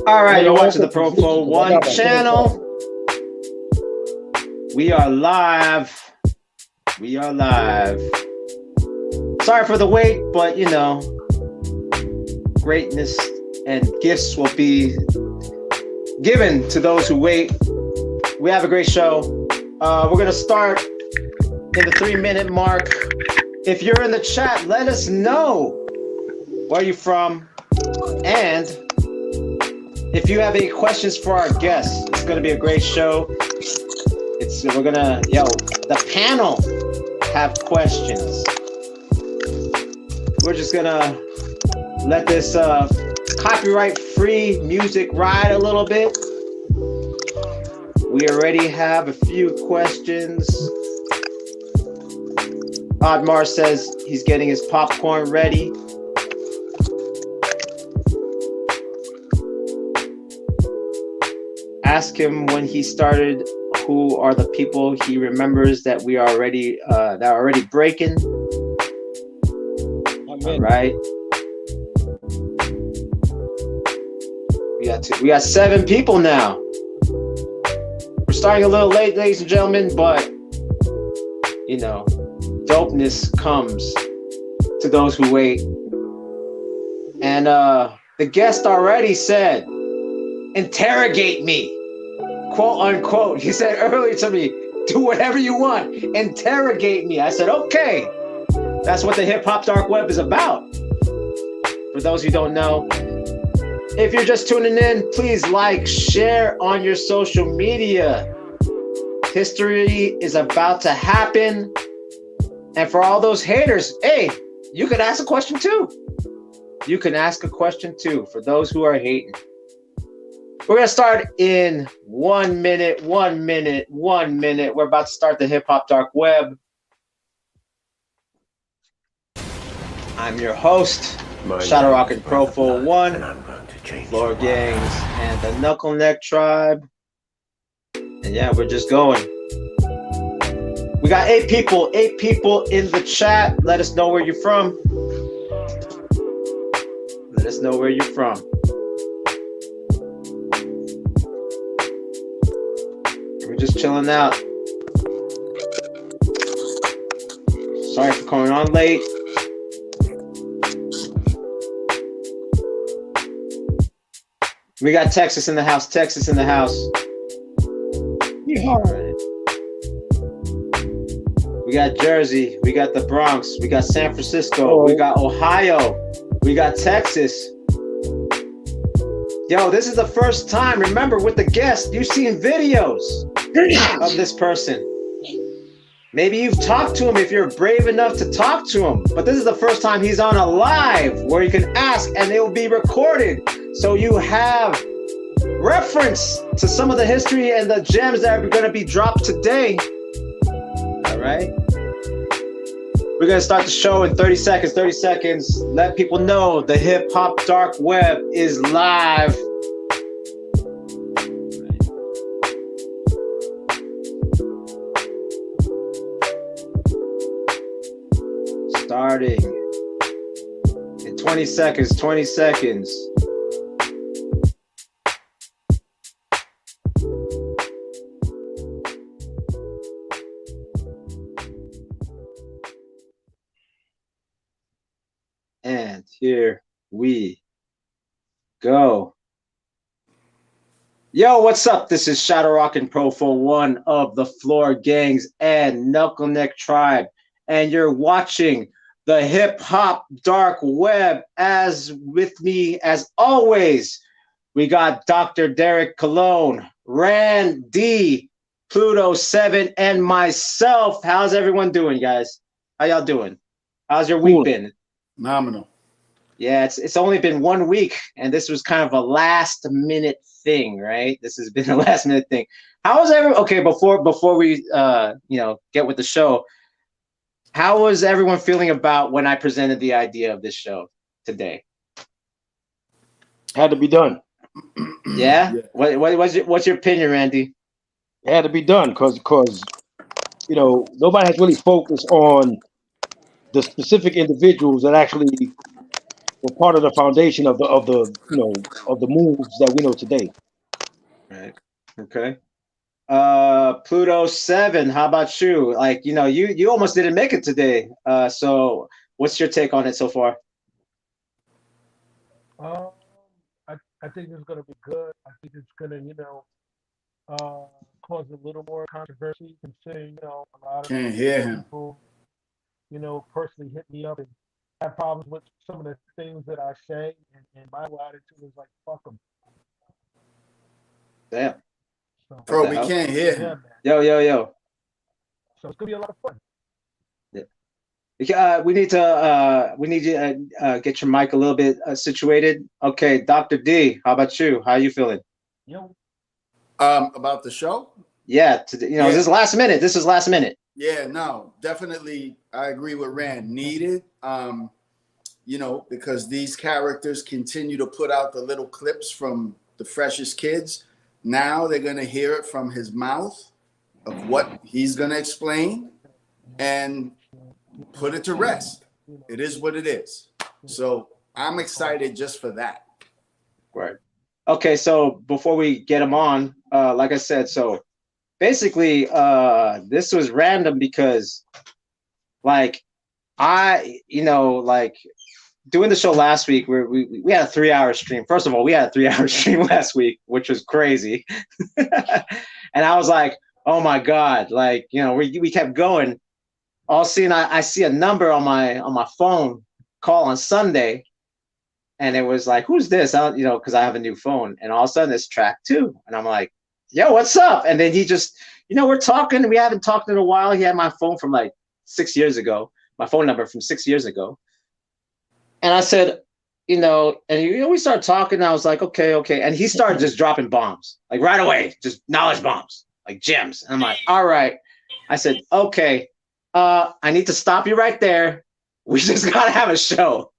All right, you're watching the Profo One channel. We are live. We are live. Sorry for the wait, but you know, greatness and gifts will be given to those who wait. We have a great show. We're gonna start in the 3-minute mark. If you're in the chat, let us know where you're from, and if you have any questions for our guests. It's gonna be a great show. The panel have questions. We're just gonna let this copyright-free music ride a little bit. We already have a few questions. Oddmar says he's getting his popcorn ready. Ask him when he started, who are the people he remembers that we are already breaking. All right. We got 7 people now. We're starting a little late, ladies and gentlemen, but you know, dopeness comes to those who wait. And the guest already said, interrogate me, quote unquote. He said earlier to me, do whatever you want, interrogate me. I said, okay. That's what the hip hop dark web is about. For those who don't know, if you're just tuning in, please like, share on your social media. History is about to happen. And for all those haters, hey, you can ask a question too. You can ask a question too for those who are hating. We're going to start in 1 minute, 1 minute, 1 minute. We're about to start the hip hop dark web. I'm your host, Shadow Rock and Profo One, Floor Gangs, and the Knuckle Neck Tribe. And yeah, we're just going. We got 8 people in the chat. Let us know where you're from. Let us know where you're from. We're just chilling out. Sorry for coming on late. We got Texas in the house. Texas in the house. All right. We got Jersey. We got the Bronx. We got San Francisco. We got Ohio. We got Texas. Yo, this is the first time. Remember, with the guest, you've seen videos of this person. Maybe you've talked to him if you're brave enough to talk to him. But this is the first time he's on a live where you can ask and it will be recorded. So you have reference to some of the history and the gems that are going to be dropped today. All right. We're going to start the show in 30 seconds. 30 seconds. Let people know the hip hop dark web is live. Starting in 20 seconds. 20 seconds. And here we go. Yo, what's up? This is Shadow Rock and Profo One of the Floor Gangs and Knuckle Neck Tribe. And you're watching the hip hop dark web. As with me, as always, we got Dr. Derek Cologne, Randy, Pluto 7, and myself. How's everyone doing, guys? How y'all doing? How's your week been? Phenomenal. Yeah, it's only been 1 week, and this was kind of a last minute thing, right? This has been a last minute thing. How was everyone? Okay, before we get with the show, how was everyone feeling about when I presented the idea of this show today? Had to be done. Yeah? What's your opinion, Randy? It had to be done because nobody has really focused on the specific individuals that actually were part of the foundation of the of the moves that we know today. Right. Okay. Pluto 7, how about you? Like, you almost didn't make it today. So what's your take on it so far? Um, I think it's gonna be good. I think it's gonna, uh, cause a little more controversy, considering, a lot of Can't hear him. people, personally hit me up and have problems with some of the things that I say, and my whole attitude is like, fuck them. Damn. So, What Bro, the we hell? can't hear yeah, him. man. Yo. So it's gonna be a lot of fun. We need you get your mic a little bit situated. Okay, Dr. D, how about you? How are you feeling? Yo, About the show? Yeah, Yeah. this is last minute. This is last minute. Yeah, no, definitely. I agree with Rand. Needed, because these characters continue to put out the little clips from the freshest kids. Now they're going to hear it from his mouth of what he's going to explain and put it to rest. It is what it is. So I'm excited just for that. Right. Okay, so before we get him on, like I said, so basically, this was random because, like, like doing the show last week, we had a 3-hour stream. First of all, we had a 3-hour stream last week, which was crazy. And I was like, oh my God, like, we kept going. All of a sudden, I see a number on my phone call on Sunday. And it was like, who's this? Because I have a new phone. And all of a sudden, it's Trac 2. And I'm like, yo, what's up? And then he just, we're talking. We haven't talked in a while. He had my phone from like 6 years ago, my phone number from 6 years ago. And I said, and we started talking. And I was like, okay. And he started just dropping bombs, like right away, just knowledge bombs, like gems. And I'm like, all right. I said, okay, I need to stop you right there. We just got to have a show.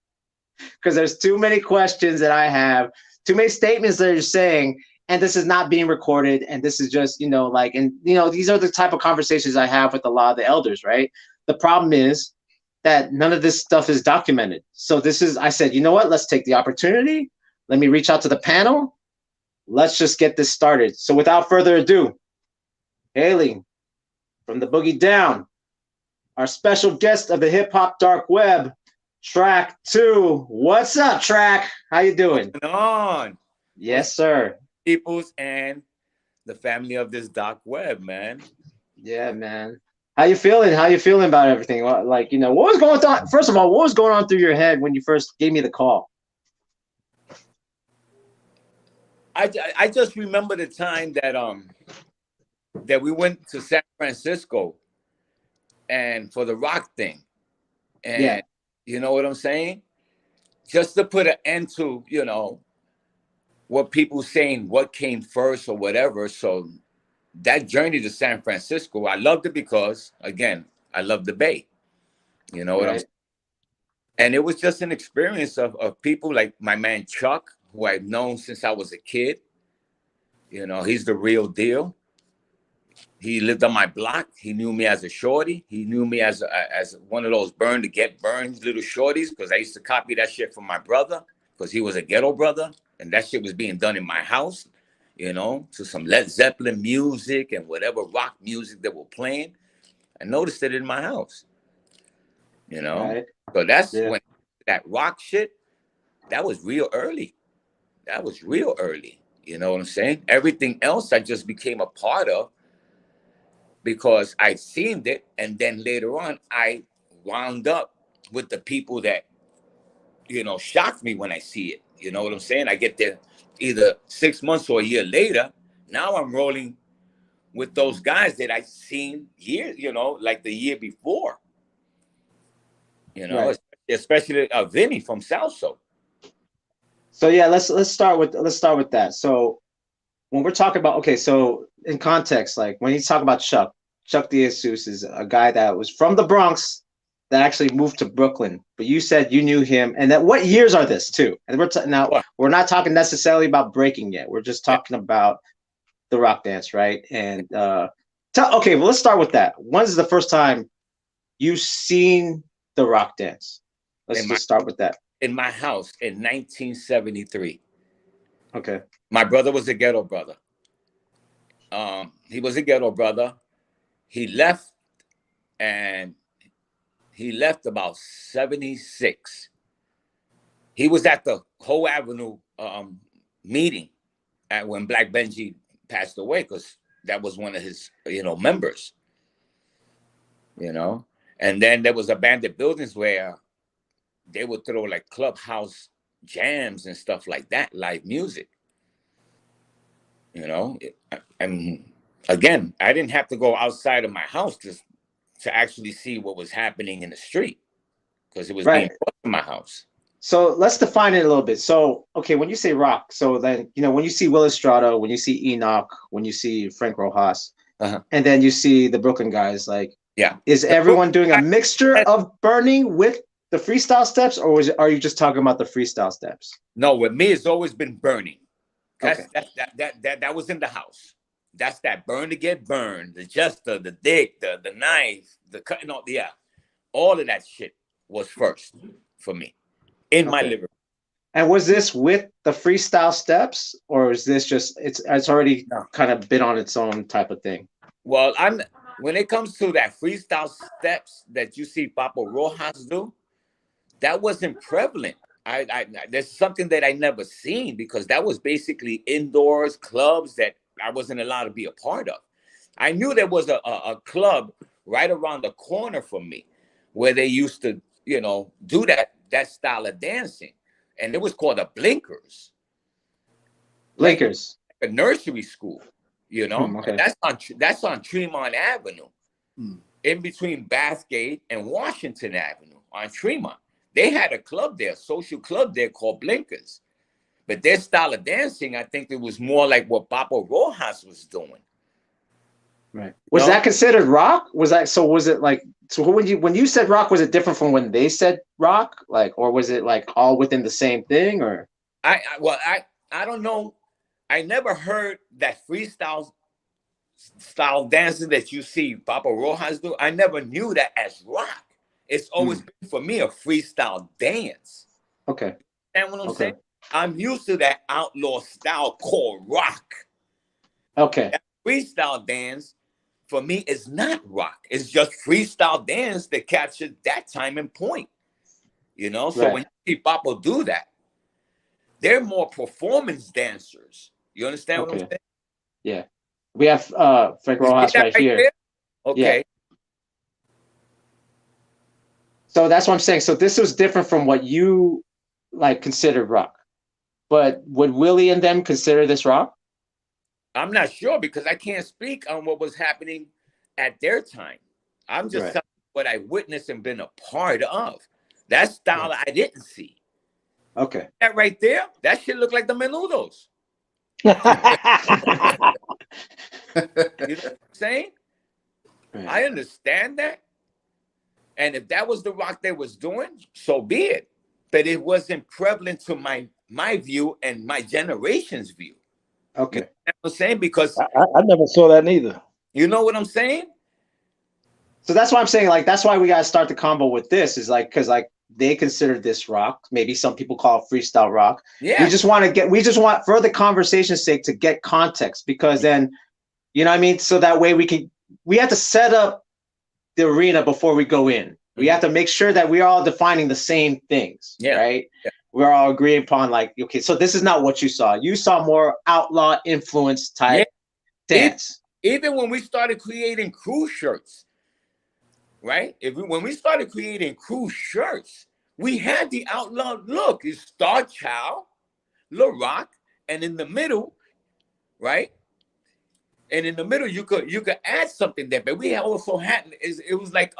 Because there's too many questions that I have, too many statements that you're saying, and this is not being recorded. And this is just, these are the type of conversations I have with a lot of the elders, right? The problem is that none of this stuff is documented. So I said, you know what? Let's take the opportunity. Let me reach out to the panel. Let's just get this started. So without further ado, hailing from the boogie down, our special guest of the hip hop dark web, Trac 2. What's up, Trac? How you doing? What's going on? Yes, sir. Peoples and the family of this dark web, man. Yeah, man. How you feeling? How you feeling about everything? Like, what was going on? First of all, what was going on through your head when you first gave me the call? I just remember the time that we went to San Francisco and for the rock thing. And Yeah. you know what I'm saying? Just to put an end to, what people saying, what came first or whatever. So that journey to San Francisco, I loved it because, again, I love the Bay. You know what I'm saying? And it was just an experience of people like my man Chuck, who I've known since I was a kid. He's the real deal. He lived on my block. He knew me as a shorty. He knew me as one of those burn to get burned little shorties, because I used to copy that shit from my brother because he was a ghetto brother. And that shit was being done in my house, to some Led Zeppelin music and whatever rock music that were playing. I noticed it in my house, Right. So that's when that rock shit, that was real early. That was real early. You know what I'm saying? Everything else I just became a part of because I seen it. And then later on, I wound up with the people that, shocked me when I see it. You know what I'm saying? I get there either 6 months or a year later. Now I'm rolling with those guys that I seen years, like the year before. Right. Especially Vinny from Salso. So yeah, let's start with that. So when we're talking about, okay, so in context, like when you talk about Chuck DeJesus is a guy that was from the Bronx that actually moved to Brooklyn. But you said you knew him, and that what years are this too? And we're not talking necessarily about breaking yet. We're just talking about the rock dance, right? And okay, well, let's start with that. When's the first time you've seen the rock dance? Let's just start with that. in my house in 1973. Okay. My brother was a ghetto brother. He was a ghetto brother. He left, and he left about 76. He was at the Whole Avenue meeting at when Black Benji passed away, because that was one of his, members. And then there was abandoned buildings where they would throw like clubhouse jams and stuff like that, live music. And again, I didn't have to go outside of my house to actually see what was happening in the street, because it was being brought to my house. So let's define it a little bit. So, okay, when you say rock, so then, when you see Will Estrada, when you see Enoch, when you see Frank Rojas, and then you see the Brooklyn guys, like, is everyone doing a mixture of burning with the freestyle steps, or are you just talking about the freestyle steps? No, with me, it's always been burning. Okay. That was in the house. That's that burn to get burned, the jester, the dick, the knife, the cutting off. Yeah, all of that shit was first for me in my living room. And was this with the freestyle steps, or is this just it's already kind of been on its own type of thing? Well, when it comes to that freestyle steps that you see Papa Rojas do, that wasn't prevalent. There's something that I never seen, because that was basically indoors clubs that I wasn't allowed to be a part of. I knew there was a club right around the corner from me where they used to, do that style of dancing, and it was called a Blinkers. Blinkers, like a nursery school, Okay. That's on Tremont Avenue, in between Bathgate and Washington Avenue on Tremont. They had a club there, a social club there called Blinkers. But their style of dancing, I think it was more like what Papa Rojas was doing. Right. Was that considered rock? Was it like, so when you said rock, was it different from when they said rock? Like, or was it like all within the same thing, or? I don't know. I never heard that freestyle style dancing that you see Papa Rojas do. I never knew that as rock. It's always been for me a freestyle dance. Okay. And what I'm saying, I'm used to that outlaw style called rock. Okay. That freestyle dance for me is not rock. It's just freestyle dance that captured that time and point. So when you see Papa do that, they're more performance dancers. You understand what I'm saying? Yeah. We have Frank Rojas right here. There? Okay. Yeah. So that's what I'm saying. So this was different from what you like considered rock. But would Willie and them consider this rock? I'm not sure, because I can't speak on what was happening at their time. I'm just telling you what I witnessed and been a part of. That style I didn't see. Okay. That right there, that shit look like the Menudos. You know what I'm saying? Right. I understand that. And if that was the rock they was doing, so be it. But it wasn't prevalent to my view and my generation's view. Okay. You know what I'm saying? Because I never saw that neither. you know what I'm saying? So that's why I'm saying, like, that's why we gotta start the combo with this, is like, because like they consider this rock. Maybe some people call it freestyle rock. Yeah. We just want, for the conversation's sake, to get context, because then, you know what I mean? So that way we have to set up the arena before we go in. We have to make sure that we're all defining the same things, right? Yeah. We're all agreeing upon, like, okay, so this is not what you saw. You saw more outlaw influence type dance. Even when we started creating crew shirts, right? When we started creating crew shirts, we had the outlaw look. It's Star Child, Lil Rock, and in the middle, right? And in the middle, you could add something there. But we also had, it was like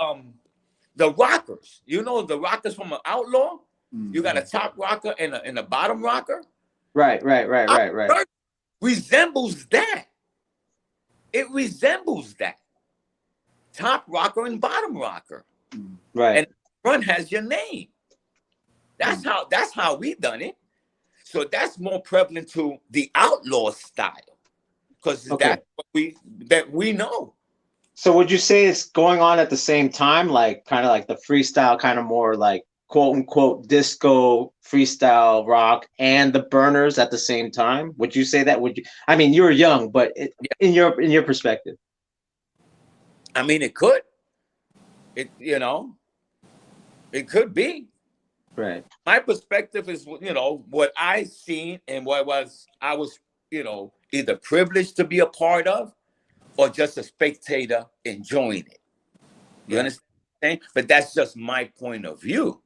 the rockers. You know, the rockers from an outlaw. Mm-hmm. You got a top rocker and a bottom rocker. Right. Resembles that. It resembles that. Top rocker and bottom rocker. Right. And front has your name. That's how we done it. So that's more prevalent to the outlaw style. Because that's what we know. So would you say it's going on at the same time, like kind of like the freestyle, kind of more like quote unquote disco freestyle rock and the burners at the same time? Would you say that? Would you? I mean, you were young, but in your perspective, I mean, it could. It you know, it could be. right? My perspective is, what I seen and I was, either privileged to be a part of or just a spectator enjoying it. You Right. understand? But that's just my point of view.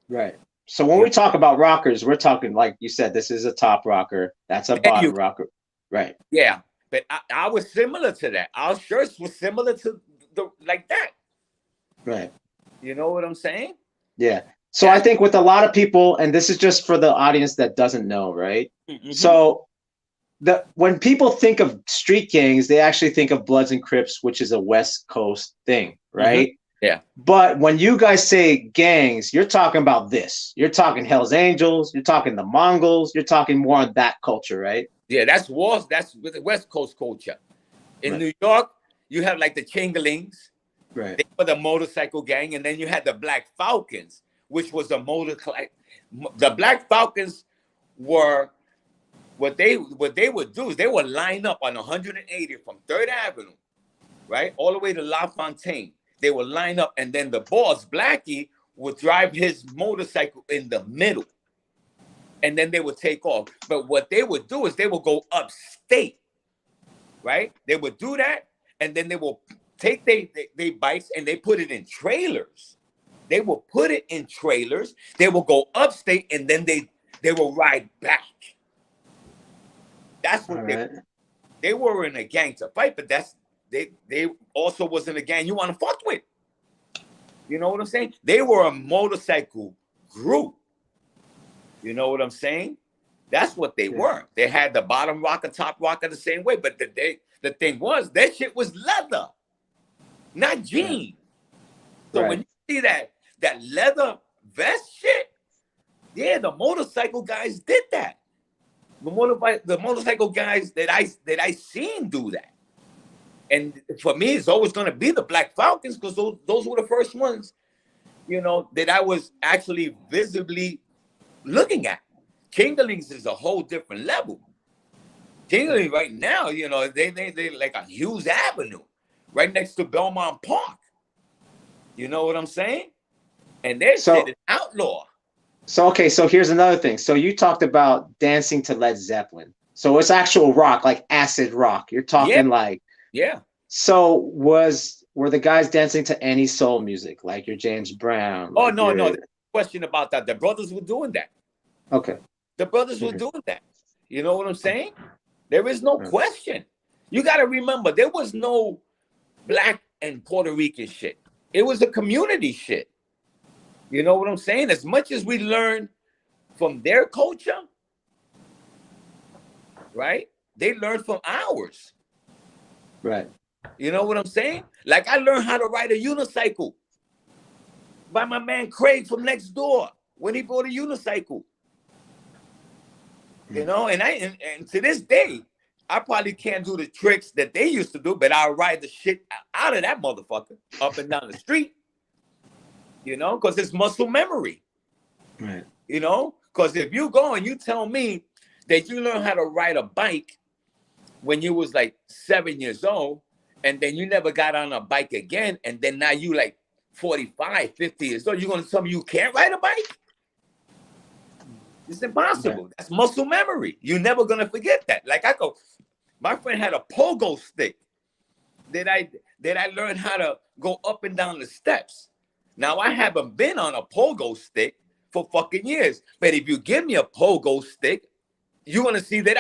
Right. So when we talk about rockers, we're talking, like you said, this is a top rocker, that's a bottom rocker, right? Yeah, but I was similar to that. Our shirts were similar to like that. Right. You know what I'm saying? Yeah. So I think with a lot of people, and this is just for the audience that doesn't know, right? Mm-hmm. So when people think of street gangs, they actually think of Bloods and Crips, which is a West Coast thing, right? Mm-hmm. Yeah. But when you guys say gangs, you're talking about this. You're talking Hell's Angels. You're talking the Mongols. You're talking more on that culture, right? Yeah, that's with the West Coast culture. In New York, you have like the Chamberlains. Right. They were the motorcycle gang, and then you had the Black Falcons, which was a The Black Falcons were what they would do is they would line up on 180 from 3rd Avenue, right, all the way to La Fontaine. They would line up, and then the boss, Blackie, would drive his motorcycle in the middle. And then they would take off. But what they would do is they would go upstate, right? They would do that, and then they will take they bikes and they put it in trailers. They will put it in trailers. They will go upstate, and then they will ride back. That's what they were in a gang to fight, but they also was in a gang you want to fuck with. You know what I'm saying? They were a motorcycle group. You know what I'm saying? That's what they were. They had the bottom rocker, top rocker the same way, but the thing was that shit was leather, not jeans. So when you see that leather vest shit, the motorcycle guys did that. The motorcycle guys that I seen do that. And for me, it's always going to be the Black Falcons because those were the first ones, that I was actually visibly looking at. Kinglings is a whole different level. Kingling right now, they like on Hughes Avenue, right next to Belmont Park. You know what I'm saying? And their shit is outlaw. So here's another thing. So you talked about dancing to Led Zeppelin. So it's actual rock, like acid rock. You're talking like. Yeah. So were the guys dancing to any soul music, like your James Brown? Oh, no. There's no question about that. The brothers were doing that. Okay. The brothers were doing that. You know what I'm saying? There is no question. You got to remember, there was no Black and Puerto Rican shit. It was a community shit. You know what I'm saying? As much as we learn from their culture, right? They learned from ours. Right. You know what I'm saying? Like I learned how to ride a unicycle by my man Craig from next door when he bought a unicycle. And to this day, I probably can't do the tricks that they used to do, but I'll ride the shit out of that motherfucker up and down the street. Because it's muscle memory. Right. Because if you go and you tell me that you learned how to ride a bike when you was like 7 years old, and then you never got on a bike again, and then now you like 45, 50 years old, you're going to tell me you can't ride a bike? It's impossible. Yeah. That's muscle memory. You're never going to forget that. Like my friend had a pogo stick that I learned how to go up and down the steps. Now, I haven't been on a pogo stick for fucking years. But if you give me a pogo stick, you're going to see that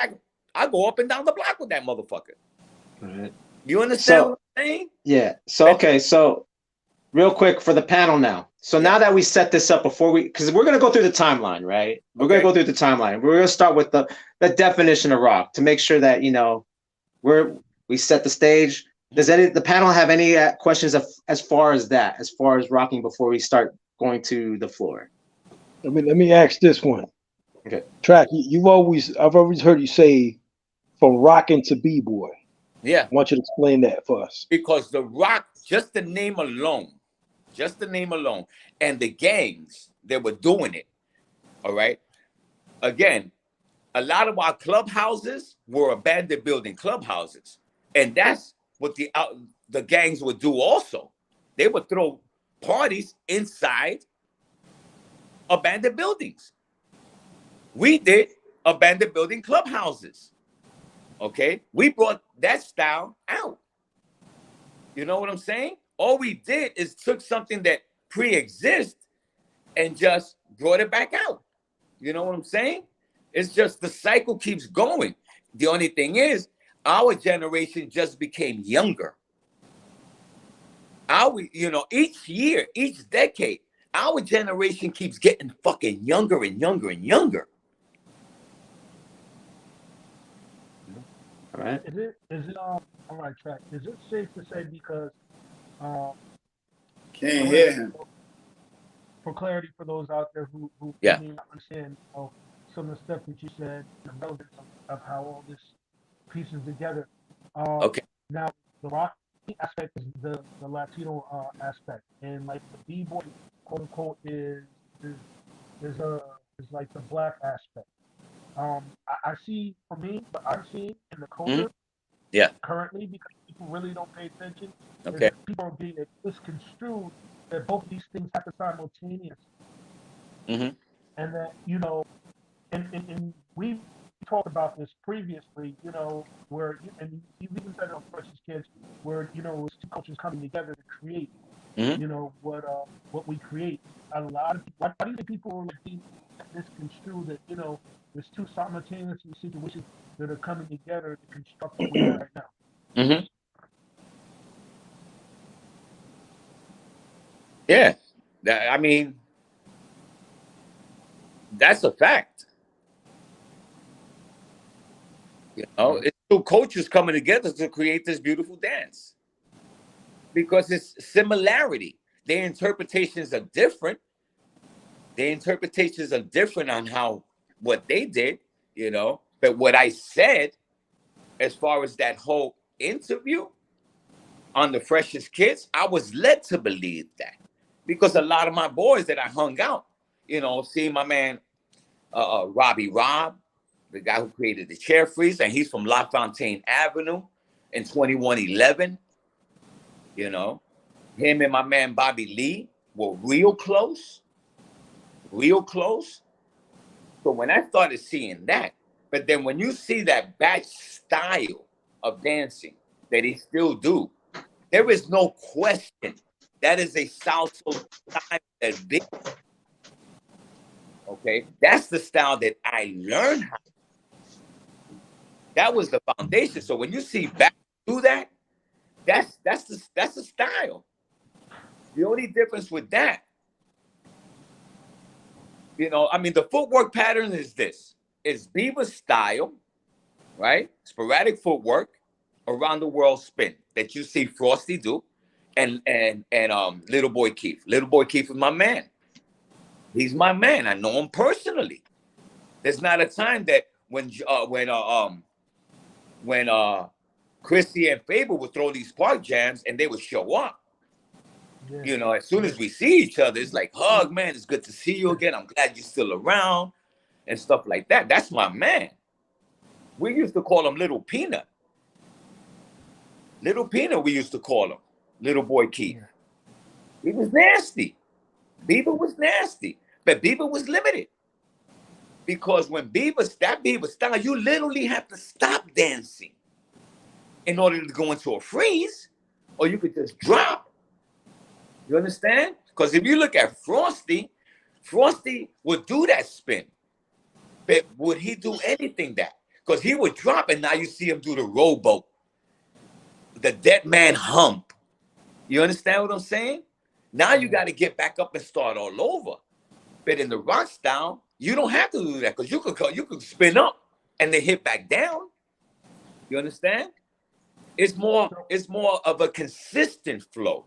I go up and down the block with that motherfucker. Right. You understand what I'm saying? Yeah. So real quick for the panel now. So now that we set this up because we're going to go through the timeline, right? We're going to go through the timeline. We're going to start with the definition of rock to make sure that, we set the stage. Does the panel have any questions as far as rocking before we start going to the floor? Let me ask this one. Okay. Trac, I've always heard you say from rocking to b-boy. Yeah. I want you to explain that for us. Because the rock, just the name alone, and the gangs they were doing it. All right. Again, a lot of our clubhouses were abandoned building clubhouses, and that's what the gangs would do. Also, they would throw parties inside abandoned buildings. We did abandoned building clubhouses. Okay, we brought that style out. You know what I'm saying? All we did is took something that pre-exists and just brought it back out. You know what I'm saying? It's just the cycle keeps going. The only thing is, our generation just became younger. Each year, each decade, our generation keeps getting fucking younger and younger and younger. All right. All right, Trac. Is it safe to say, because Can't hear him. for clarity for those out there who Yeah. may not understand some of the stuff that you said, the relevance of how all this pieces together. Okay. Now the rock aspect is the Latino aspect, and like the b-boy quote unquote is like the black aspect. I see, for me, what I'm seeing in the culture Yeah. currently, because people really don't pay attention, is Okay. that people are being misconstrued that both of these things happen simultaneously. Mm-hmm. And that, and we talked about this previously, where, and you even said it on Precious Kids, where, it's two cultures coming together to create, what we create. A lot of people, why do you think people are like being misconstrued that, there's two simultaneous situations that are coming together to construct what we have right now? Mm-hmm. Yeah. I mean, that's a fact. It's two cultures coming together to create this beautiful dance. Because it's similarity. Their interpretations are different. Their interpretations are different on what they did, But what I said, as far as that whole interview on the Freshest Kids, I was led to believe that. Because a lot of my boys that I hung out, seeing my man Robbie Rob, the guy who created the Chair Freeze, and he's from La Fontaine Avenue in 2111. Him and my man Bobby Lee were real close. So when I started seeing that, but then when you see that batch style of dancing that he still do, there is no question that is a salsa style that big. Okay, that's the style that I learned how. That was the foundation. So when you see back do that, that's the style. The only difference with that, the footwork pattern is this. It's Beaver style, right? Sporadic footwork, around the world spin that you see Frosty do, and Little Boy Keith. Little Boy Keith is my man. He's my man. I know him personally. There's not a time that when Chrissy and Faber would throw these park jams and they would show up. Yeah. As soon as we see each other, it's like, hug, man, it's good to see you again. I'm glad you're still around and stuff like that. That's my man. We used to call him Little Peanut. Little Peanut, we used to call him. Little Boy Keith. Yeah. He was nasty. Beaver was nasty. But Beaver was limited. Because when that Beaver style, you literally have to stop dancing in order to go into a freeze, or you could just drop. You understand? Because if you look at Frosty would do that spin. But would he do anything that? Because he would drop, and now you see him do the rowboat, the dead man hump. You understand what I'm saying? Now you got to get back up and start all over. But in the rock style, you don't have to do that, because you could spin up and then hit back down. You understand? It's more of a consistent flow.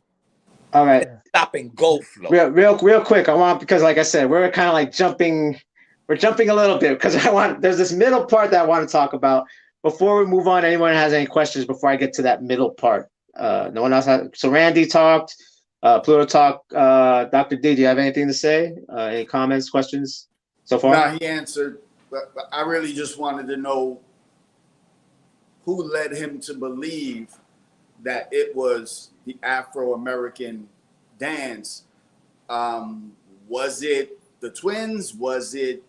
All right. Stop and go flow. Real quick. Because like I said, we're kind of like jumping. We're jumping a little bit because there's this middle part that I want to talk about before we move on. Anyone has any questions before I get to that middle part? No one else has. So Randy talked. Pluto Talk, Dr. D, do you have anything to say? Any comments, questions so far? No, he answered, but I really just wanted to know who led him to believe that it was the Afro-American dance. Was it the twins? Was it,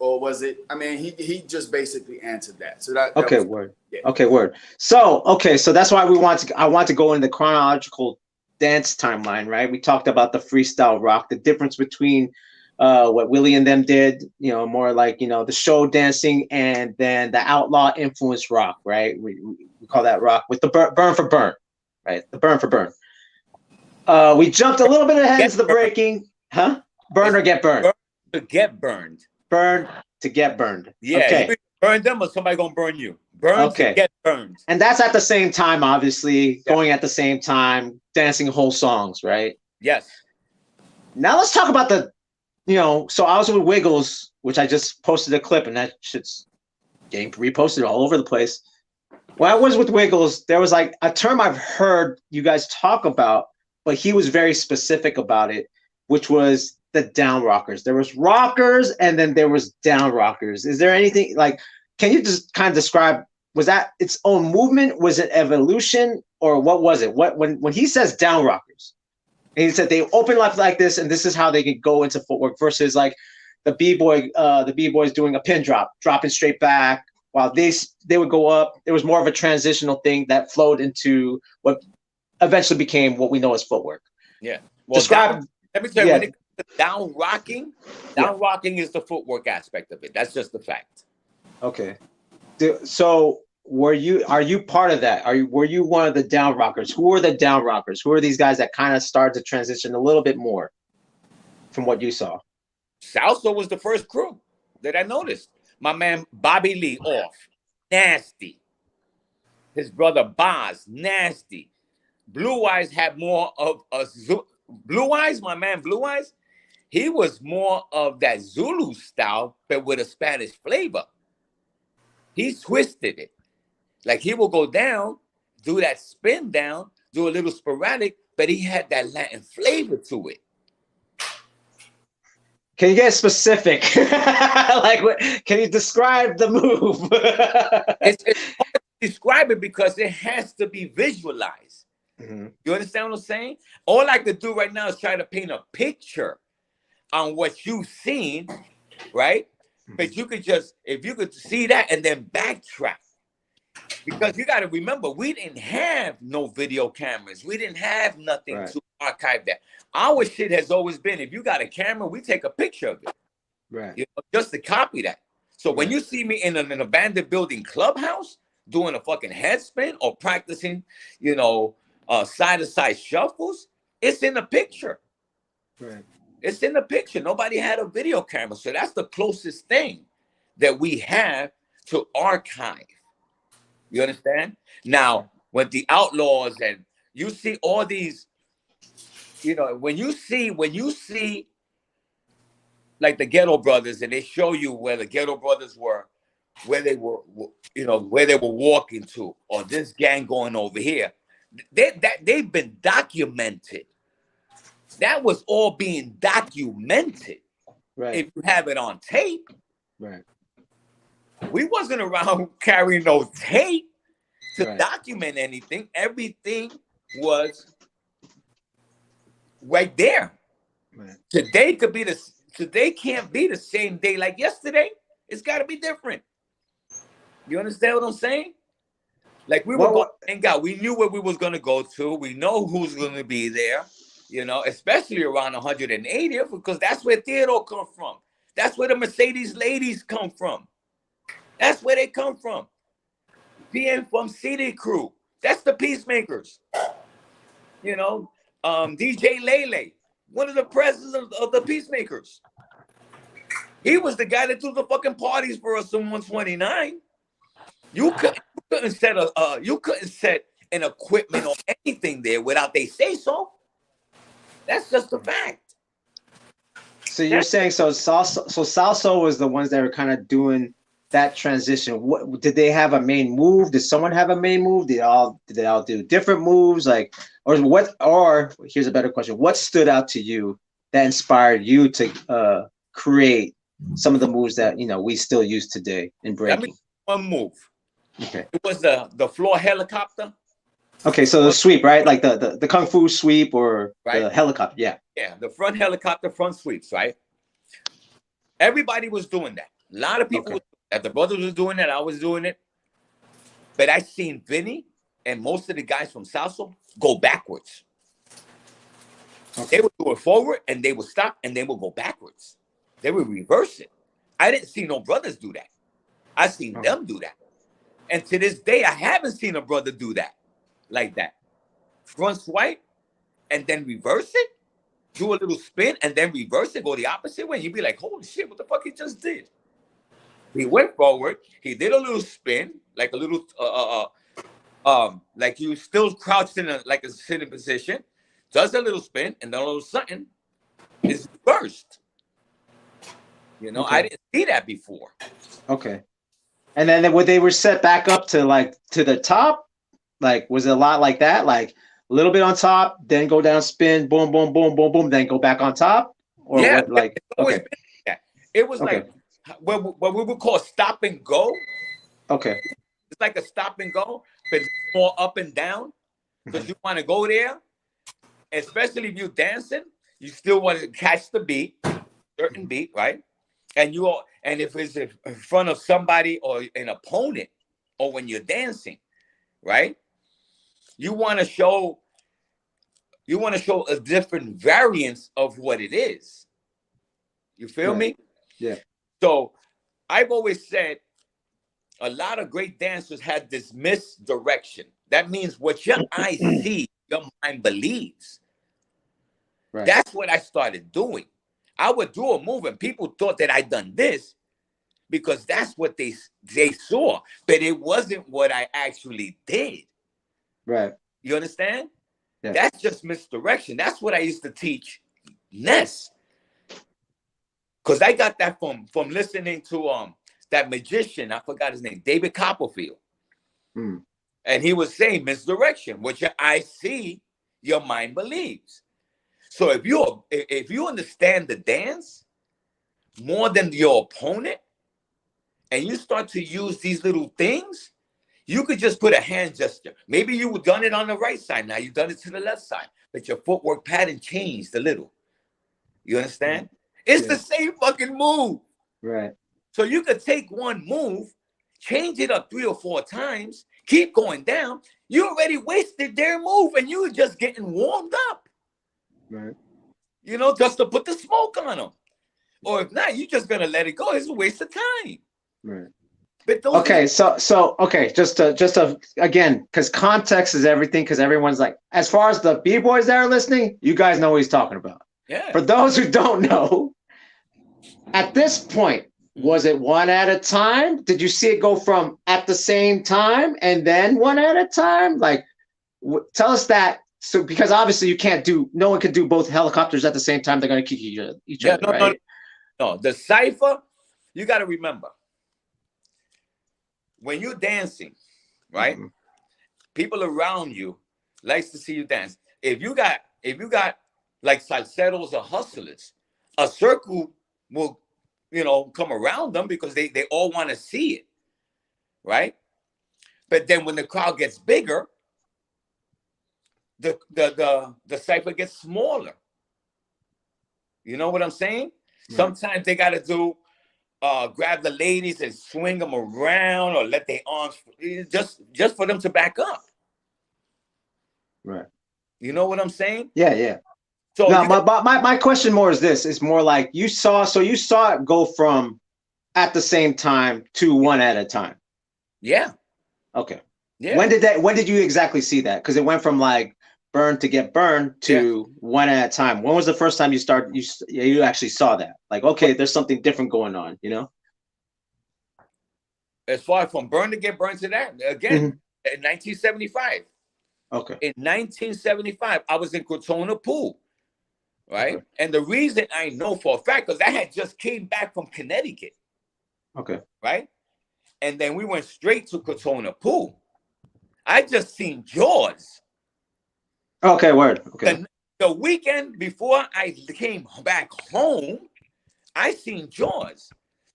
I mean, he just basically answered that. So that Okay, was, word. yeah. Okay, word. So that's why I want to go in the chronological dance timeline, right? We talked about the freestyle rock, the difference between what Willie and them did, more like, the show dancing, and then the outlaw influence rock, right? We call that rock with the burn for burn, right? The burn for burn. We jumped a little bit ahead into the breaking, huh? Burn or get burned? Burn to get burned. Burn to get burned. Yeah, okay. You burn them or somebody gonna burn you. Burn to get burned. And that's at the same time, obviously, going at the same time, dancing whole songs, right? Yes. Now let's talk about the, so I was with Wiggles, which I just posted a clip, and that shit's getting reposted all over the place. When I was with Wiggles, there was like a term I've heard you guys talk about, but he was very specific about it, which was the down rockers. There was rockers, and then there was down rockers. Is there anything like, can you just kind of describe, was that its own movement? Was it evolution, or what was it? When he says down rockers, and he said they open up like this, and this is how they could go into footwork, versus like the b-boys doing a pin drop, dropping straight back, while they would go up. There was more of a transitional thing that flowed into what eventually became what we know as footwork. Yeah. Well, describe. Let me tell you, when it comes to down rocking is the footwork aspect of it. That's just the fact. Okay. So are you part of that? Were you one of the down rockers? Who are the down rockers? Who are these guys that kind of started to transition a little bit more from what you saw? Salsa was the first crew that I noticed. My man Bobby Lee off, nasty. His brother Boz, nasty. Blue Eyes had more of a Blue Eyes, my man Blue Eyes. He was more of that Zulu style, but with a Spanish flavor. He twisted it. Like he will go down, do that spin down, do a little sporadic, but he had that Latin flavor to it. Can you get specific? Can you describe the move? It's hard to describe it because it has to be visualized. Mm-hmm. You understand what I'm saying? All I could do right now is try to paint a picture on what you've seen, right? But you could just, if you could see that and then backtrack. Because you got to remember, we didn't have no video cameras. We didn't have nothing to archive that. Our shit has always been, if you got a camera, we take a picture of it. Right. Just to copy that. So when you see me in an abandoned building clubhouse doing a fucking head spin or practicing, side-to-side shuffles, it's in the picture. Right. It's in the picture. Nobody had a video camera. So that's the closest thing that we have to archive. You understand? Now, when the Outlaws and you see all these, when you see like the Ghetto Brothers, and they show you where the Ghetto Brothers were, where they were walking to, or this gang going over here, they've been documented. That was all being documented. Right. If you have it on tape. Right. We wasn't around carrying no tape to document anything. Everything was right there. Right. Today can't be the same day like yesterday. It's got to be different. You understand what I'm saying? Like we were going to hang out. We knew where we was going to go to. We know who's going to be there. Especially around 180th, because that's where Theodore come from. That's where the Mercedes ladies come from. That's where they come from. Being from CD Crew. That's the Peacemakers. DJ Lele, one of the presidents of the Peacemakers. He was the guy that threw the fucking parties for us in 129. You couldn't set an equipment or anything there without they say so. That's just a fact. So you're saying Salsa was the ones that were kind of doing that transition? What did they have a main move? Did someone have a main move? Did they all do different moves? Like, or what? Or here's a better question: what stood out to you that inspired you to create some of the moves that we still use today in Let me breaking? one move. Okay. It was the floor helicopter. Okay, so the sweep, right? Like the kung fu sweep or the Right. helicopter. Yeah. Yeah, the front helicopter, front sweeps, right? Everybody was doing that. A lot of people, Okay. the brothers was doing it, I was doing it. But I seen Vinny and most of the guys from Salsa go backwards. Okay. They would do it forward and they would stop and they would go backwards. They would reverse it. I didn't see no brothers do that. I seen them do that. And to this day, I haven't seen a brother do that like that. Front swipe and then reverse it, do a little spin and then reverse it, go the opposite way. You'd be like, holy shit, what the fuck he just did? He went forward, he did a little spin, like a little like you still crouched in like a sitting position, does a little spin, and then all of a sudden is reversed. Okay. I didn't see that before. Okay. And then when they were set back up to the top, like was it a lot like that? Like a little bit on top, then go down, spin, boom, boom, boom, boom, boom, then go back on top? Or Yeah, what? Like, it's always okay. been like that. It was Okay. like what we would call stop and go. Okay. It's like a stop and go, but it's more up and down because you want to go there, especially if you're dancing. You still want to catch the beat, certain beat, right? And if it's in front of somebody or an opponent, or when you're dancing, right? You want to show a different variance of what it is. You feel me? Yeah. So I've always said a lot of great dancers had this misdirection. That means what your eye sees, your mind believes. Right. That's what I started doing. I would do a move and people thought that I'd done this because that's what they saw, but it wasn't what I actually did. Right. You understand? Yeah. That's just misdirection. That's what I used to teach Ness. Because I got that from listening to that magician, I forgot his name, David Copperfield. Mm. And he was saying misdirection. What your eyes see, your mind believes. So if you understand the dance more than your opponent, and you start to use these little things, you could just put a hand gesture. Maybe you done it on the right side. Now you've done it to the left side, but your footwork pattern changed a little. You understand? It's the same fucking move. Right. So you could take one move, change it up 3 or 4 times, keep going down. You already wasted their move and you were just getting warmed up. Right. Just to put the smoke on them. Or if not, you're just gonna let it go. It's a waste of time. Right. But Okay, so okay, just to again, because context is everything. Because everyone's like, as far as the b-boys that are listening, you guys know what he's talking about. Yeah. For those who don't know, at this point, was it one at a time? Did you see it go from at the same time and then one at a time? Like, tell us that. So, because obviously no one can do both helicopters at the same time. They're going to kick each other, right? No, the cipher, you got to remember, when you're dancing, right? Mm-hmm. People around you likes to see you dance. If you got like salseros or hustlers, a circle will, come around them because they all want to see it, right? But then when the crowd gets bigger, the cipher gets smaller. You know what I'm saying? Right. Sometimes they got to do grab the ladies and swing them around or let their arms just for them to back up. Right. You know what I'm saying? Yeah. So now my question more is this: is more like you saw it go from at the same time to one at a time. Yeah. Okay. Yeah. When did you exactly see that? Because it went from like burn to get burned to one at a time. When was the first time you actually saw that? Like, okay, there's something different going on, As far as from burn to get burned to that, again, in 1975. Okay. In 1975, I was in Crotona Pool, right? Okay. And the reason I know for a fact, because I had just came back from Connecticut. Okay. Right? and then we went straight to Cortona Pool. I just seen Jaws. Okay, word. Okay. The weekend before I came back home, I seen Jaws.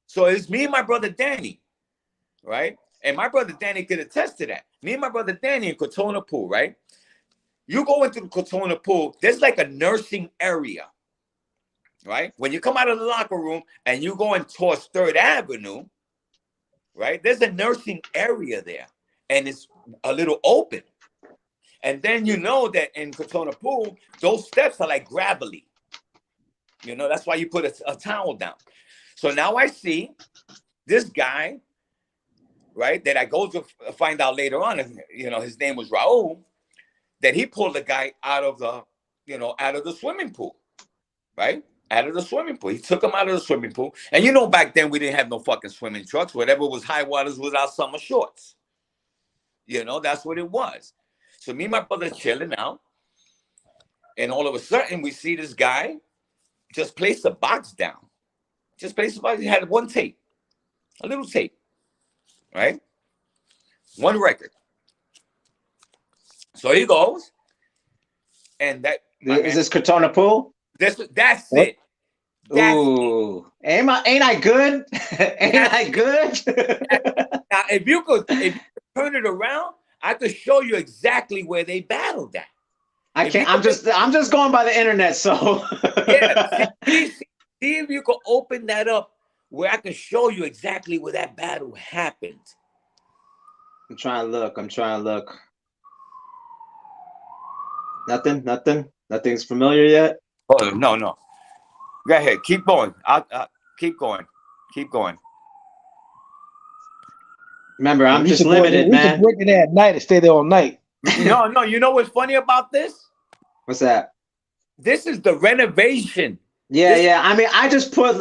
So it's me and my brother Danny, right? And my brother Danny could attest to that. Me and my brother Danny in Cortona Pool, right? You go into the Cortona Pool, there's like a nursing area, right? When you come out of the locker room and you going towards 3rd Avenue, right? There's a nursing area there, and it's a little open. And then you know that in Cortona Pool, those steps are like gravelly. You know, that's why you put a towel down. So now I see this guy, right, that I go to find out later on, you know, his name was Raul, that he pulled the guy out of the, you know, out of the swimming pool, right? Out of the swimming pool. He took him out of the swimming pool. And you know, back then we didn't have no fucking swimming trucks. Whatever was high waters was our summer shorts. You know, that's what it was. So me and my brother chilling out. And all of a sudden we see this guy just place the box down. Just place the box. He had one tape, a little tape, right? One record. So he goes, and that Is this Cortona Pool? that's it. That's Ooh, ain't I good? Ain't I good? Now, if you could turn it around, I could show you exactly where they battled at. I can't. I'm just going by the internet. So Yeah, see if you could open that up where I can show you exactly where that battle happened. I'm trying to look. Nothing's familiar yet. Oh no. Go ahead, keep going. I'll keep going. Keep going. Remember, I'm We just should go limited, there- we should man. break it there at night and stay there all night. No. You know what's funny about this? What's that? This is the renovation. Yeah. I mean, I just pulled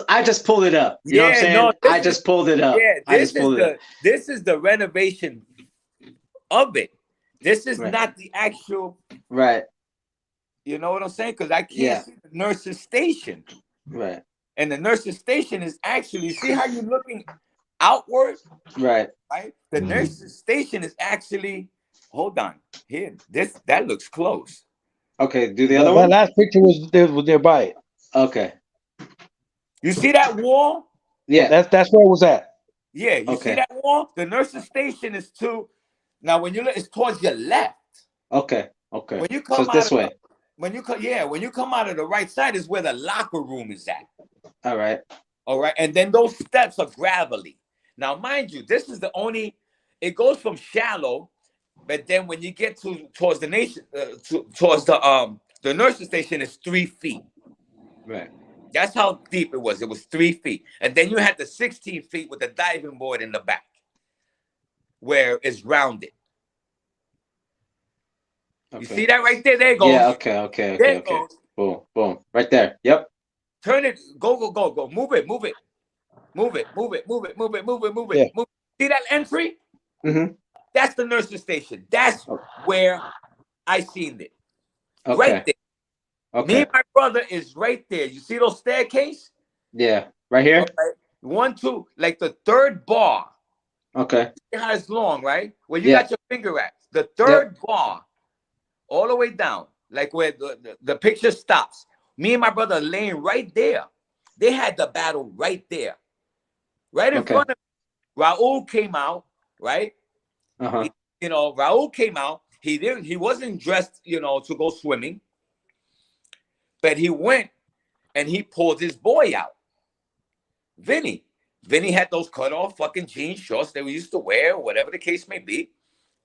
it up. You know what I'm saying? I just pulled it up. Yeah, this is the renovation of it. This is Right. not the actual. Right. You know what I'm saying? Because I can't see the nurse's station. Right. And the nurse's station is actually, see how you're looking outward? Right. Right? The nurse's station is actually, hold on. Here, that looks close. Okay, do the other That one. last picture was nearby it. Okay. You see that wall? Yeah. That's where it was at. Yeah, you see Okay. that wall? The nurse's station is now when you look, it's towards your left. Okay. Okay. When you So come it's this out way. when you come out of the right side is where the locker room is at. All right. All right. And then those steps are gravelly. Now, mind you, this is it goes from shallow, but then when you get towards the nurse's station, it's 3 feet. Right. That's how deep it was. It was 3 feet. And then you had the 16 feet with the diving board in the back where it's rounded. Okay. You see that right there? There it goes. Yeah. Okay. There it goes. Boom. Right there. Yep. Turn it. Go. Move it. Yeah. See that entry? Mm-hmm. That's the nurse's station. That's where I seen it. Okay. Right there. Okay. Me and my brother is right there. You see those staircase? Yeah. Right here. Okay. 1, 2, like the third bar. Okay. See how it's long, right? Where you got your finger at. The third bar, all the way down, like where the picture stops. Me and my brother are laying right there. They had the battle right there. Right in front of me. Raul came out, right? Uh-huh. Raul came out. He wasn't dressed, to go swimming. But he went and he pulled his boy out. Vinny had those cut off fucking jean shorts that we used to wear, whatever the case may be.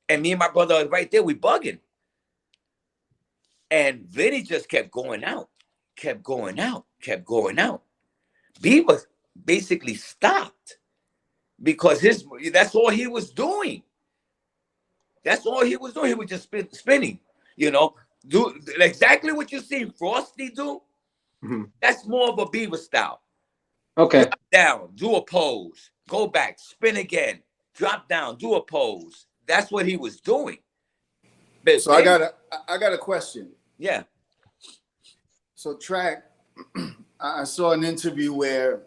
And me and my brother are right there, we bugging. And Vinny just kept going out. Beaver basically stopped because that's all he was doing. He was just spinning, do exactly what you see Frosty do. Mm-hmm. That's more of a Beaver style. Okay. Drop down, do a pose, go back, spin again, drop down, do a pose. That's what he was doing. But So I got a question. Yeah. So Trac, I saw an interview where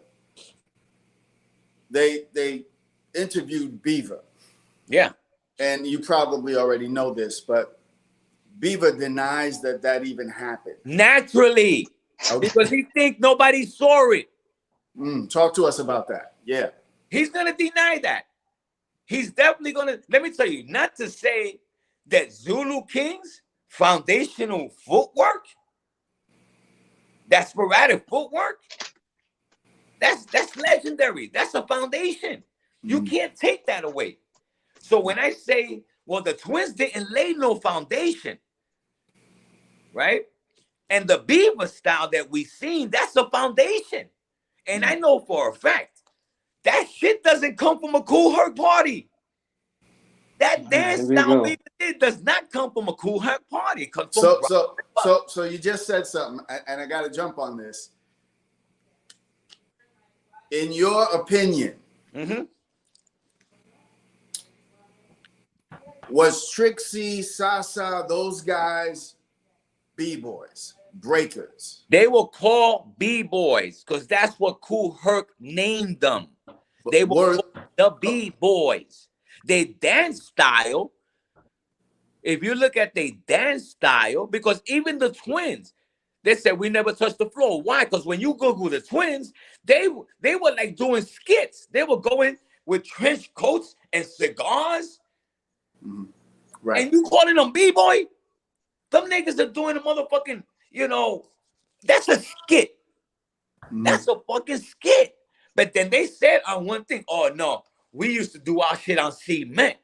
they interviewed Beaver, Yeah. and you probably already know this, but Beaver denies that even happened. Naturally. Okay. Because he think nobody saw it. Talk to us about that. Yeah. He's gonna deny that. He's definitely gonna. Let me tell you, not to say that Zulu King's foundational footwork, that sporadic footwork, that's legendary. That's a foundation. You can't take that away. So when I say, well, the Twins didn't lay no foundation, right? And the Beaver style that we seen, that's a foundation. And I know for a fact that shit doesn't come from a Cool Herc party. That dance style Beaver did does not come from a Cool Herc party. It comes from so you just said something, and I got to jump on this. In your opinion, was Trixie, Sasa, those guys B-boys, breakers? They were called B-boys because that's what Cool Herc named them. They were called the B-boys. Their dance style, if you look at their dance style, because even the Twins, they said we never touched the floor. Why? Because when you Google the Twins, they were like doing skits. They were going with trench coats and cigars. Right. And you calling them B-boy? Them niggas are doing a motherfucking, that's a skit. That's a fucking skit. But then they said on one thing, oh no, we used to do our shit on cement.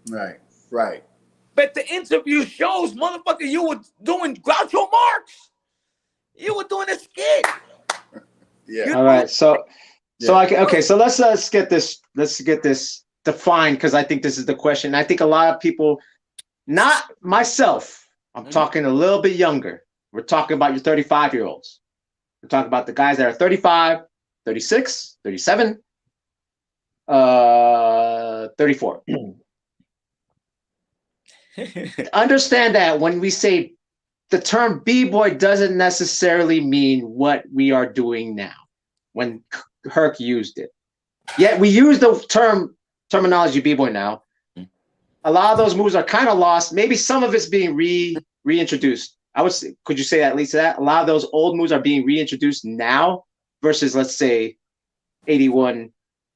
Right. But the interview shows, motherfucker, you were doing Groucho Marx. You were doing a skit. Yeah. All right. So let's get this defined, because I think this is the question. I think a lot of people, not myself, I'm talking a little bit younger. We're talking about your 35-year-olds. We're talking about the guys that are 35, 36, 37, 34. Understand that when we say the term B-boy doesn't necessarily mean what we are doing now when Herc used it. Yet we use the terminology B-boy now. A lot of those moves are kind of lost. Maybe some of it's being reintroduced. I would say, could you say at least that? A lot of those old moves are being reintroduced now versus, let's say, 81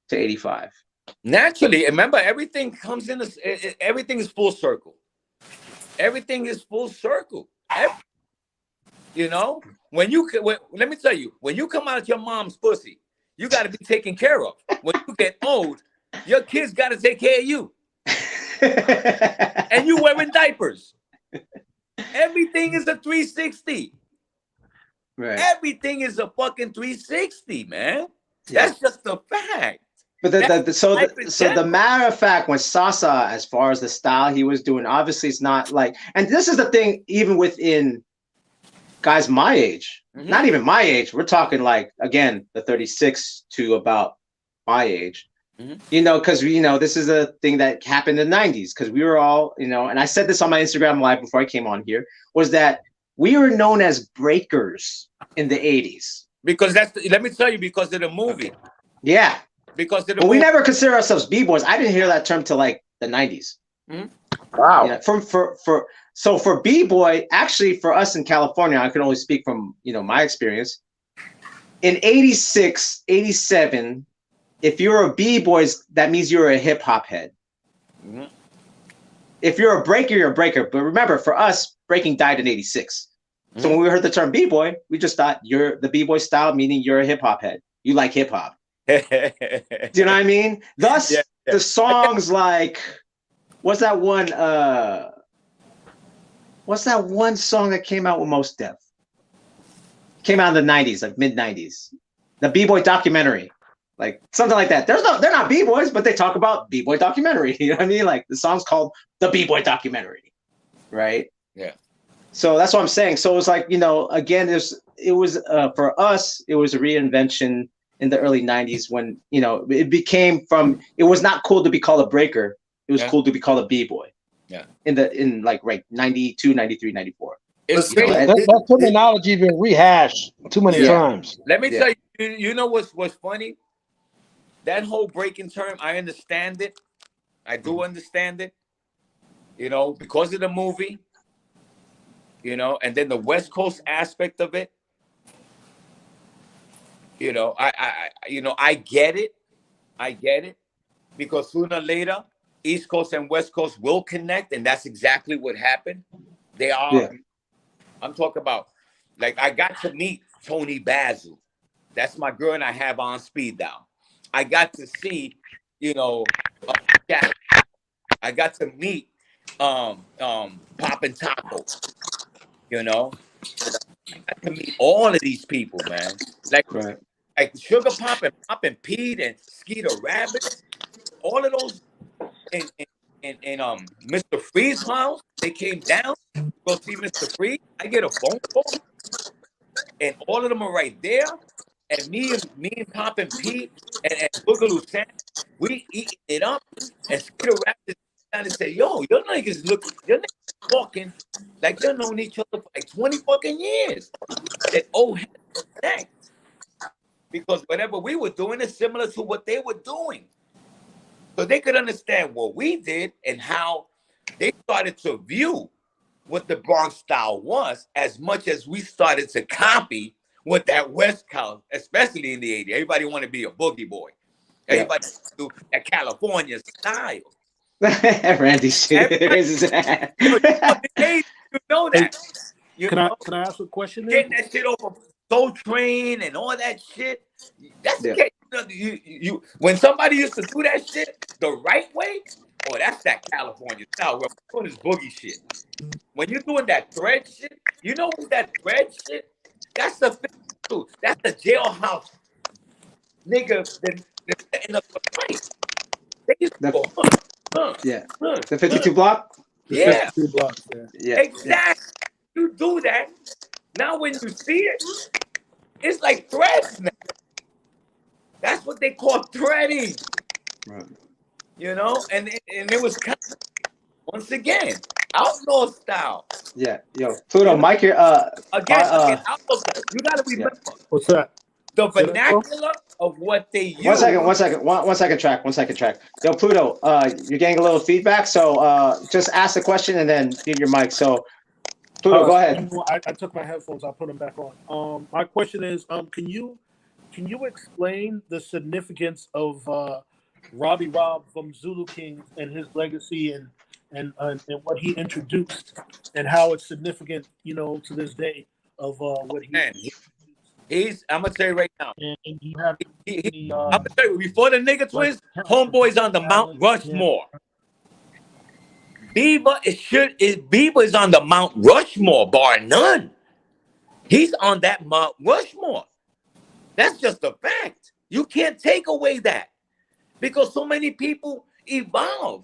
to 85. Naturally, remember, everything comes in, everything is full circle. Everything is full circle. Let me tell you, when you come out of your mom's pussy, you got to be taken care of. When you get old, your kids got to take care of you. And you wearing diapers. Everything is a 360. Right. Everything is a fucking 360, man. Yeah. That's just a fact. But the matter of fact, when Sasa, as far as the style he was doing, obviously it's not like, and this is the thing, even within guys my age, not even my age, we're talking like, again, the 36 to about my age, because this is a thing that happened in the 90s, because we were all, and I said this on my Instagram live before I came on here, was that we were known as breakers in the 80s. Because let me tell you, because of the movie. Okay. Yeah. Because but we never consider ourselves B-boys. I didn't hear that term till like the 90s. Wow. Yeah, for B-boy, actually for us in California, I can only speak from my experience. In 86, 87, if you're a B-boy, that means you're a hip hop head. If you're a breaker, you're a breaker. But remember, for us, breaking died in 86. So when we heard the term B-boy, we just thought you're the B-boy style, meaning you're a hip hop head. You like hip hop. Do you know what I mean? Thus, the songs like, what's that one song that came out with Mos Def? Came out in the 90s, like mid-90s. The B-boy documentary. Like something like that. They're not B-boys, but they talk about B-boy documentary. You know what I mean? Like the song's called The B-Boy Documentary. Right? Yeah. So that's what I'm saying. So it was like, again, it was for us, it was a reinvention in the early 90s when, it became it was not cool to be called a breaker. It was cool to be called a B-boy. Yeah. In 92, 93, 94. That terminology been rehashed too many times. Let me tell you, you know what's funny? that whole breaking term, I understand it. I do understand it. You know, because of the movie. You know, and then the West Coast aspect of it. You know, I get it. I get it. Because sooner or later, East Coast and West Coast will connect, and that's exactly what happened. They are. Yeah. I'm talking about, like, I got to meet Tony Basil. That's my girl, and I have on speed dial. I got to see, you know, Jack. I got to meet Poppin' Taco. You know, I got to meet all of these people, man. Right. Like Sugar Pop and Pete and Skeeter Rabbit, all of those in Mr. Freeze's house. They came down to go see Mr. Freeze. I get a phone call, and all of them are right there. And me and Pop and Pete and Boogaloo Sam, we eating it up. And Skeeter Rabbit down and say, "Yo, your niggas walking like you known each other for like 20 fucking years." That old head because whatever we were doing is similar to what they were doing. So they could understand what we did and how they started to view what the Bronx style was as much as we started to copy what that West Coast, especially in the 80s. Everybody wanted to be a boogie boy. Everybody do that California style. Randy shit. You know that. Can I ask a question? Getting that shit over Soul Train and all that shit. That's the case. You when somebody used to do that shit the right way, oh, that's that California style. We're doing this boogie shit. When you're doing that thread shit, you know what that thread shit? That's the that's the jailhouse nigga that setting up the fight. They used to go, The 52 block? Yeah. 52 blocks, Yeah. Exactly. You do that. Now when you see it, it's like threads now. That's what they call threading. Right. You know, and it was kind of, once again, outlaw style. Yeah. Yo, Pluto, Mike, you're Again, outlaw style. You gotta remember What's that? the vernacular of what they use. One second, Trac. Yo, Pluto, you're getting a little feedback, so just ask the question and then give your mic. So, Pluto, go ahead. I took my headphones. I'll put them back on. My question is, can you explain the significance of Robbie Rob from Zulu King and his legacy and what he introduced and how it's significant, to this day of what he. I'm gonna tell you right now. And you have I'm gonna tell you before the nigga twins, homeboys on the Mount Rushmore. Bieber is on the Mount Rushmore, bar none. He's on that Mount Rushmore. That's just a fact. You can't take away that because so many people evolve,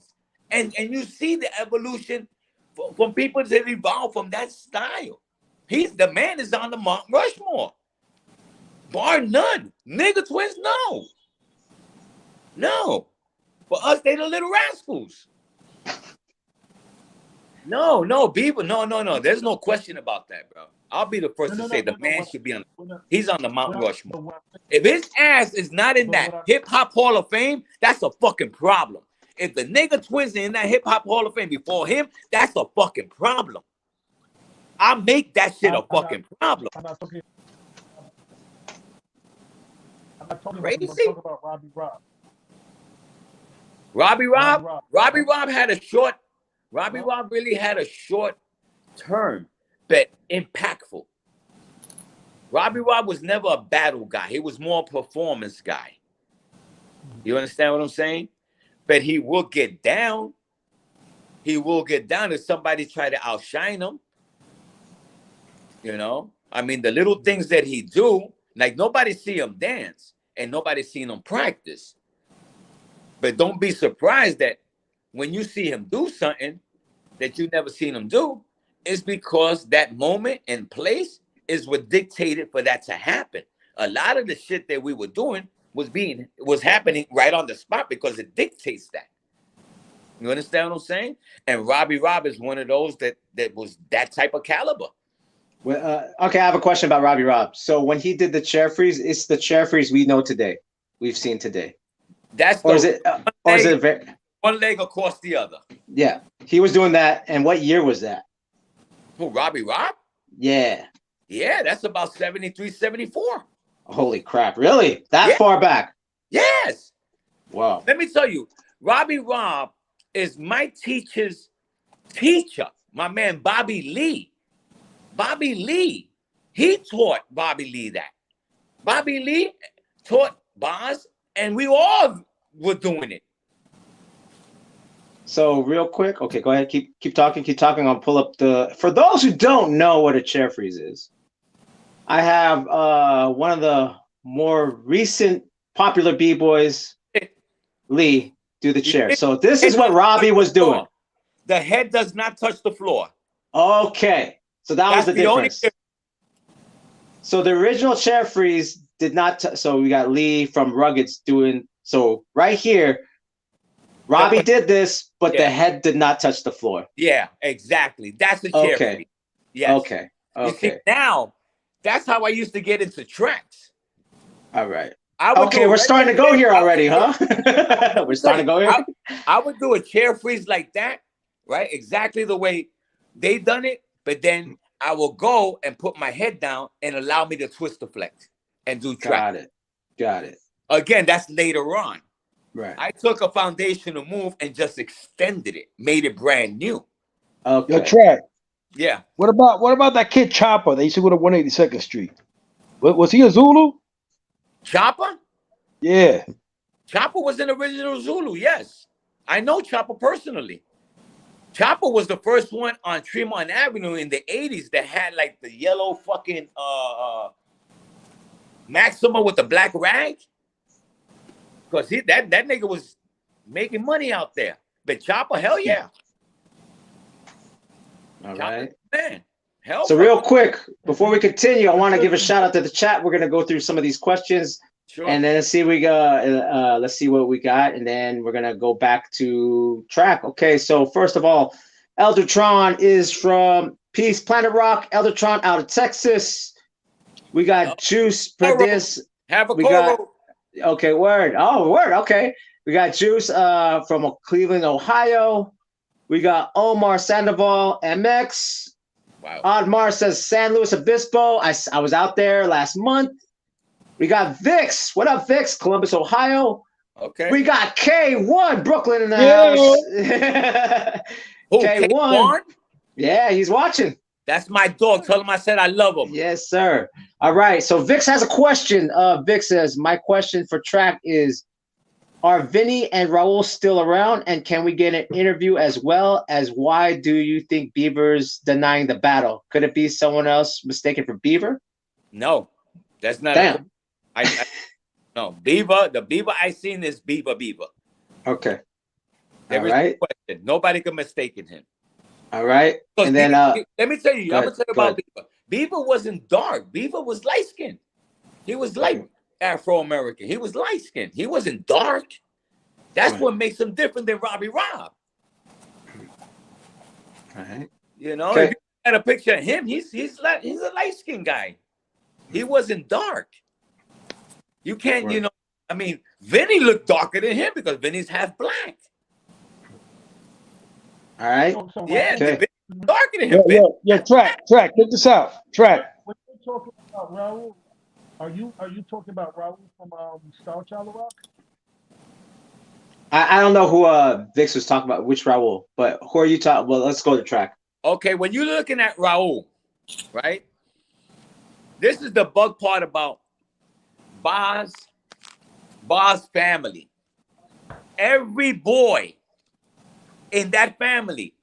and you see the evolution from people that evolve from that style. The man is on the Mount Rushmore. Bar none. Nigga twins, no. No. For us, they the Little Rascals. No, Bieber, no. There's no question about that, bro. I'll be the first to say the man should be on. He's on the Mount Rushmore. If his ass is not in that Hip Hop Hall of Fame, that's a fucking problem. If the nigga twins are in that Hip Hop Hall of Fame before him, that's a fucking problem. I make that shit a fucking problem. I'm not talking Crazy. about Robbie Rob. Robbie Rob had a short. Robbie Rob really had a short term, but impactful. Robbie Rob was never a battle guy. He was more a performance guy. You understand what I'm saying? But he will get down. He will get down if somebody try to outshine him. You know? I mean, the little things that he do, like nobody see him dance and nobody seen him practice. But don't be surprised that when you see him do something that you never seen him do, it's because that moment and place is what dictated for that to happen. A lot of the shit that we were doing was happening right on the spot because it dictates that. You understand what I'm saying? And Robbie Rob is one of those that was that type of caliber. Well, okay, I have a question about Robbie Rob. So when he did the chair freeze, it's the chair freeze we know today, we've seen today. That's Or is the it? Or is it? one leg across the other. Yeah, he was doing that. And what year was that? Who, Robbie Rob? Yeah. Yeah, that's about 73, 74. Holy crap! Really? That Yeah. far back? Yes. Wow. Let me tell you, Robbie Rob is my teacher's teacher, my man Bobby Lee. Bobby Lee, he taught Bobby Lee that. Bobby Lee taught Boz, and we all were doing it. So real quick, okay, go ahead. Keep talking. Keep talking. I'll pull up the. For those who don't know what a chair freeze is, I have one of the more recent popular b-boys, Lee, do the chair. So this is what Robbie was doing. The head does not touch the floor. Okay, so that was the difference. So the original chair freeze did not. So we got Lee from Ruggeds doing. So right here, Robbie did this, but the head did not touch the floor. Yeah, exactly. That's the chair freeze. Yes. Okay. You see, now that's how I used to get into tracks. All right. Okay, we're starting to go here already, huh? We're starting to go here. I would do a chair freeze like that, right? Exactly the way they done it, but then I will go and put my head down and allow me to twist the flex and do track. Got it. Again, that's later on. Right. I took a foundational move and just extended it, made it brand new. Okay. Yo, Trac. Yeah. What about that kid Chopper? They used to go to 182nd Street. Was he a Zulu? Chopper? Yeah. Chopper was an original Zulu, yes. I know Chopper personally. Chopper was the first one on Tremont Avenue in the 80s that had like the yellow fucking Maxima with the black rag. Because that nigga was making money out there. But Chopper, hell yeah. All right. Man, hell. So real quick, before we continue, I want to give a shout out to the chat. We're gonna go through some of these questions, and then let's see let's see what we got, and then we're gonna go back to Trac. Okay, so first of all, Eldertron is from Peace Planet Rock. Eldertron out of Texas. We got Juice Perdiz. Have a okay, word. Oh, word. Okay, we got Juice from Cleveland, Ohio. We got Omar Sandoval, MX. Wow. Oddmar says San Luis Obispo. I was out there last month. We got Vix. What up, Vix? Columbus, Ohio. Okay. We got K1, Brooklyn in the house. K1? Yeah, he's watching. That's my dog. Tell him I said I love him. Yes, sir. All right. So Vix has a question. Vix says, my question for Trac is, are Vinny and Raul still around? And can we get an interview as well as why do you think Beaver's denying the battle? Could it be someone else mistaken for Beaver? No, that's not. Damn. No, Beaver. The Beaver I seen is Beaver. Okay. There is no question. Nobody can mistake him. All right. And then let me tell you. I'm gonna tell you about Beaver. Beaver wasn't dark. Beaver was light skinned. He was light Afro-American. He was light skinned. He wasn't dark. That's what makes him different than Robbie Rob. All right. You know, if you had a picture of him, he's a light skinned guy. He wasn't dark. You can't, you know. I mean, Vinny looked darker than him because Vinny's half black. All right. Yeah, Vinny's darker than him. Yo, Trac, check this out. Trac. When you're talking about Raul, are you talking about Raul from Star Child of Rock? I don't know who Vix was talking about, which Raul, but who are you talking? Well, let's go to Trac. Okay, when you're looking at Raul, right? This is the bug part about Boz family. Every boy in that family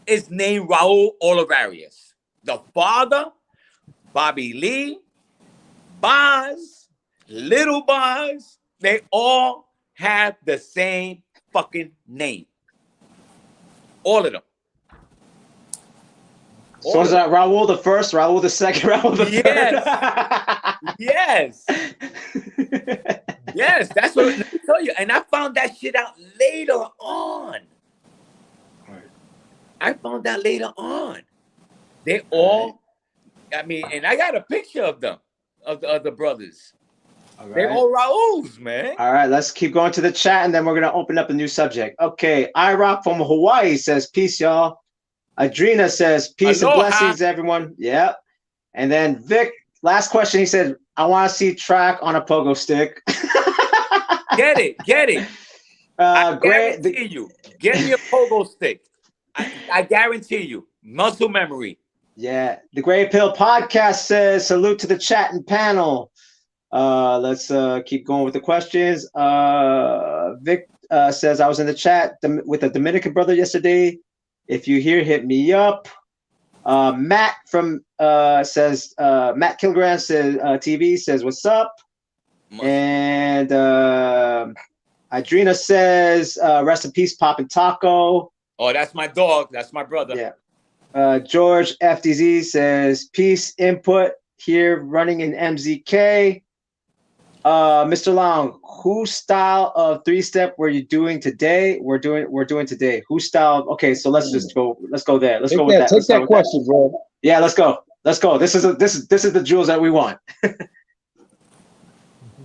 is named Raul Olivarius. The father, Bobby Lee, Boz, Little Boz, they all have the same fucking name. All of them. So is that Raul the first, Raul the second, Raul the third? Yes. Yes, that's what let me tell you. And I found that shit out later on. I found that later on. They all, I mean, and I got a picture of them, of the brothers. All They right. all Raúls, man. All right, let's keep going to the chat, and then we're gonna open up a new subject. Okay, iRock from Hawaii says peace, y'all. Adrena says peace and Aloha. blessings, everyone. Yep. And then Vic, last question. He said, "I want to see Trac on a pogo stick." Get it. I Great. guarantee you. Get me a pogo stick. I guarantee you. Muscle memory. Yeah, the Gray Pill Podcast says salute to the chat and panel. Let's keep going with the questions. Vic says I was in the chat with a Dominican brother yesterday. If you hear, hit me up. Matt from says Matt Kilgran says TV says what's up. And Adrena says rest in peace, Pop and Taco. Oh, that's my dog. That's my brother. Yeah. George FDZ says peace input here running in MZK. Mr. Long, whose style of 3-step were you doing today? We're doing today. Whose style? Okay, so let's just go. Let's go there. Let's go with that. Take that question, bro. Yeah, let's go. This is the jewels that we want.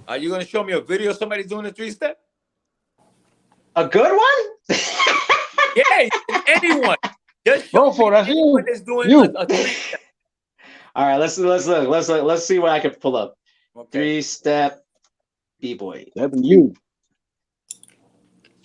Are you gonna show me a video of somebody doing a 3-step? A good one? Yeah, anyone. Just show for that's anyone you. that's doing You. a 3-step. All right, let's look. Let's see what I can pull up. Okay. 3-step B-boy. That'd be you.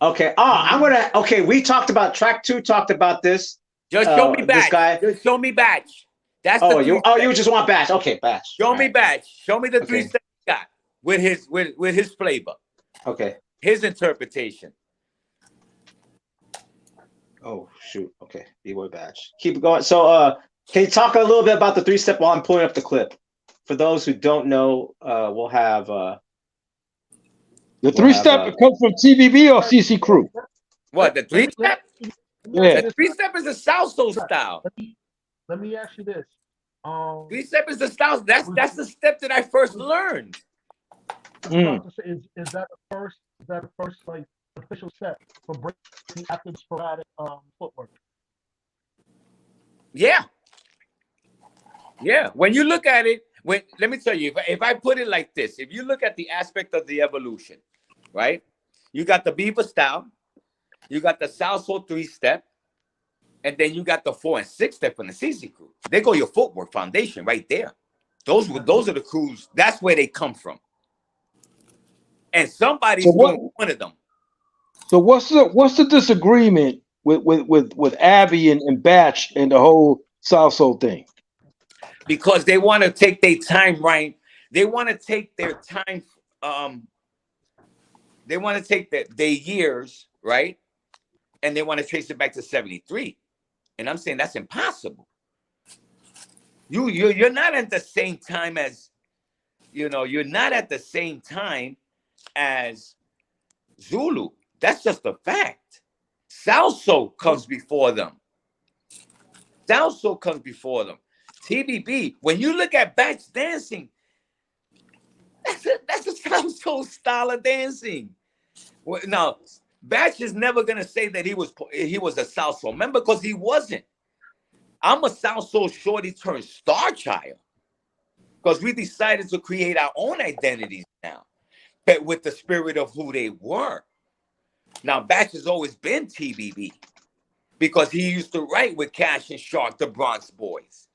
Okay. Okay, we talked about Trac 2. Talked about this. Just show me This batch. guy. Just show me batch. That's Oh, the you just want batch. Okay, batch. show All me right. batch. Show me the Okay. 3-step he got with his flavor, Okay. his interpretation. Oh shoot. Okay. B-boy batch. Keep going. So can you talk a little bit about the 3-step while I'm pulling up the clip? For those who don't know, we'll have The 3-step comes from TBB or CC Crew? What, the 3-step? Yeah. The 3-step is the salsa style. Let me ask you this. 3-step is the style. That's the step that I first learned. Is that the first like official step for breaking after the sporadic footwork? Yeah. When you look at it, let me tell you, if I put it like this, if you look at the aspect of the evolution, right? You got the beaver style, you got the salsa 3-step, and then you got the 4 and 6-step from the CC crew. They go your footwork foundation right there. Those are the crews. That's where they come from. And somebody's doing one of them. So what's the disagreement with Abby and Batch and the whole Salso thing? Because they want to take their time, right? They want to take their time. They want to take their years, right? And they want to trace it back to 73. And I'm saying that's impossible. You're not at the same time as, you're not at the same time as Zulu. That's just a fact. Salso comes before them. Salso comes before them. TBB, when you look at Batch dancing, that's a Salso style of dancing. Now, Batch is never gonna say that he was a Salso member because he wasn't. I'm a Salso shorty turned star child because we decided to create our own identities now, but with the spirit of who they were. Now, Batch has always been TBB because he used to write with Cash and Shark, the Bronx Boys.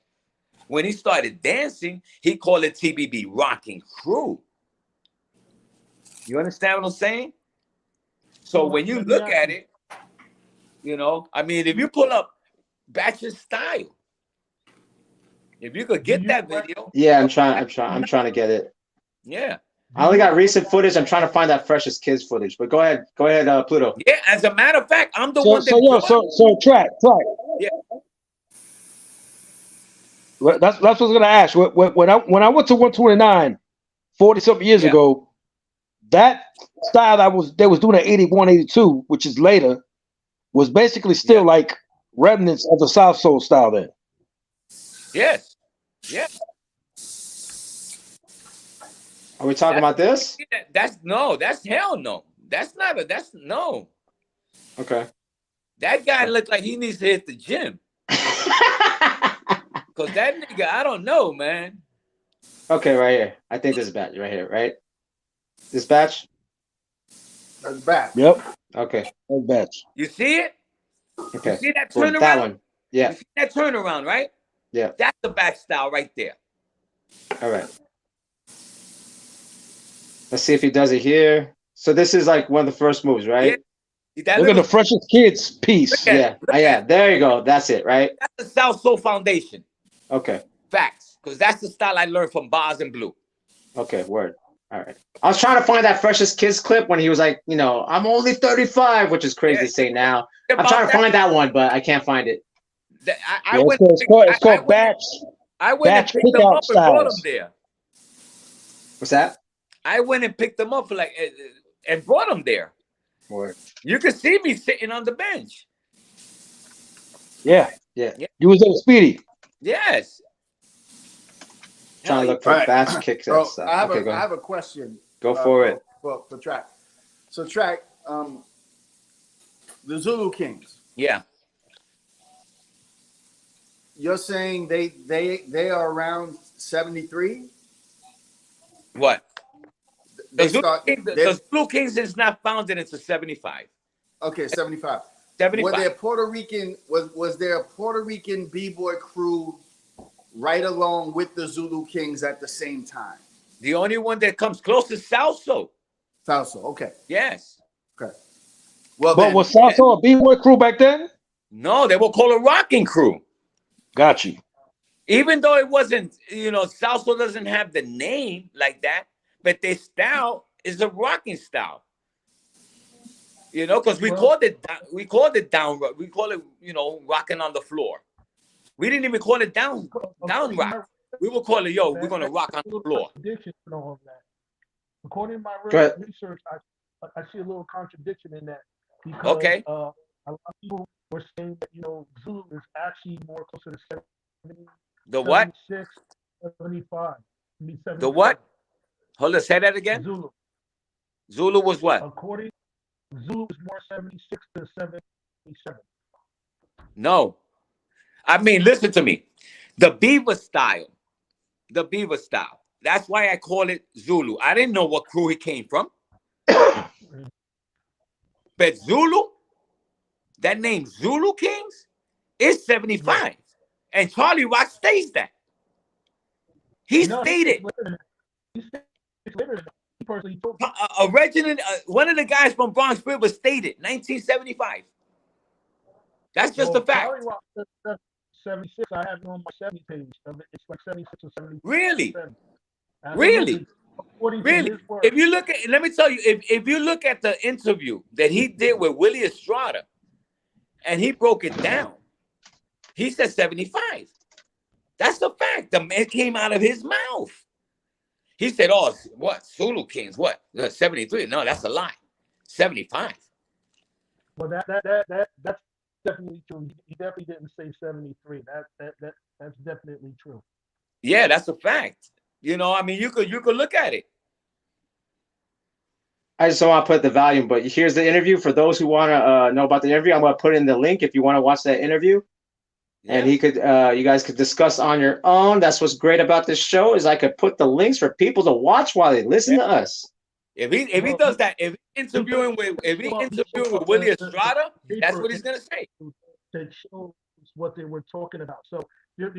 When he started dancing, he called it TBB Rocking Crew. You understand what I'm saying? So when you look at it, if you pull up Batch's style, if you could get that video. Yeah, I'm trying to get it. Yeah. I only got recent footage. I'm trying to find that freshest kids footage. But go ahead, Pluto. Yeah, as a matter of fact, I'm the one that. So Trac. Yeah. That's what I was gonna ask. When I went to 129, 40-something years ago, that style they was doing at 81, 82, which is later, was basically still like remnants of the South Soul style then. Yes. Yeah. Are we talking about this? That's hell no. That's no. Okay. That guy looks like he needs to hit the gym. Because that nigga, I don't know, man. Okay, right here. I think this is bad right here, right? This batch? That's back. Yep. Okay. That batch. You see it? Okay. You see that Well, turnaround? that one. Yeah. You see that turnaround, right? Yeah. That's the back style right there. All right. Let's see if he does it here. So this is like one of the first moves, right? See that Look at little, the freshest kids piece. Look at Yeah. Yeah. There you go. That's it, right? that's the South Soul Foundation. Okay. Facts. Because that's the style I learned from Bars and Blue. Okay. Word. All right. I was trying to find that freshest kids clip when he was like, you know, I'm only 35, which is crazy to say now. I'm trying to find that one, but I can't find it. I Yeah, went. it's called batch. I went and batch picked them pickout up and brought them styles. there. What's that? I went and picked them up for like and brought them there. Word. You could see me sitting on the bench. Yeah. Yeah. You was there, Speedy. Yes. Trying to look for All right. batch kicks and Bro, stuff. I have, Okay, go I ahead. have a question. Go for it. For Trac. So Trac, the Zulu Kings. Yeah. You're saying they are around 73? What? They The Zulu, start. King, the Zulu Kings is not founded until 75. Okay, 75. 75. Were there Puerto Rican? Was there a Puerto Rican b-boy crew right along with the Zulu Kings at the same time? The only one that comes close is Salso. Salsa. Okay. Yes. Okay. Well, But then, was Salsa a B-boy crew back then? No, they were called a rocking crew. Got you. Even though it wasn't, Salsa doesn't have the name like that, but their style is a rocking style. Because we called it down, we call it, rocking on the floor. We didn't even call it down rock. We will call it, we're gonna rock on the floor. According to my Go ahead. research, I see a little contradiction in that because Okay. a lot of people were saying that Zulu is actually more closer to 70, The what? 76, 75. The what? Hold on, say that again. Zulu. Zulu was what? According Zulu is more 76 to 77. No. I mean, listen to me. The beaver style. That's why I call it Zulu. I didn't know what crew he came from. But Zulu, that name Zulu Kings, is 75. And Charlie Rock states that. He stated. He personally told me. One of the guys from Bronx River stated 1975. That's just a fact. Charlie Rock said 76. I have it on my 70 page. It's like 76 or 70. Really? Really? Really? If you look at, let me tell you, if you look at the interview that he did with Willie Estrada, and he broke it down, he said 75. That's a fact. The man came out of his mouth. He said, "Oh, what Zulu Kings? What 73? No, that's a lie. 75." Well, that's definitely true. He definitely didn't say 73. That's definitely true. Yeah, that's a fact. I mean, you could look at it. I just don't want to put the volume, but here's the interview for those who want to know about the interview. I'm going to put in the link if you want to watch that interview. Yeah. And you guys could discuss on your own. That's what's great about this show is I could put the links for people to watch while they listen to us. If he does that, if he interviewing with Willie Estrada, that's what he's gonna say. That shows what they were talking about. So there's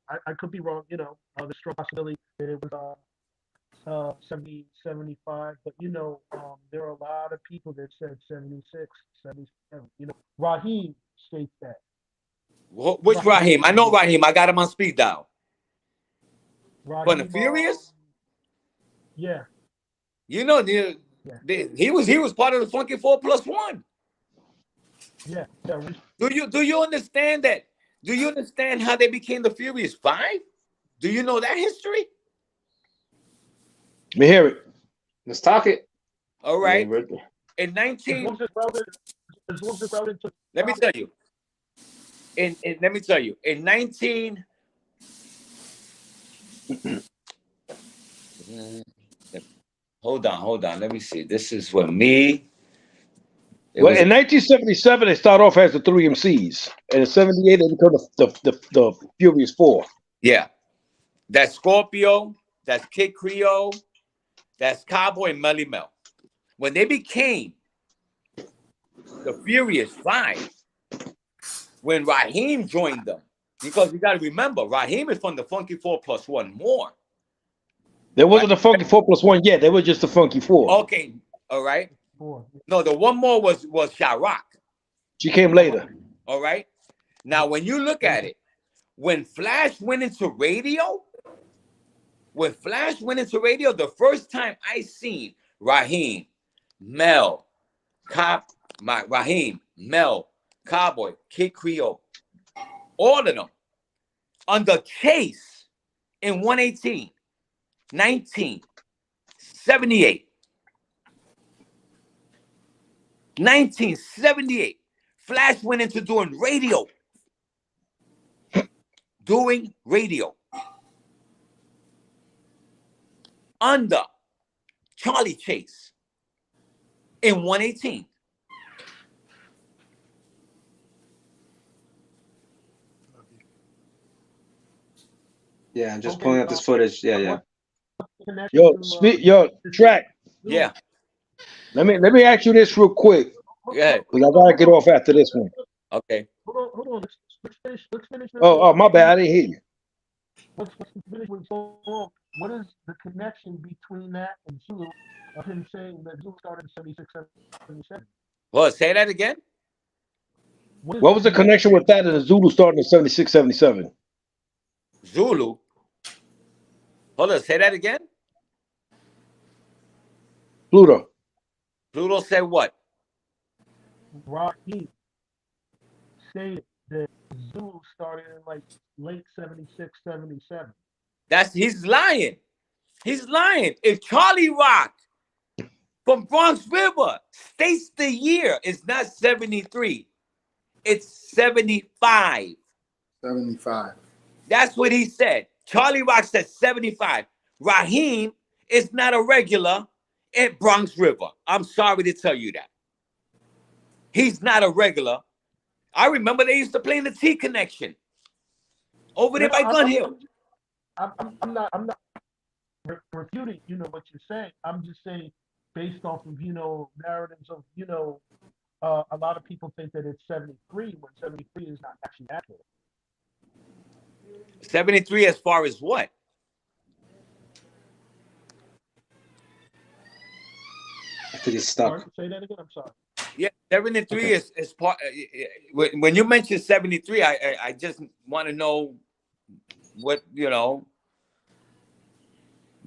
I could be wrong. There's strong possibility that it was 70, 75, but there are a lot of people that said 76, 77. Raheem states that. Which Raheem? I know Raheem. I got him on speed dial. From the Furious? Yeah. He was part of the Funky 4+1. Yeah. Do you understand that? Do you understand how they became the Furious 5? Do you know that history? Let me hear it. Let's talk it. All right. In 19. Let me tell you. Let me tell you. In 19. Hold on. Let me see. This is what me. In 1977, they start off as the 3 MCs, and in '78 they become the Furious 4. Yeah, that's Scorpio, that's Kid Creole, That's Cowboy and Melly Mel. When they became the Furious Five, when Raheem joined them, because you got to remember, Raheem is from the Funky 4+1 more. There wasn't a Funky 4+1 yet. They were just the Funky 4. Okay, all right. Four. No, the one more was Chirac. She came later. All right. Now, when you look at it, when Flash went into radio, the first time I seen Raheem, Mel, Mel, Cowboy, Kid Creole, all of them under Chase in 118, 1978. 1978, Flash went into doing radio. Under Charlie Chase in 118. Yeah, I'm just pulling up this footage. Yeah. Yo, Trac. Yeah. Let me ask you this real quick. Yeah. Because I gotta get off after this one. Okay. Hold on. Let's finish. Oh, my bad. I didn't hear you. Let's finish with so long. What is the connection between that and Zulu of him saying that Zulu started in 76, 77? Well, say that again. What was the connection with that and the Zulu starting in 76, 77? Zulu. Hold on, say that again. Pluto. Pluto said what? Raheem stated that Zulu started in like late 76, 77. He's lying. He's lying. If Charlie Rock from Bronx River states the year, it's not 73. It's 75. 75. That's what he said. Charlie Rock said 75. Raheem is not a regular at Bronx River. I'm sorry to tell you that. He's not a regular. I remember they used to play in the T Connection over there by Gun Hill. I'm not refuting, what you're saying. I'm just saying based off of, narratives of, a lot of people think that it's 73 when 73 is not actually accurate. 73 as far as what? I think he's stuck. Say that again. I'm sorry. Yeah, 73 is part. When you mention 73, I just want to know what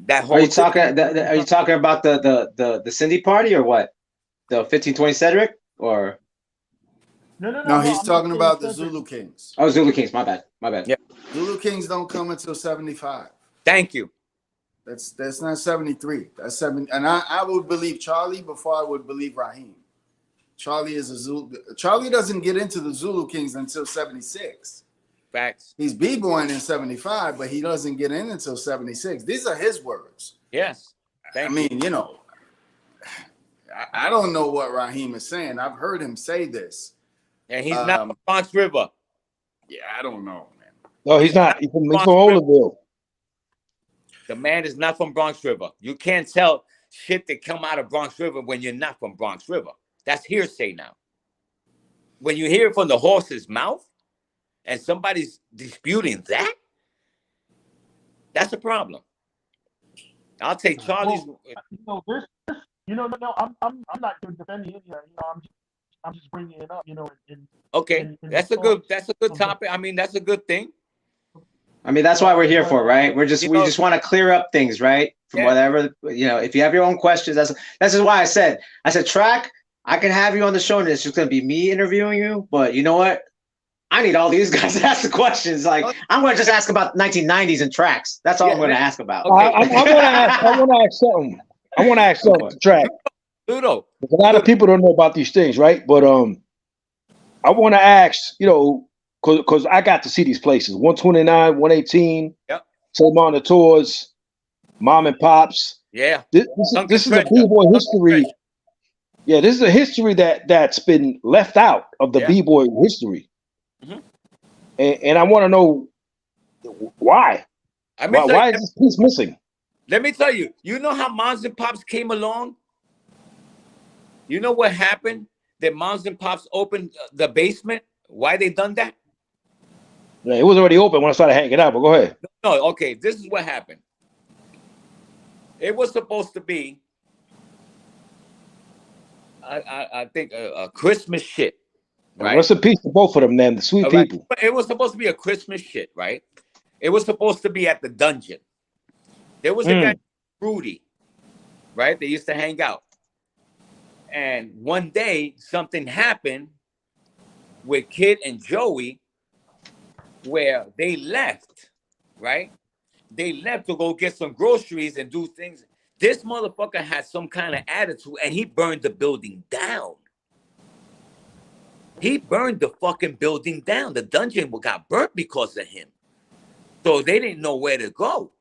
that whole. Are you talking about the Cindy party or what? The 1520 Cedric or? No. He's talking about the Zulu Kings. Oh, Zulu Kings. My bad. Yeah. Zulu Kings don't come until 75. Thank you. That's not 73. That's 7. And I would believe Charlie before I would believe Raheem. Charlie is a Zulu. Charlie doesn't get into the Zulu Kings until 76. Facts. He's b-boying in 75, but he doesn't get in until 76. These are his words. Yes. I mean, I don't know what Raheem is saying. I've heard him say this. And he's not from Bronx River. Yeah, I don't know, man. No, he's not. He's from Olaville. The man is not from Bronx River. You can't tell shit that come out of Bronx River when you're not from Bronx River. That's hearsay now. When you hear it from the horse's mouth and somebody's disputing that, that's a problem. I'll take Charlie's. No, I'm not defending it. I'm just bringing it up. Okay, that's a good topic. I mean, that's a good thing. I mean, that's why we're here for, right? We just want to clear up things, right? From whatever, if you have your own questions, that's just why I said, Trac, I can have you on the show and it's just going to be me interviewing you. But you know what? I need all these guys to ask the questions. Like, I'm going to just ask about 1990s and tracks. That's all I'm going to ask about. Okay. I want to ask something. I want to ask something to Trac. Ludo. A lot of people don't know about these things, right? But I want to ask, because I got to see these places. 129, 118, yep. Same on the tours, Mom and Pops. Yeah. This is a B-boy history. Yeah, this is a history that's been left out of the B-boy history. Mm-hmm. And I want to know why. Why is this piece missing? Let me tell you. You know how moms and pops came along? You know what happened? That moms and pops opened the basement. Why they done that? Yeah, it was already open when I started hanging out. But go ahead. No, okay. This is what happened. It was supposed to be, I think, a Christmas shit, right? Rest in peace to both of them, man. The sweet Right. people. It was supposed to be a Christmas shit, right? It was supposed to be at the dungeon. There was a guy, Rudy, right? They used to hang out. And one day, something happened with Kid and Joey where they left, right? They left to go get some groceries and do things. This motherfucker had some kind of attitude and he burned the building down. He burned the fucking building down. The dungeon got burnt because of him. So they didn't know where to go.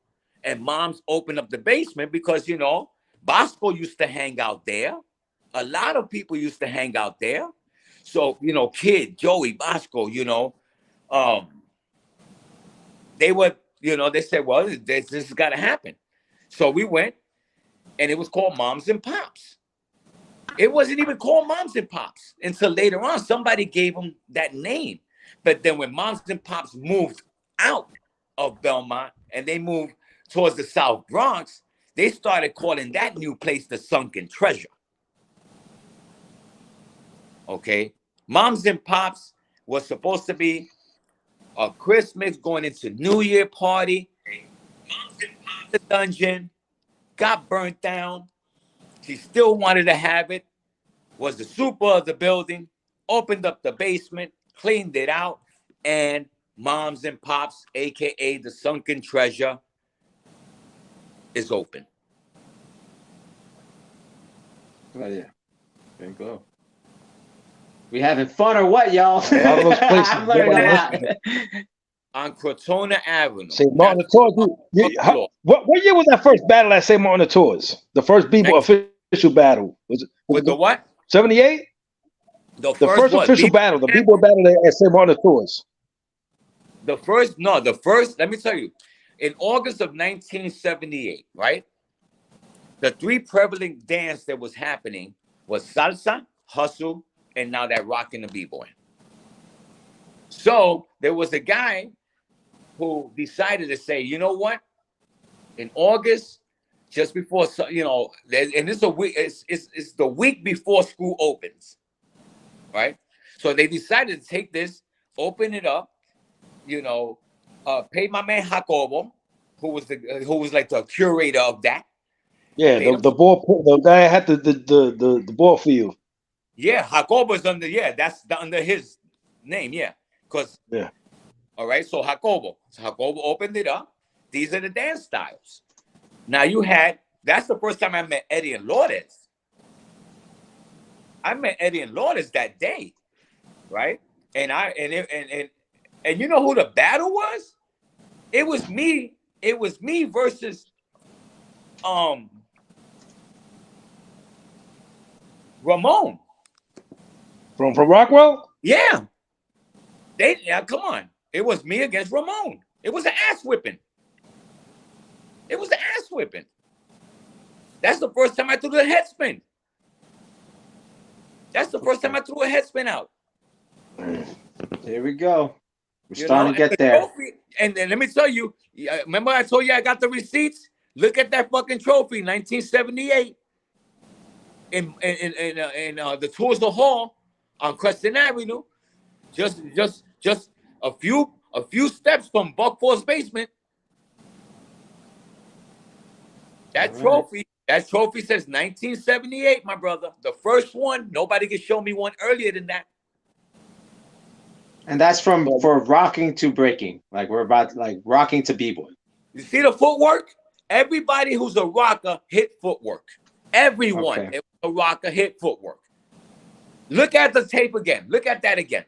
And moms opened up the basement because, you know, Bosco used to hang out there. A lot of people used to hang out there. So, you know, Kid, Joey, Bosco, you know, they were, you know, they said, well, this has got to happen. So we went, and it was called Moms and Pops. It wasn't even called Moms and Pops until later on. Somebody gave them that name. But then when Moms and Pops moved out of Belmont and they moved towards the South Bronx, they started calling that new place the Sunken Treasure. Okay? Moms and Pops was supposed to be a Christmas going into New Year party. Moms and Pops, the dungeon, got burnt down. She still wanted to have it, was the super of the building, opened up the basement, cleaned it out, and Moms and Pops, aka the Sunken Treasure, is open. Oh yeah, there you go. We having fun or what, y'all? A lot of those places. I'm learning a lot. On Crotona Avenue. St. Martin the Tours. What year was that first battle at St. Martin the Tours? The first official battle was it? With the what? 78. The first official battle, the B-boy battle at St. Martin the Tours. The first. Let me tell you, in August of 1978, right? The three prevalent dance that was happening was salsa, hustle, and now that rockin' the B-boy. So there was a guy who decided to say, you know what? In August, just before, you know, and this is a week, it's the week before school opens, right? So they decided to take this, open it up, you know, pay my man Jacobo, who was like the curator of that. Yeah, the guy had the ball field. Yeah, Jacobo's that's under his name, yeah. Because all right, so Jacobo opened it up. These are the dance styles. Now that's the first time I met Eddie and Lourdes. I met Eddie and Lourdes that day, right? And you know who the battle was? It was me versus Ramon. From Rockwell? Yeah. Come on. It was me against Ramon. It was an ass whipping. That's the first time I threw the head spin. That's the first time I threw a head spin out. There we go. We're starting to get there. Trophy, and let me tell you, remember I told you I got the receipts? Look at that fucking trophy, 1978. In the Tours of Hall on Crescent Avenue. Just a few steps from Buckford's basement. That trophy says 1978, my brother. The first one. Nobody can show me one earlier than that. And that's for rocking to breaking. Like we're about like rocking to b-boy. You see the footwork? Everybody who's a rocker hit footwork. Everyone a rocker hit footwork. Look at the tape again. Look at that again.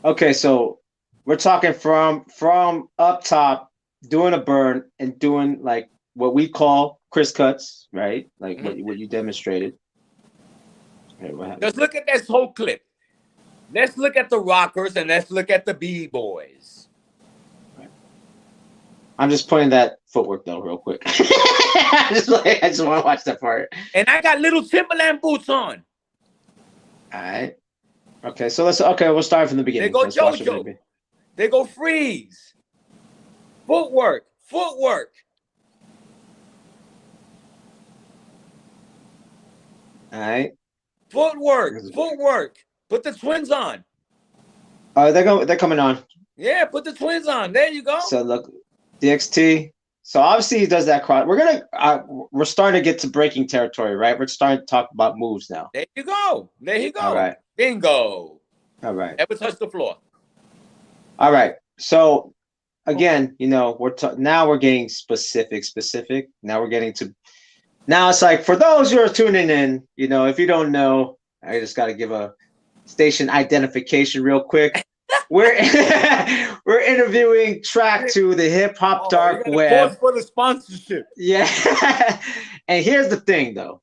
Okay, so we're talking from up top, doing a burn and doing like what we call Chris cuts, right? Like what you demonstrated. Okay, just look at this whole clip. Let's look at the rockers and let's look at the b-boys. I'm just putting that footwork though, real quick. I just want to watch that part. And I got little Timberland boots on. All right. Okay, so we'll start from the They beginning. go Let's watch it from the JoJo. beginning. They go Freeze. Footwork. All right. Footwork. Put the twins on. They're coming on. Yeah, put the twins on. There you go. So look, DXT. So obviously he does that cross. We're starting to get to breaking territory, right? We're starting to talk about moves now. There you go. All right. Bingo. All right. Never touch the floor. All right. So again, now we're getting specific. Now we're getting to. Now it's like for those who are tuning in, if you don't know, I just got to give a station identification real quick. We're we're interviewing Trac to the hip hop dark web. Pause for the sponsorship. Yeah. And here's the thing, though.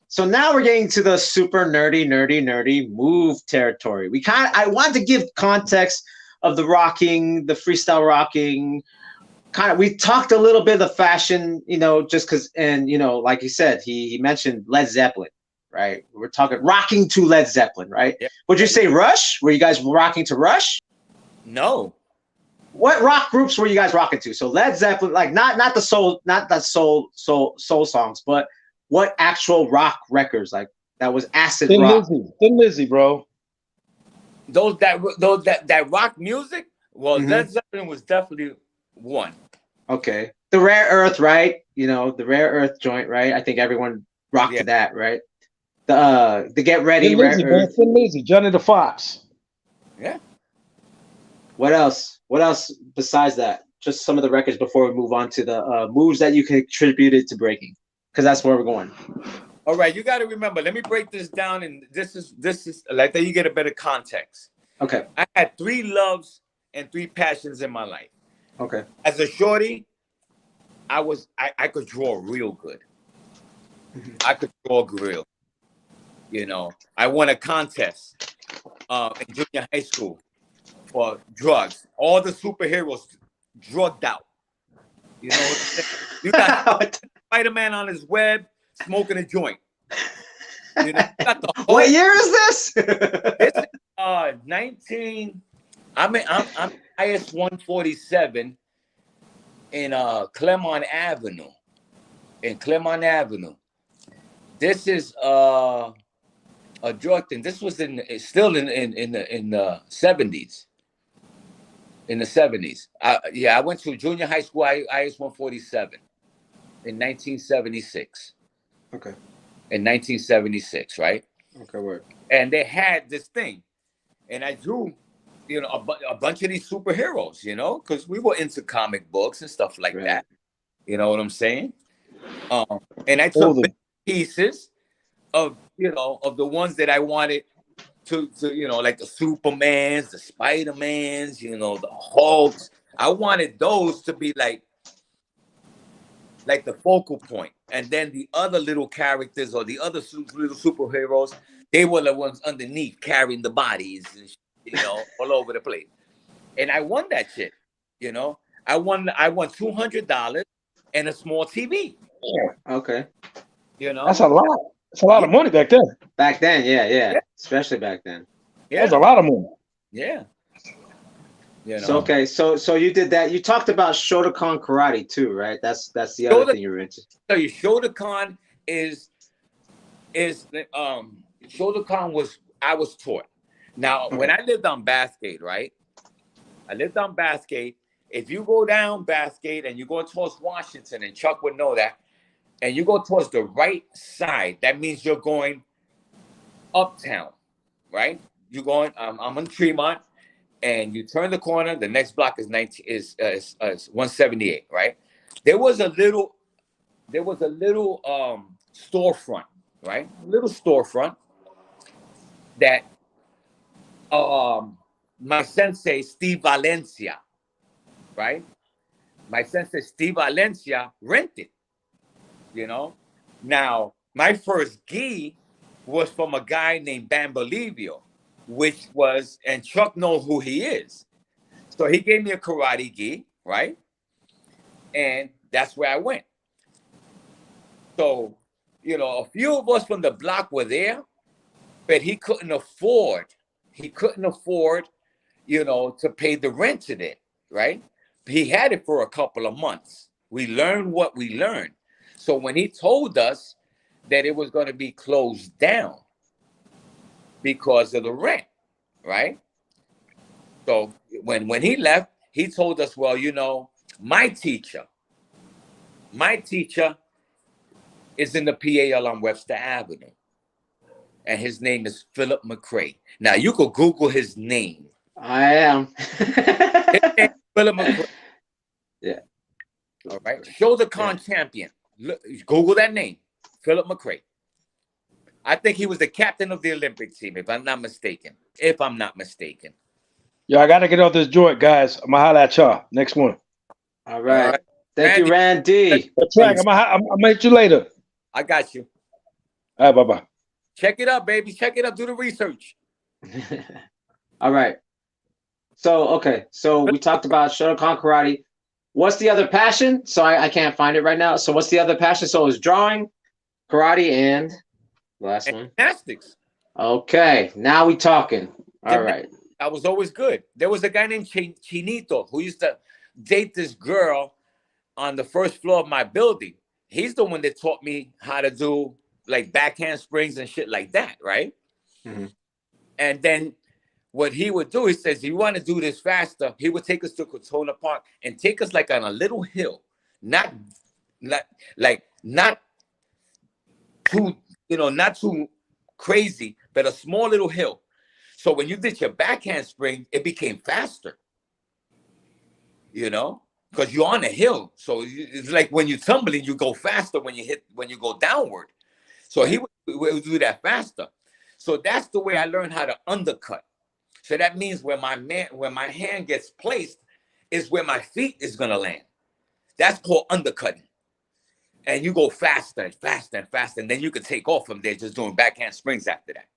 So now we're getting to the super nerdy move territory. I want to give context of the rocking, the freestyle rocking. We talked a little bit of the fashion, just because, and like he said, he mentioned Led Zeppelin, right? We're talking rocking to Led Zeppelin, right? Yeah. Would you say Rush? Were you guys rocking to Rush? No. What rock groups were you guys rocking to? So Led Zeppelin, like not the soul songs, but what actual rock records like that was acid rock? Thin Lizzy, bro. Those that rock music. Well, Mhm. Led Zeppelin was definitely one. Okay, the Rare Earth, right? The Rare Earth joint, right? I think everyone rocked to that, right? The Get Ready, Thin Rare Lizzy, man. Earth. Thin Lizzy, Johnny the Fox. Yeah. What else? Besides that? Just some of the records before we move on to the moves that you contributed to breaking, because that's where we're going. All right, you got to remember. Let me break this down, and this is like that. You get a better context. Okay. I had 3 loves and 3 passions in my life. Okay. As a shorty, I could draw real good. I could draw real. I won a contest in junior high school for drugs. All the superheroes drugged out. You got Spider-Man on his web smoking a joint. What year is this? This is 19. I'm IS 147 in Claremont Avenue. This is a drug thing. This was still in the 70s. In the 70s. I went to junior high school, IS 147 in 1976. Okay. In 1976, right? Okay, word. And they had this thing. And I drew, a bunch of these superheroes, because we were into comic books and stuff like that. You know what I'm saying? And I took pieces of the ones that I wanted to like the Supermans, the Spider-Mans, the Hulks. I wanted those to be like the focal point. And then the other little characters or the other little superheroes, they were the ones underneath carrying the bodies and all over the place. And I won that shit. I won $200 and a small TV. Okay. That's a lot. That's a lot of money back then. Back then, yeah. Especially back then. Yeah. That's a lot of money. Yeah. So okay, so you did that. You talked about Shotokan karate too, right? That's the other thing you're into. So your Shotokan is Shotokan I was taught. Now when I lived on Bathgate, right? I lived on Bathgate. If you go down Bathgate and you go towards Washington, and Chuck would know that, and you go towards the right side, that means you're going uptown, right? You're going. I'm on Tremont. And you turn the corner, the next block is 178, right? There was a little storefront, right? A little storefront that my sensei Steve Valencia, right? My sensei Steve Valencia rented. Now my first gi was from a guy named Bambolivio, which was, and Chuck knows who he is. So he gave me a karate gi, right? and that's where I went. So, a few of us from the block were there, but he couldn't afford. He couldn't afford, to pay the rent to it, right? He had it for a couple of months. We learned what we learned. So when he told us that it was going to be closed down because of the rent, right? So when he left, he told us, well, my teacher is in the PAL on Webster Avenue, and his name is Philip McCray. Now you could Google his name. I am. His name is Philip McCray. Yeah. All right. Shoulder con champion. Look, Google that name, Philip McCray. I think he was the captain of the Olympic team, if I'm not mistaken. Yo, I gotta get off this joint, guys. I'm gonna holler at y'all. Next one. All right. All right. Thank you, Randy. Trac, I'm gonna hit you later. I got you. All right, bye-bye. Check it up, baby. Check it up. Do the research. All right. So we talked about Shotokan karate. What's the other passion? So I can't find it right now. So what's the other passion? So it was drawing, karate, and the last one. Gymnastics. Okay, now we talking. All right. I was always good. There was a guy named Chinito who used to date this girl on the first floor of my building. He's the one that taught me how to do like backhand springs and shit like that, right? Mm-hmm. And then what he would do, he says, you want to do this faster, he would take us to Cortona Park and take us like on a little hill, not too, not too crazy, but a small little hill. So when you did your backhand spring, it became faster, because you're on a hill. So it's like when you're tumbling, you go faster when you go downward. So he would do that faster. So that's the way I learned how to undercut. So that means where my hand gets placed is where my feet is gonna land. That's called undercutting. And you go faster and faster and faster, and then you can take off from there just doing backhand springs after that.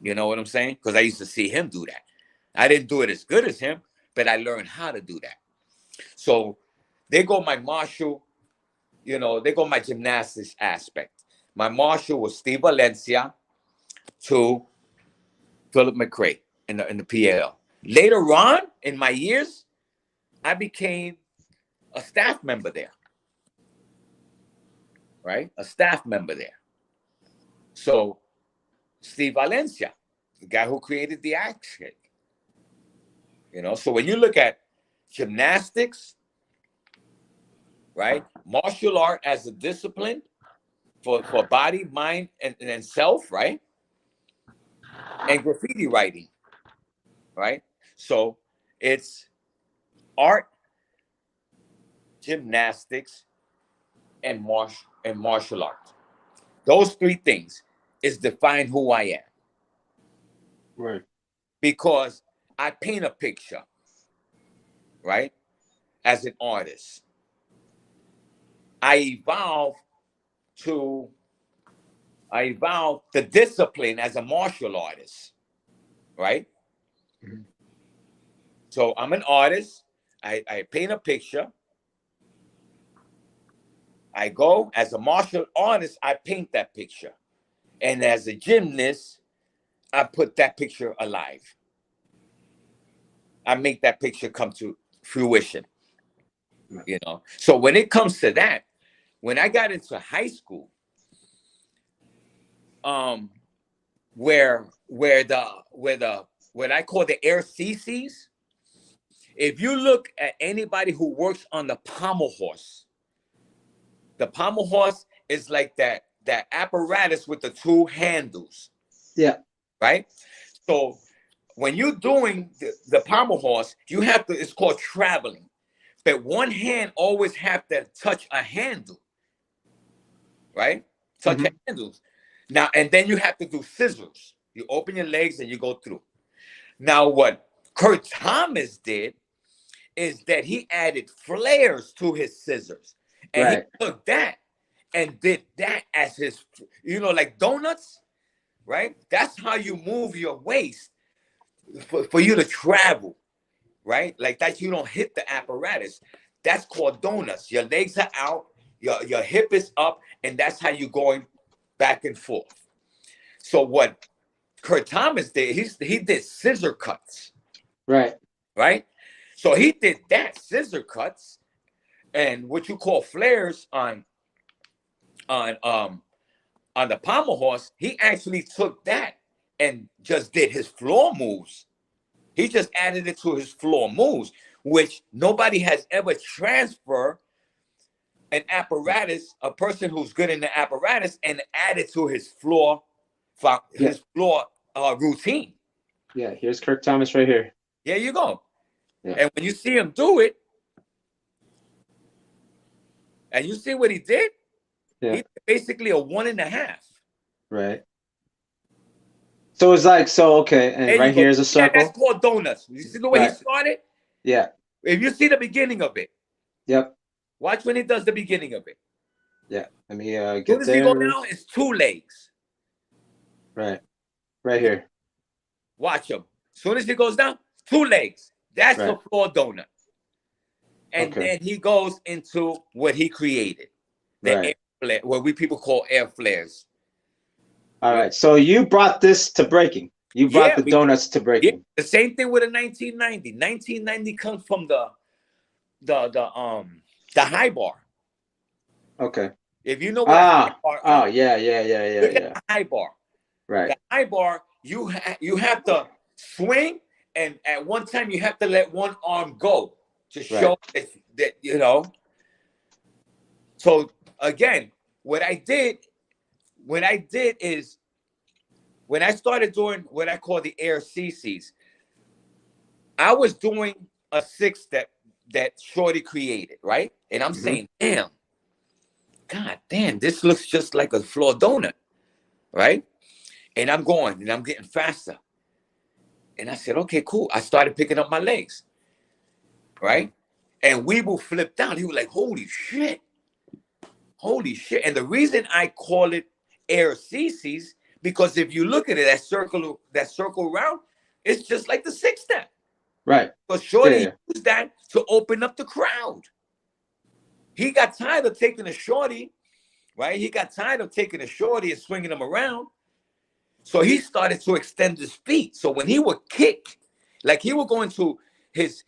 You know what I'm saying? Because I used to see him do that. I didn't do it as good as him, but I learned how to do that. So they go my martial, they go my gymnastics aspect. My martial was Steve Valencia to Philip McCray in the PAL. Later on in my years, I became a staff member there. Right? A staff member there. So Steve Valencia, the guy who created the axe kick. So when you look at gymnastics, right? Martial art as a discipline for body, mind, and self, right? And graffiti writing, right? So it's art, gymnastics, and martial art. Those three things is define who I am. Right. Because I paint a picture, right? As an artist. I evolve the discipline as a martial artist, right? Mm-hmm. So I'm an artist. I paint a picture. I go as a martial artist, I paint that picture. And as a gymnast, I put that picture alive. I make that picture come to fruition. So when it comes to that, when I got into high school, where what I call the air CCs, if you look at anybody who works on the pommel horse, the pommel horse is like that apparatus with the two handles. Yeah. Right? So when you're doing the pommel horse, it's called traveling. But one hand always have to touch a handle. Right? Touch a handles. Now, and then you have to do scissors. You open your legs and you go through. Now, what Kurt Thomas did is that he added flares to his scissors. And he took that and did that as his, like donuts, right? That's how you move your waist for you to travel, right? Like that, you don't hit the apparatus. That's called donuts. Your legs are out, your hip is up, and that's how you're going back and forth. So what Kurt Thomas did, he did scissor cuts. Right. Right? So he did that, scissor cuts, and what you call flares on the pommel horse. He actually took that and just did his floor moves. He just added it to his floor moves, which nobody has ever transferred an apparatus, a person who's good in the apparatus, and added to his floor routine. Yeah, here's Kirk Thomas right here. There you go. Yeah. And when you see him do it, and you see what he did, Yeah. he did basically a 1.5. Right. So it's like, so okay, and right here is a circle. That's called donuts. You see the way he started? Yeah. If you see the beginning of it, Yep. watch when he does the beginning of it. Yeah. Let me As get soon as he there. go down, it's 2 legs. Right. Right here. Watch him. As soon as he goes down, 2 legs. That's the floor donut. And then he goes into what he created. The air flare, what we people call air flares. All right. So you brought this to breaking. You brought the donuts to breaking. Yeah, the same thing with a 1990. 1990 comes from the high bar. Okay. If you know what high bar is. Yeah. Look at the high bar. Right. The high bar, you have to swing, and at one time you have to let one arm go to show that you know. So again, what I did is when I started doing what I call the air CCs, I was doing a 6-step that Shorty created, right? And I'm saying, damn, God damn, this looks just like a floor donut, right? And I'm going and I'm getting faster. And I said, okay, cool. I started picking up my legs, right? And Weeble flipped out. He was like, holy shit. Holy shit. And the reason I call it air CCs, because if you look at it, that circle round, it's just like the 6-step. Right. But Shorty used that to open up the crowd. He got tired of taking a shorty, right? He got tired of taking a shorty and swinging him around. So he started to extend his feet. So when he would kick, like he would go into his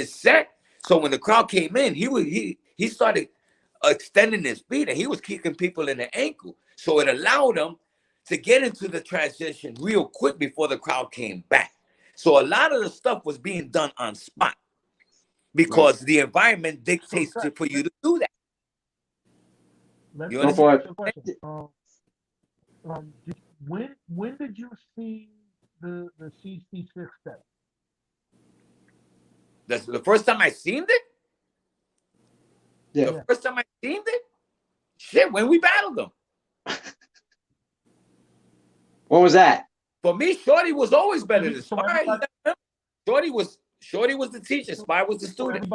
set. So when the crowd came in, he started extending his feet, and he was kicking people in the ankle. So it allowed him to get into the transition real quick before the crowd came back. So a lot of the stuff was being done on spot because the environment dictates for you to do that. Let You me ask understand? you a question. When did you see the CC 6-step? That's the first time I seen it. Yeah. The first time I seen it, shit, when we battled them. What was that? For me, Shorty was always better than So Spy. Shorty was the teacher. Spy was the student.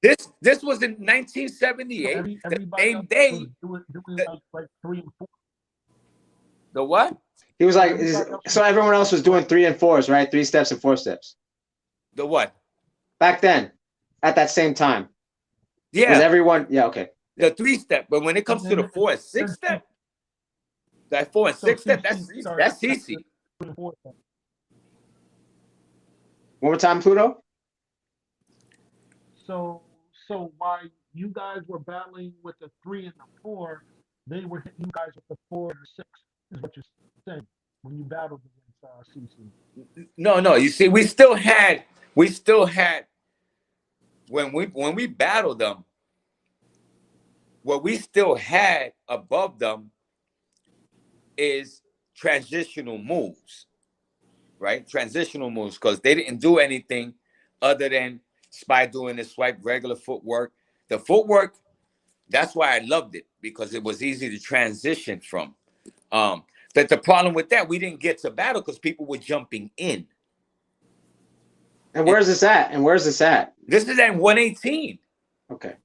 This was in 1978. The same day. Doing like 3 and 4. The what? He was like, so everyone else was doing 3 and 4s, right? 3 steps and 4 steps. The what? Back then, at that same time. Yeah. Was everyone? Yeah. Okay. The 3-step, but when it comes to the 4 and 6-step, that 4 and 6-step, that's CC. One more time, Pluto. So while you guys were battling with the 3 and the 4, they were hitting you guys with the 4 and the 6. Is what you're saying when you battled against CC. No. You see, we still had when we battled them. What we still had above them is transitional moves, right? Transitional moves, because they didn't do anything other than Spy doing the swipe, regular footwork. The footwork, that's why I loved it, because it was easy to transition from. But the problem with that, we didn't get to battle because people were jumping in. And where's this at? This is at 118. Okay.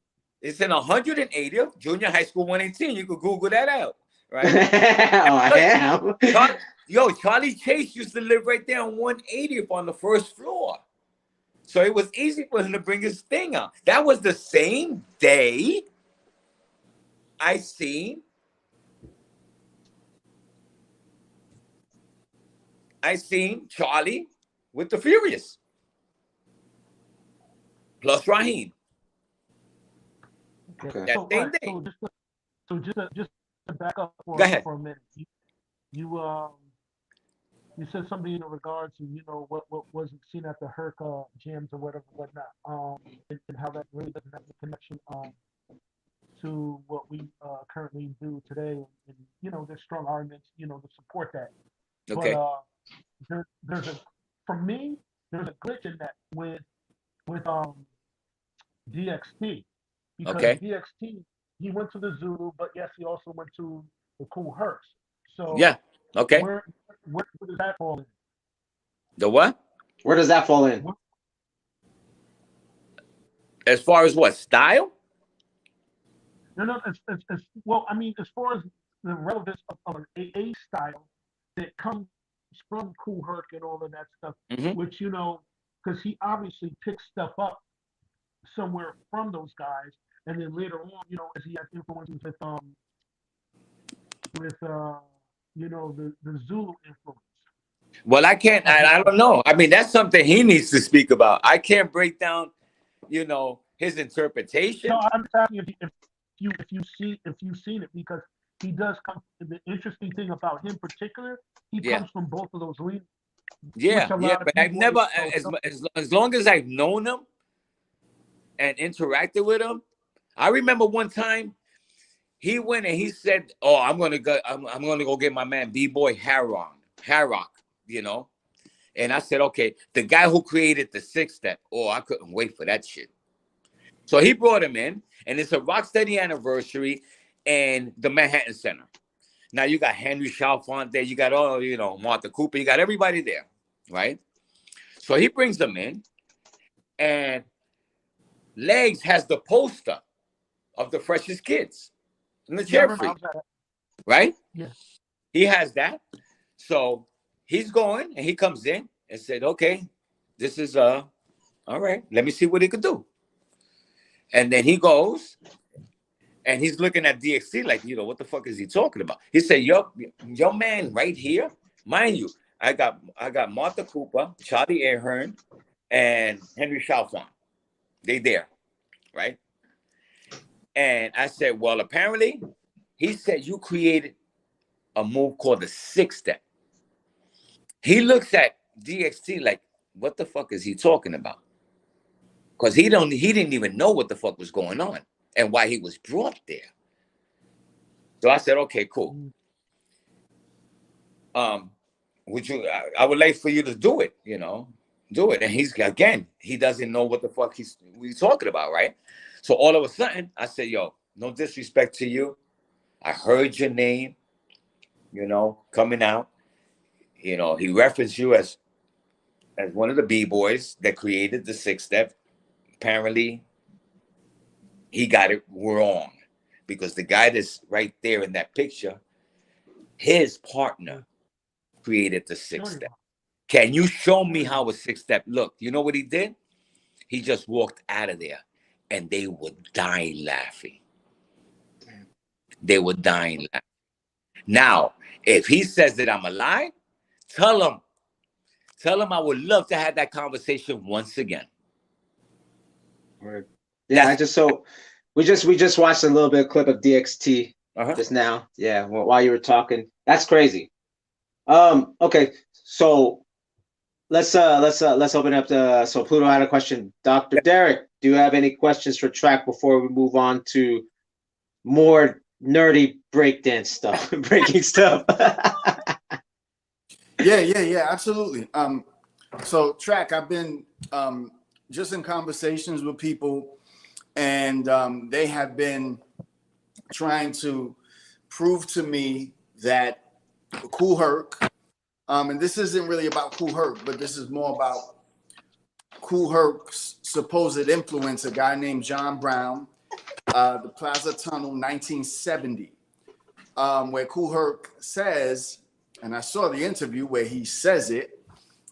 It's in 180th, junior high school 118. You could Google that out, right? I am. Charlie Chase used to live right there on 180th on the first floor. So it was easy for him to bring his thing out. That was the same day I seen Charlie with the Furious plus Raheem. Okay. That So, all same right. day. Just to back up Go ahead. for a minute. You you said something in regards to what wasn't seen at the Herc jams or whatnot. And how that really doesn't have a connection to what we currently do today. And there's strong arguments to support that. But Okay. there's a for me there's a glitch in that with DXT, because Okay. DXT, he went to the Zulu, but yes, he also went to the Cool Hercs. So Yeah. Okay. where does that fall in? The what? Where does that fall in? As far as what style? No, it's well, I mean, as far as the relevance of an AA style that comes from Cool Herc and all of that stuff, Mm-hmm. which because he obviously picks stuff up somewhere from those guys, and then later on, as he has influences with the Zulu influence. Well, I can't. I don't know. I mean, that's something he needs to speak about. I can't break down, his interpretation. No, I'm just asking if you've seen it, because he does come. The interesting thing about him, particular, he Yeah. comes from both of those leagues. Yeah, yeah. But I've never, as long as I've known him and interacted with him. I remember one time he went and he said, "Oh, I'm gonna go get my man B-Boy Harrock, And I said, okay, the guy who created the 6-step. Oh, I couldn't wait for that shit. So he brought him in, and it's a Rocksteady anniversary and the Manhattan Center. Now you got Henry Chalfant there, you got all, Martha Cooper, you got everybody there, right? So he brings them in, and Legs has the poster of the Freshest Kids in the chair free, right? Yeah. He has that. So he's going, and he comes in and said, okay, this is all right, let me see what he could do. And then he goes and he's looking at DXC like, what the fuck is he talking about? He said, your man right here, mind you, I got Martha Cooper, Charlie Ahern, and Henry Chalfant. They there, right? And I said, well, apparently, he said you created a move called the 6-step. He looks at DXT like, what the fuck is he talking about? Because he didn't even know what the fuck was going on and why he was brought there. So I said, okay, cool. I would like for you to do it, do it. And he doesn't know what the fuck we talking about, right? So all of a sudden, I said, yo, no disrespect to you. I heard your name, coming out. He referenced you as one of the B-boys that created the 6-step. Apparently, he got it wrong, because the guy that's right there in that picture, his partner created the 6-step. Can you show me how a 6-step looked? You know what he did? He just walked out of there, and they were dying laughing. They were dying laughing. Now, if he says that I'm a lie, tell him I would love to have that conversation once again. Right. Yeah, we just watched a little bit of clip of DXT just now. Yeah, while you were talking. That's crazy. Okay, so let's open up so Pluto had a question. Dr. Derek, do you have any questions for Trac before we move on to more nerdy breakdance stuff, breaking stuff? Yeah, absolutely. So Trac, I've been just in conversations with people, and they have been trying to prove to me that Cool Herc, and this isn't really about Cool Herc, but this is more about Cool Herc's supposed influence, a guy named John Brown, the Plaza Tunnel, 1970, where Cool Herc says, and I saw the interview where he says it,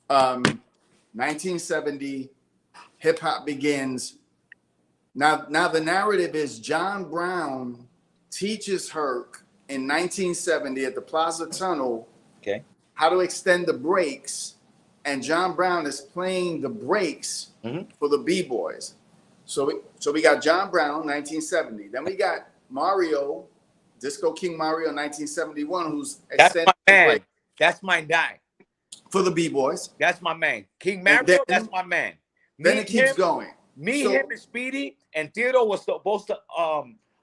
1970, hip hop begins. Now the narrative is John Brown teaches Herc in 1970 at the Plaza Tunnel how to extend the breaks, and John Brown is playing the breaks for the B-boys. So we got John Brown, 1970. Then we got Mario, Disco King Mario, 1971, who's extending the break. That's my guy. For the B-boys. That's my man. King Mario, that's my man. Then it keeps going. Him, and Speedy, and Theodore was supposed to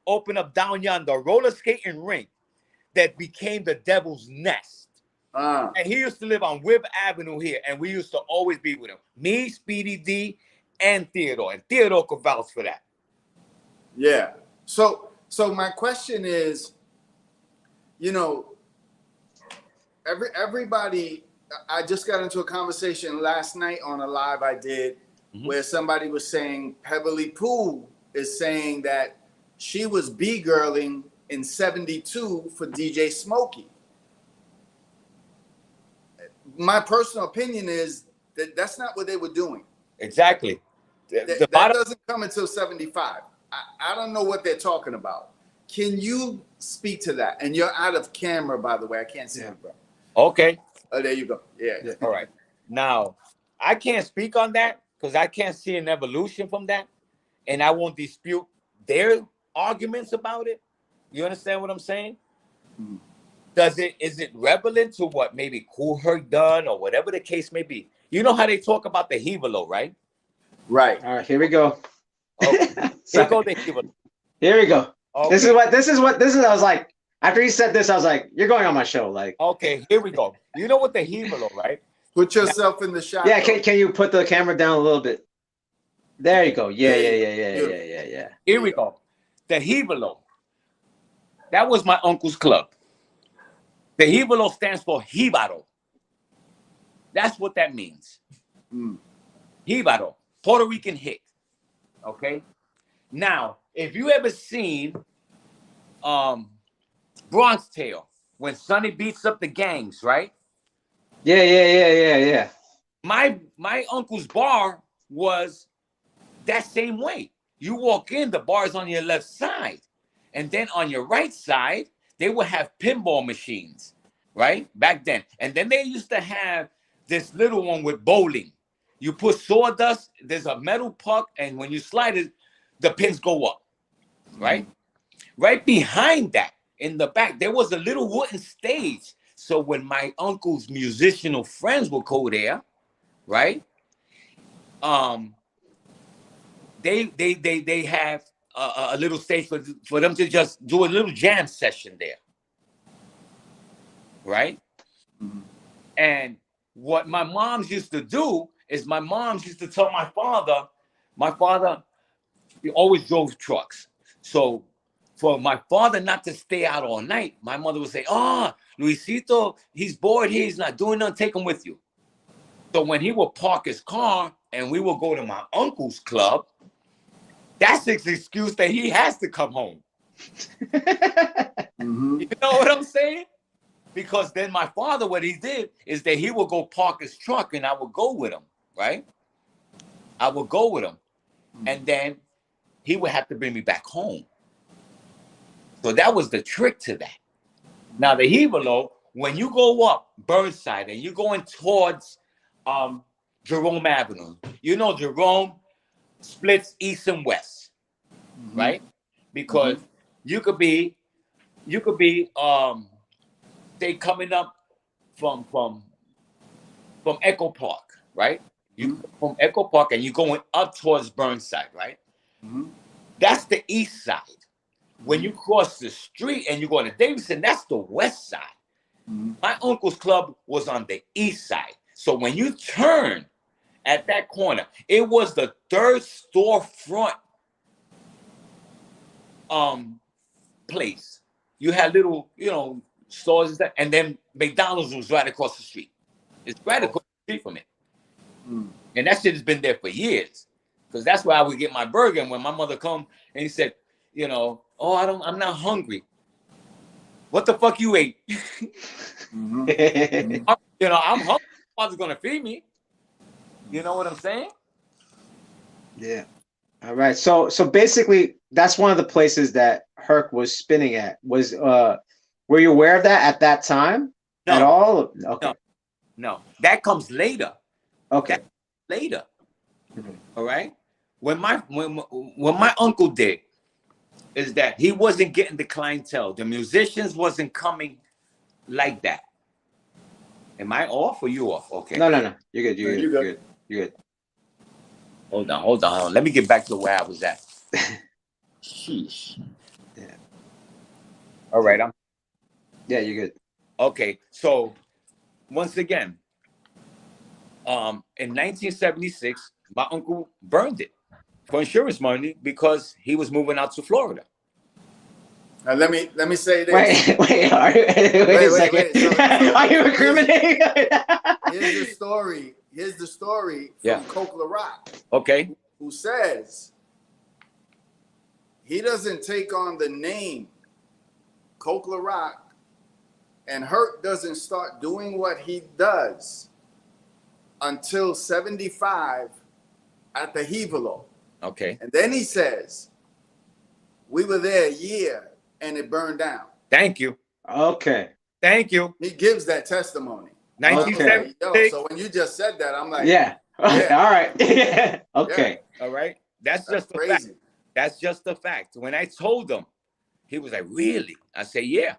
open up down yonder a roller skating rink that became the Devil's Nest. And he used to live on Webb Avenue here, and we used to always be with him. Me, Speedy D, and Theodore. And Theodore could vouch for that. Yeah. So my question is, you know, everybody, I just got into a conversation last night on a live I did where somebody was saying Pebbly Pooh is saying that she was B-girling in 72 for DJ Smokey. My personal opinion is that that's not what they were doing. Exactly. That doesn't come until 75. I don't know what they're talking about. Can you speak to that? And you're out of camera, by the way. I can't see you, bro. Okay. Oh, there you go. Yeah. All right. Now, I can't speak on that because I can't see an evolution from that. And I won't dispute their arguments about it. You understand what I'm saying? Is it relevant to what maybe Kool Herc done or whatever the case may be? You know how they talk about the Hevalo, right? Right. All right, here we go. Okay. Here go the Hevalo. Here we go. Okay. This is what I was like, after he said this, I was like, you're going on my show. Like, okay, here we go. You know what the Hevalo, right? Put yourself in the shot. Yeah, can you put the camera down a little bit? There you go. Yeah. Here we go. The Hevalo. That was my uncle's club. The Hevalo stands for Jíbaro. That's what that means. Jíbaro, Puerto Rican hick. Okay. Now, if you ever seen Bronx Tale, when Sonny beats up the gangs, right? Yeah. My uncle's bar was that same way. You walk in, the bar is on your left side. And then on your right side, they would have pinball machines, right? Back then. And then they used to have this little one with bowling. You put sawdust, there's a metal puck, and when you slide it, the pins go up, right? Right behind that, in the back, there was a little wooden stage. So when my uncle's musicianal friends would go there, right? They have a little stage for them to just do a little jam session there, right? And what my moms used to do is my moms used to tell my father, he always drove trucks. So for my father not to stay out all night, my mother would say, "Oh, Luisito, he's bored here. He's not doing nothing. Take him with you." So when he would park his car and we would go to my uncle's club, that's his excuse that he has to come home. You know what I'm saying? Because then my father, what he did is that he would go park his truck and I would go with him, right? I would go with him. And then he would have to bring me back home. So that was the trick to that. Now the Hevalo, when you go up Burnside and you're going towards Jerome Avenue, you know Jerome splits east and west, right? Because you could be they coming up from Echo Park, right? You from Echo Park and you're going up towards Burnside, right? That's the east side. When you cross the street and you go to Davidson, that's the west side. My uncle's club was on the east side. So when you turn at that corner, it was the third storefront place. You had little, stores and then McDonald's was right across the street. It's right across the street from it. And that shit has been there for years. Because that's where I would get my burger. And when my mother come and he said, "Oh, I'm not hungry." What the fuck you ate? I'm hungry. My mother's gonna feed me. You know what I'm saying? Yeah. All right. So basically that's one of the places that Herc was spinning at. Was were you aware of that at that time at No, all? Okay. no, no. That comes later. Okay. Later. Mhm. All right. When my uncle did is that he wasn't getting the clientele. The musicians wasn't coming like that. Am I off or you off? Okay. No. You're good. No, You're good. you You're good. good. You're good. Hold on. Let me get back to where I was at. Sheesh. Yeah. All right. I'm Yeah, you're good. okay. So once again, in 1976, my uncle burned it for insurance money because he was moving out to Florida. Now let me say this. Wait, wait a second. wait. So Are you here's, incriminating? here's the story. Here's the story Yeah. from Coke Rock, Okay. who says he doesn't take on the name Coke Rock, and Hurt doesn't start doing what he does until 75 at the Hevelo. Okay. And then he says, we were there a year and it burned down. Thank you. Okay. Thank you. He gives that testimony. 1976. Yo, so when you just said that, I'm like, Yeah. Yeah. All right. Okay. All right. That's just the fact. crazy. That's just the fact. When I told him, he was like, "Really?" I said, "Yeah."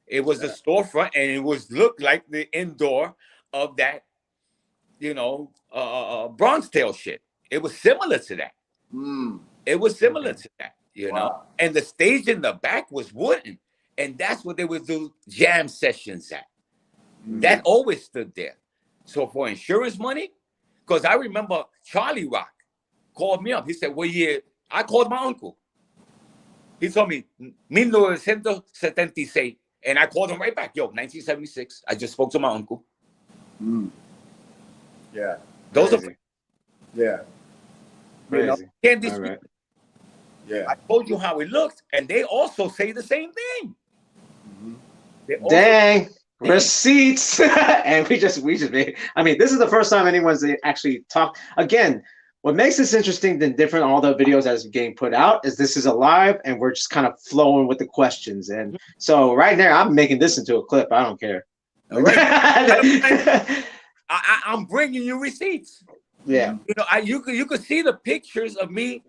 It was a storefront, and it was looked like the indoor of that, bronze tail shit. It was similar to that. Mm. It was similar to that, you know. Wow. And the stage in the back was wooden, and that's what they would do jam sessions at. That always stood there. So for insurance money, because I remember Charlie Rock called me up. He said, "What year?" I called my uncle. He told me 1976, and I called him right back. Yo, 1976. I just spoke to my uncle. Mm. Yeah. Those Crazy. are Yeah. you know, Crazy. can't All dispute. right. Yeah. I told you how it looked, and they also say the same thing. Mhm. They also- Dang. Receipts. And we just made, I mean, this is the first time anyone's actually talked. Again, what makes this interesting than different all the videos that's getting put out is this is a live and we're just kind of flowing with the questions. And so right now I'm making this into a clip. I don't care. All right. I'm bringing you receipts. Yeah. You know, you could see the pictures of me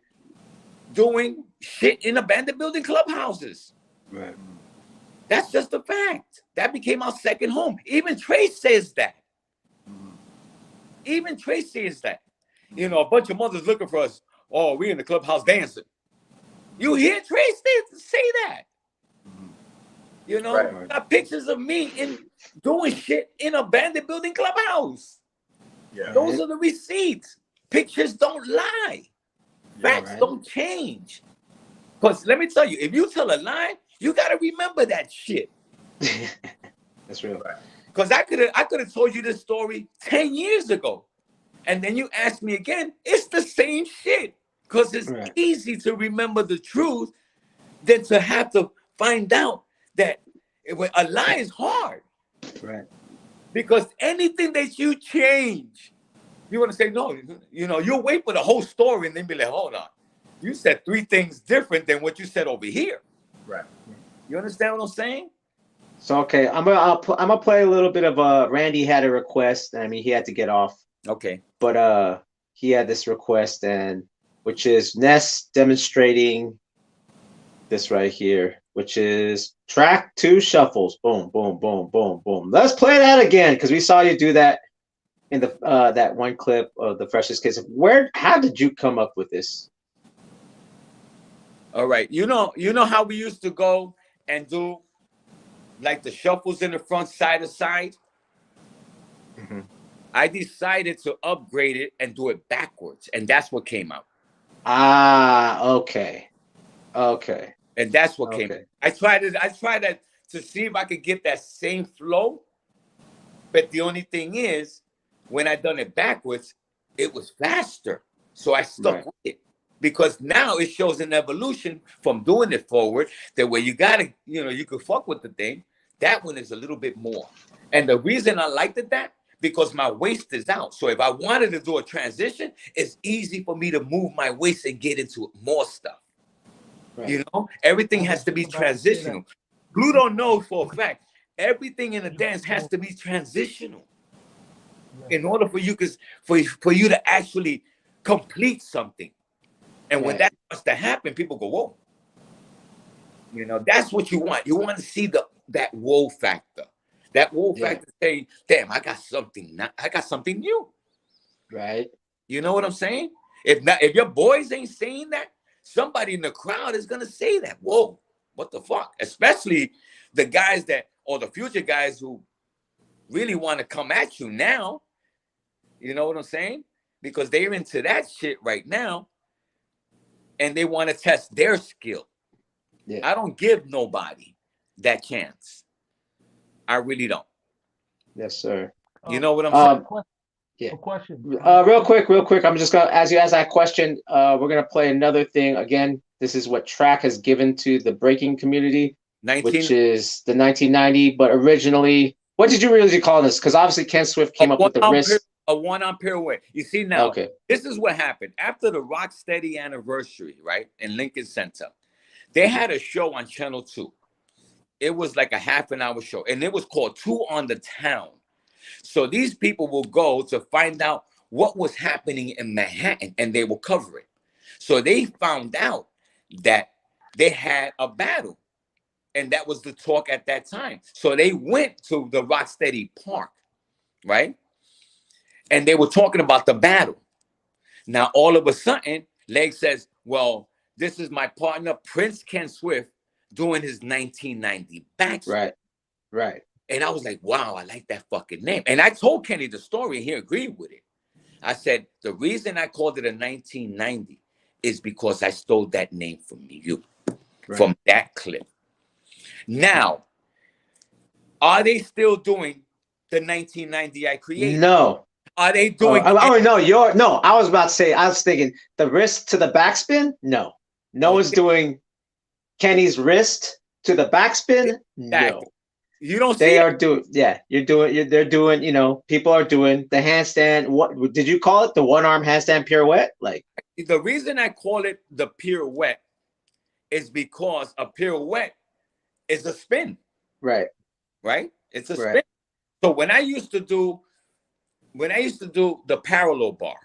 doing shit in abandoned building clubhouses. Right. That's just a fact. That became our second home. Even Trace says that. Even Trace says that. You know, a bunch of mothers looking for us. Oh, we in the clubhouse dancing. You hear Trace say that. You know, Right. got pictures of me in doing shit in abandoned building clubhouse. Yeah. Those are the receipts. Pictures don't lie. Facts right. don't change. Because let me tell you, if you tell a lie, you got to remember that shit. That's real. Because I could have told you this story 10 years ago. And then you ask me again, it's the same shit. Because it's Right. easy to remember the truth than to have to find out that a lie is hard. Right. Because anything that you change, you want to say, no, you know, you'll wait for the whole story and then be like, hold on. You said 3 things different than what you said over here. Right. You understand what I'm saying? So okay, I'm gonna play a little bit of Randy had a request. I mean, he had to get off, Okay. but he had this request, and which is Ness demonstrating this right here, which is track 2 shuffles. Boom, boom, boom, boom, boom. Let's play that again because we saw you do that in the that one clip of the Freshest Kids. How did you come up with this? All right. You know how we used to go and do like the shuffles in the front side to side? Mhm. I decided to upgrade it and do it backwards. And that's what came out. Ah, okay. Okay. And that's what came out. Okay. I tried to see if I could get that same flow. But the only thing is, when I done it backwards, it was faster. So I stuck Right. with it. Because now it shows an evolution from doing it forward, that where you gotta, you know, you could fuck with the thing. That one is a little bit more. And the reason I liked it that, because my waist is out. So if I wanted to do a transition, it's easy for me to move my waist and get into more stuff. Right. You know, everything has to be transitional. Blue don't know for a fact. Everything in the dance has to be transitional in order for you, for you to actually complete something. And when that starts to happen, people go, whoa. You know, that's what you want. You want to see that whoa factor. That whoa factor saying, damn, I got something new. Right. You know what I'm saying? If your boys ain't saying that, somebody in the crowd is gonna say that. Whoa, what the fuck? Especially the guys or the future guys who really want to come at you now. You know what I'm saying? Because they're into that shit right now and they want to test their skill. Yeah. I don't give nobody that chance. I really don't. Yes, sir. You know what I'm saying? Yeah. A question. Real quick. I'm just gonna, as you ask that question, we're gonna play another thing again. This is what Trac has given to the breaking community, which is the 1990. But originally, what did you really call this? Because obviously Ken Swift came up with the wrist. A one-arm pirouette. You see now, this is what happened after the Rocksteady anniversary, right, in Lincoln Center. They had a show on Channel 2. It was like a half-an-hour show, and it was called Two on the Town. So these people will go to find out what was happening in Manhattan, and they will cover it. So they found out that they had a battle, and that was the talk at that time. So they went to the Rocksteady Park, right? And they were talking about the battle. Now, all of a sudden, Leg says, well, this is my partner, Prince Ken Swift, doing his 1990 backspin. Right. And I was like, wow, I like that fucking name. And I told Kenny the story, and he agreed with it. I said, the reason I called it a 1990 is because I stole that name from you, from that clip. Now, are they still doing the 1990 I created? No. Are they doing? No, I was about to say. I was thinking the wrist to the backspin. No, one's doing Kenny's wrist to the backspin. No, you don't. They are doing. Yeah, you're doing. They're doing. You know, people are doing the handstand. What did you call it? The one-arm handstand pirouette. Like the reason I call it the pirouette is because a pirouette is a spin. Right. It's a spin. So when I used to do the parallel bar,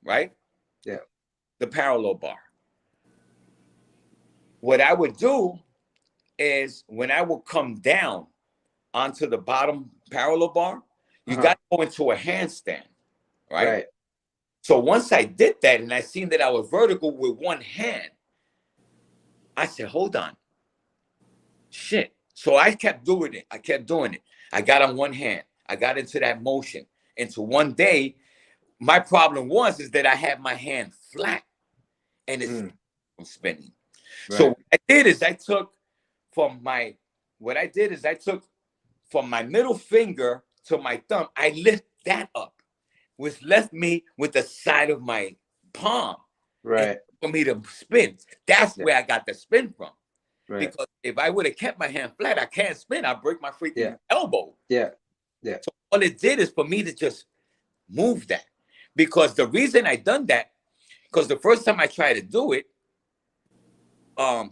right? Yeah. The parallel bar. What I would do is when I would come down onto the bottom parallel bar, you got to go into a handstand, right? So once I did that and I seen that I was vertical with one hand, I said, hold on. Shit. So I kept doing it. I got on one hand. I got into that motion. Until one day, my problem is that I had my hand flat and it's spinning. So what I did is I took from my middle finger to my thumb, I lift that up, which left me with the side of my palm. For me to spin. That's where I got the spin from. Because if I would have kept my hand flat, I can't spin. I break my freaking elbow. So all it did is for me to just move that. Because the reason I done that, because the first time I tried to do it,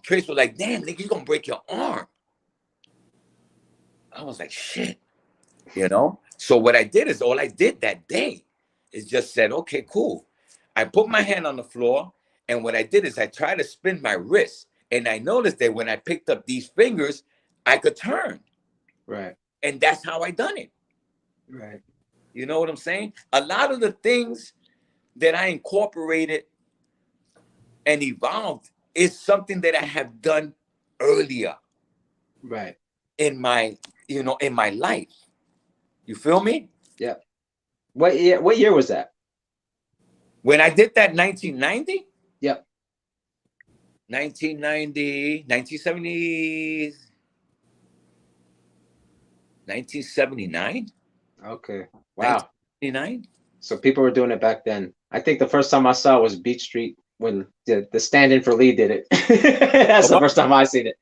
Trace was like, damn, nigga, you're gonna break your arm. I was like, shit, you know? So what I did is all I did that day is just said, okay, cool. I put my hand on the floor, and what I did is I tried to spin my wrist, and I noticed that when I picked up these fingers, I could turn. And that's how I done it. You know what I'm saying? A lot of the things that I incorporated and evolved is something that I have done earlier. In my, in my life. You feel me? Yeah. What year was that? When I did that 1990? Yep. 1990, 1970, 1979. Okay. Wow. 1979. So people were doing it back then. I think the first time I saw it was Beach Street when the stand-in for Lee did it. That's the first time I seen it.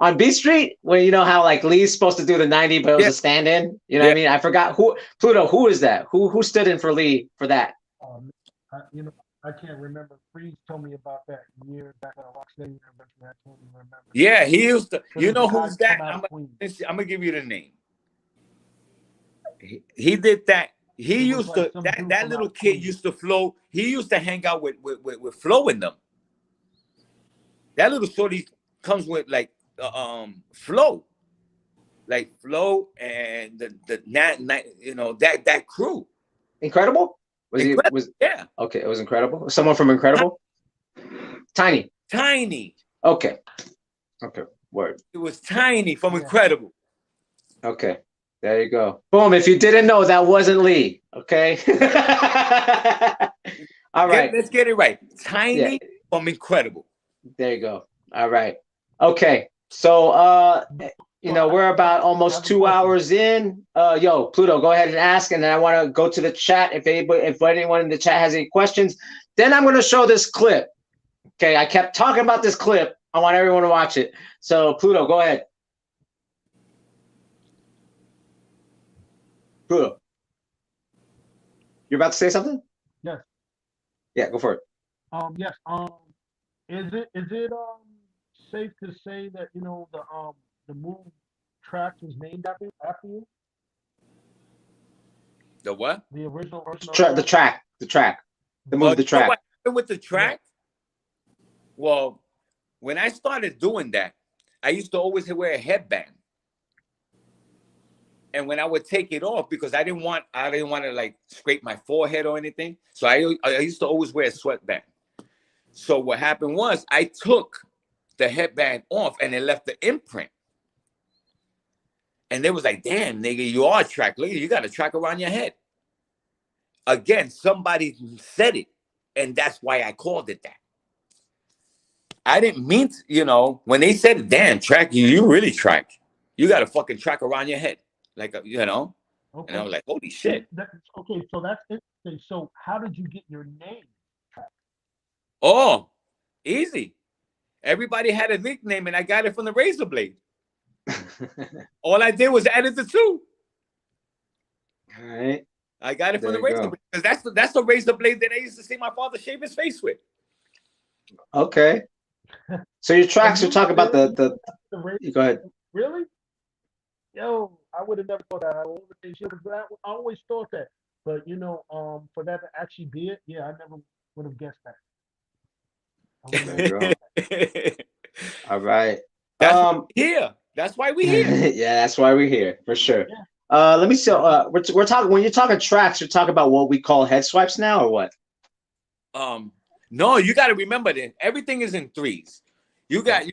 on B Street, when you know how like Lee's supposed to do the 90, but it was Yeah. a stand-in. You know what I mean? I forgot who Pluto. Who is that? Who stood in for Lee for that? You know, I can't remember. Freeze told me about that years back on Rocksteady University. I can't even remember. Yeah, he used to. But You it was know a guy who's that? from out of Queens. I'm gonna give you the name. He did that. He It was used like to some that dude that from little out kid Queens. used to flow. He used to hang out with Flo and them. That little shorty comes with like Flo, like Flo and the you know that crew. Incredible? Was he Incredible. was Yeah, okay? It was Incredible. Someone from Incredible. Tiny. Tiny. Okay. Okay. Word. It was Tiny from Yeah. Incredible. Okay. There you go. Boom. If you didn't know, that wasn't Lee. Okay. All right. Let's get it right. Tiny Yeah. from Incredible. There you go. All right. Okay. So you know, we're about almost 2 hours in. Yo, Pluto, go ahead and ask, and then I want to go to the chat if anyone in the chat has any questions. Then I'm going to show this clip. Okay, I kept talking about this clip. I want everyone to watch it. So, Pluto, go ahead. Pluto, you're about to say something? Yes. Yeah, go for it. Yes. Is it safe to say that you know the move Trac was named after you? The what? The original version of The track. The move, the You know track. what happened with the track? Well, when I started doing that, I used to always wear a headband. And when I would take it off, because I didn't want to like scrape my forehead or anything. So I used to always wear a sweatband. So what happened was I took the headband off and it left the imprint. And they was like, damn, nigga, you are Trac. Look, you got a track around your head. Again, somebody said it. And that's why I called it that. I didn't mean to, you know, when they said, damn, Trac, you really Trac. You got a fucking track around your head. Like, you know. Okay. And I was like, holy shit. Okay, so that's interesting. So how did you get your name? Oh, easy. Everybody had a nickname and I got it from the razor blade. All I did was added the two. All right. I got it from There the you razor go. blade. Because that's the razor blade that I used to see my father shave his face with. Okay. So your tracks are talking about the razor. Go ahead. Really? Yo, I would have never thought that. I always thought that. But you know, for that to actually be it, yeah, I never would have guessed that. There you go. All right. That's why we're here. That's why we're here. Yeah, that's why we're here for sure. Yeah. Let me see. We're talking when you're talking tracks, you're talking about what we call head swipes now, or what? No, you got to remember that everything is in threes. You got.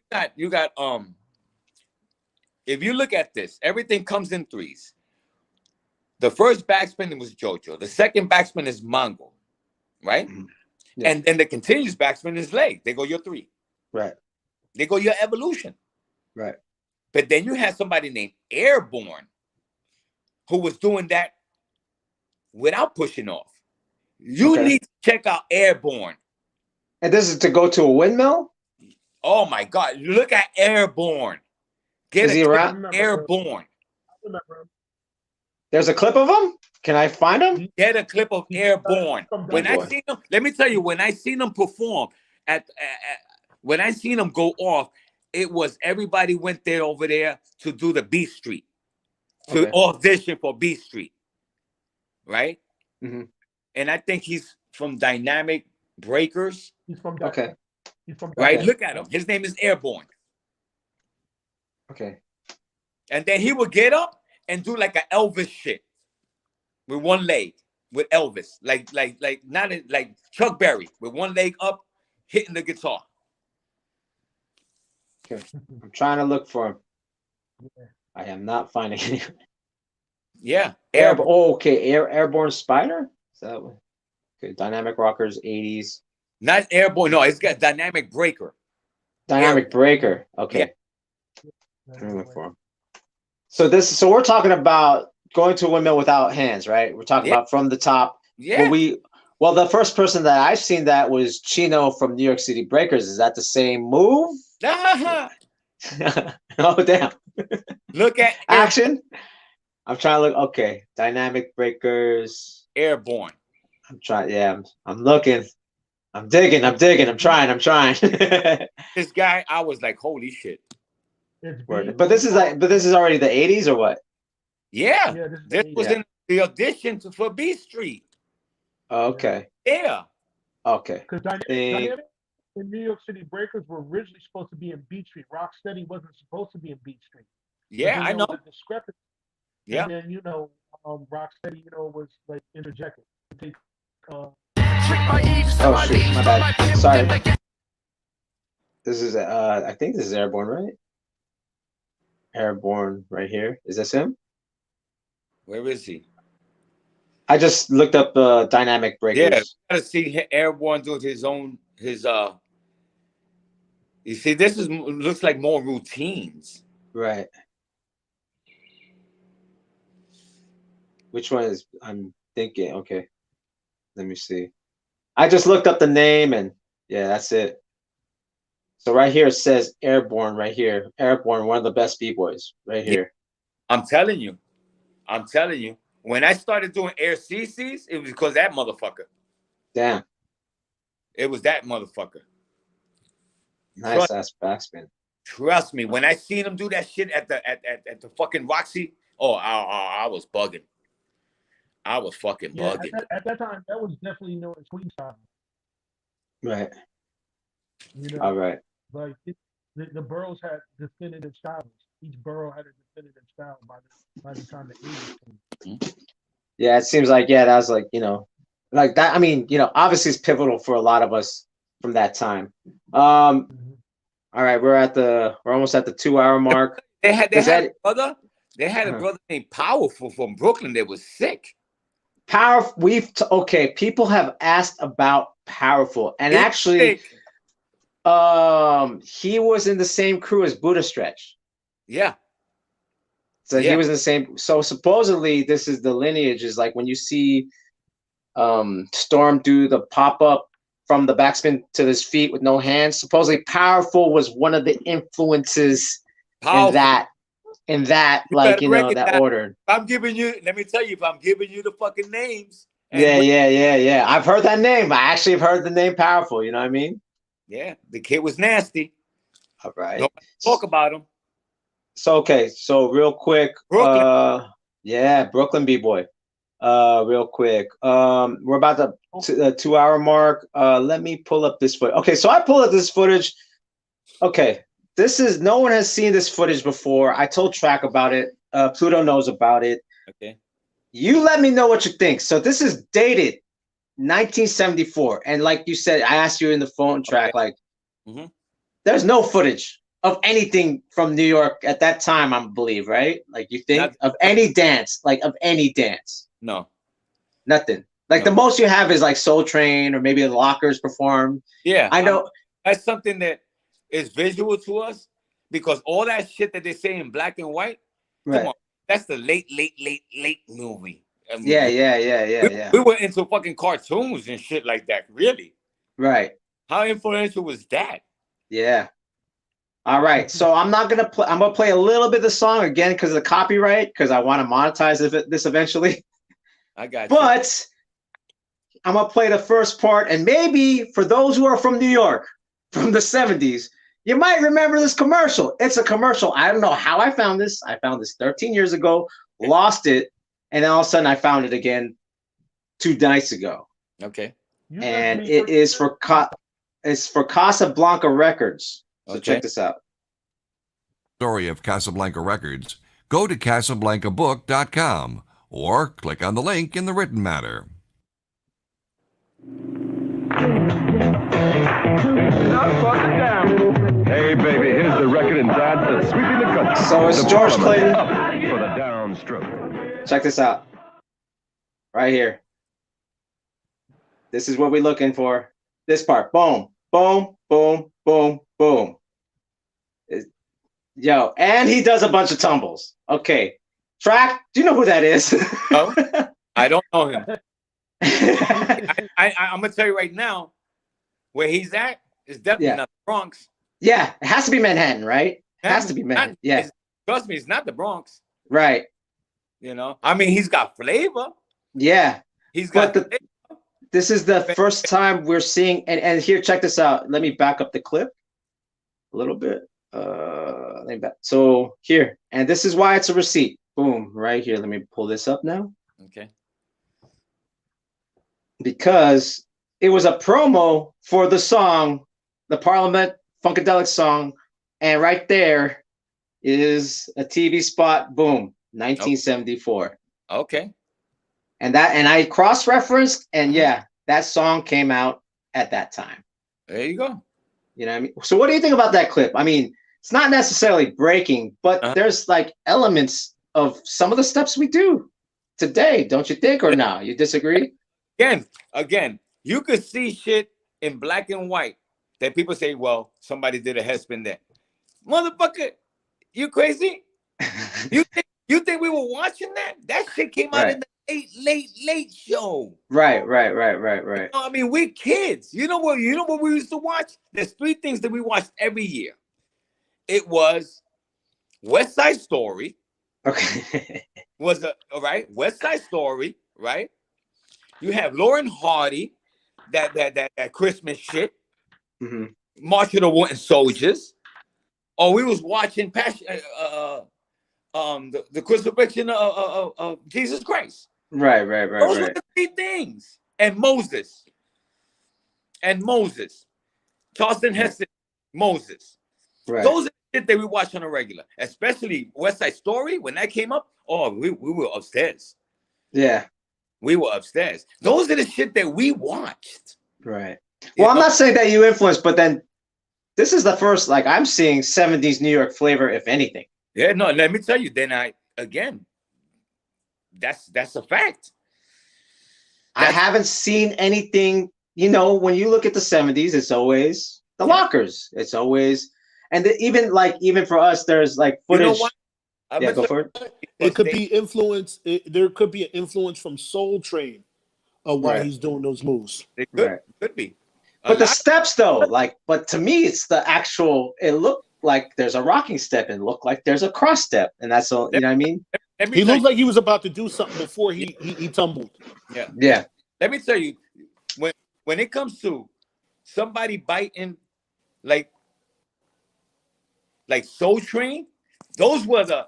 If you look at this, everything comes in threes. The first backspin was JoJo. The second backspin is Mongo, right? Mm-hmm. Yeah. And then the continuous backspin is leg. They go your three. Right. They go your evolution. Right. But then you had somebody named Airborne who was doing that without pushing off. You need to check out Airborne. And this is to go to a windmill? Oh my God. Look at Airborne. Is he around? Airborne. I remember him. There's a clip of him? Can I find him? Get a clip of Airborne. When I seen him, let me tell you, when I seen him perform when I seen him go off, it was everybody went there over there to do the B Street, to audition for B Street, right? Mm-hmm. And I think he's from Dynamic Breakers. He's from that. Okay. He's from right. Look at him. His name is Airborne. Okay. And then he would get up and do like an Elvis shit with one leg with Elvis, like not like Chuck Berry with one leg up, hitting the guitar. Okay. I'm trying to look for him. I am not finding anyone. Yeah. Airborne. Oh, okay. Airborne Spider? Is that one? Okay. Dynamic Rockers, 80s. Not Airborne. No, it's got Dynamic Breaker. Dynamic Breaker. Okay. Yeah. I'm looking for him. So we're talking about going to a windmill without hands, right? We're talking about from the top. Yeah. Well, the first person that I've seen that was Chino from New York City Breakers. Is that the same move? Oh damn! Look at Action. I'm trying to look. Okay, dynamic breakers. Airborne. I'm trying. Yeah, I'm looking. I'm digging. I'm digging. I'm trying. I'm trying. This guy, I was like, holy shit. It's Word. But this is like. But this is already the '80s or what? Yeah, Yeah, this was Yeah. in the audition for B Street. Oh, okay. Yeah. Okay. because Dynamic and New York City Breakers were originally supposed to be in Beat Street. Rocksteady wasn't supposed to be in Beat Street. Yeah, I know. The discrepancy. Yeah. And then Rocksteady, was like interjected to take. Oh shit! My bad. Sorry. This is I think this is Airborne, right? Airborne right here. Is this him? Where is he? I just looked up dynamic breakers. Yeah, gotta see Airborne doing his. You see, this looks like more routines. Right. Which one is I'm thinking? Okay. Let me see. I just looked up the name and yeah, that's it. So right here it says Airborne right here. Airborne, one of the best B-boys right here. I'm telling you. When I started doing Air CCs, it was because that motherfucker. Damn. It was that motherfucker. Nice ass backspin. Trust me, when I seen him do that shit at the fucking Roxy, I was bugging. I was fucking bugging. At that time, that was definitely known as Queen style. Right. All right. Like the boroughs had definitive styles. Each borough had a definitive style by the time the 80s came. Yeah, it seems like that was like like that. I mean, obviously it's pivotal for a lot of us from that time. All right, we're almost at the 2-hour mark. They had a brother. They had a brother named Powerful from Brooklyn that was sick. Powerful. People have asked about Powerful, and actually, he was in the same crew as Buddha Stretch. Yeah. So he was in the same. So supposedly, this is the lineage. Is like when you see Storm do the pop up from the backspin to his feet with no hands. Supposedly, Powerful was one of the influences in that that order. I'm giving you. Let me tell you, if I'm giving you the fucking names. Yeah. I've heard that name. I actually have heard the name Powerful. You know what I mean? Yeah, the kid was nasty. All right. Nobody talk about him. So real quick. Brooklyn. Brooklyn B-boy. Real quick. We're about to the 2-hour mark. Let me pull up this footage. Okay, so I pulled up this footage. Okay. No one has seen this footage before. I told Trac about it. Pluto knows about it. Okay. You let me know what you think. So this is dated 1974. And like you said, I asked you in the phone track, there's no footage of anything from New York at that time, I believe, right? Like you think of any dance. No. Nothing. Like the most you have is like Soul Train or maybe the Lockers performed. Yeah. I know. That's something that is visual to us because all that shit that they say in black and white, come on, that's the late movie. I mean, yeah. We were into fucking cartoons and shit like that, really. Right. How influential was that? Yeah. All right. So I'm gonna play a little bit of the song again because of the copyright, because I want to monetize this eventually. I got you. But I'm gonna play the first part, and maybe for those who are from New York from the 70s, you might remember this commercial. It's a commercial. I don't know how I found this. I found this 13 years ago, lost it, and then all of a sudden I found it again 2 nights ago. Okay. And it is for Casablanca Records. So check this out. Story of Casablanca Records. Go to CasablancaBook.com or click on the link in the written matter. Hey, baby, here's the record and dance that's sweeping the country. So it's George Clinton. For the downstroke. Check this out. Right here. This is what we're looking for. This part. Boom, boom, boom, boom, boom. Yo, and he does a bunch of tumbles. Okay. Trac, do you know who that is? No, I don't know him. I'm going to tell you right now, where he's at is definitely not the Bronx. Yeah, it has to be Manhattan, right? Has to be Manhattan. Yeah. Trust me, it's not the Bronx. Right. You know, I mean, he's got flavor. Yeah. He's got. This is the first time we're seeing, and here, check this out. Let me back up the clip a little bit. Let me back. So here, and this is why it's a receipt. Boom, right here. Let me pull this up now. Okay. Because it was a promo for the song, the Parliament Funkadelic song, and right there is a TV spot. Boom, 1974. Okay. And I cross-referenced, and yeah, that song came out at that time. There you go. You know what I mean? So what do you think about that clip? I mean, it's not necessarily breaking, but there's like elements of some of the steps we do today, don't you think? Or no? You disagree? Again, you could see shit in black and white that people say, well, somebody did a head spin there. Motherfucker, you crazy? You think we were watching that? That shit came out in the late show. Right. You know, I mean, we're kids. You know what we used to watch? There's 3 things that we watched every year. It was West Side Story. Okay. All right, West Side Story, right? You have Lauren Hardy, that Christmas shit. Mm-hmm. March of the Wooden Soldiers. Or we was watching the crucifixion of Jesus Christ. Right. Those were the 3 things. And Moses. Charleston Heston, Moses. Right. Those are the shit that we watch on a regular. Especially West Side Story, when that came up, we were upstairs. Yeah. We were upstairs. Those are the shit that we watched. Right. Well, I'm not saying that you influenced, but then this is the first, like, I'm seeing 70s New York flavor, if anything. Yeah, no, let me tell you, then that's a fact. I haven't seen anything, you know, when you look at the 70s, it's always the lockers. It's always, and even for us, there's like footage. You know what? Yeah, go for it. It could be influence. There could be an influence from Soul Train of why he's doing those moves. It could be. But the steps, though, but to me, it's the actual. It looked like there's a rocking step, and looked like there's a cross step, and that's all. You know what I mean? He looked like he was about to do something before he tumbled. Yeah. Let me tell you, when it comes to somebody biting like Soul Train, those were the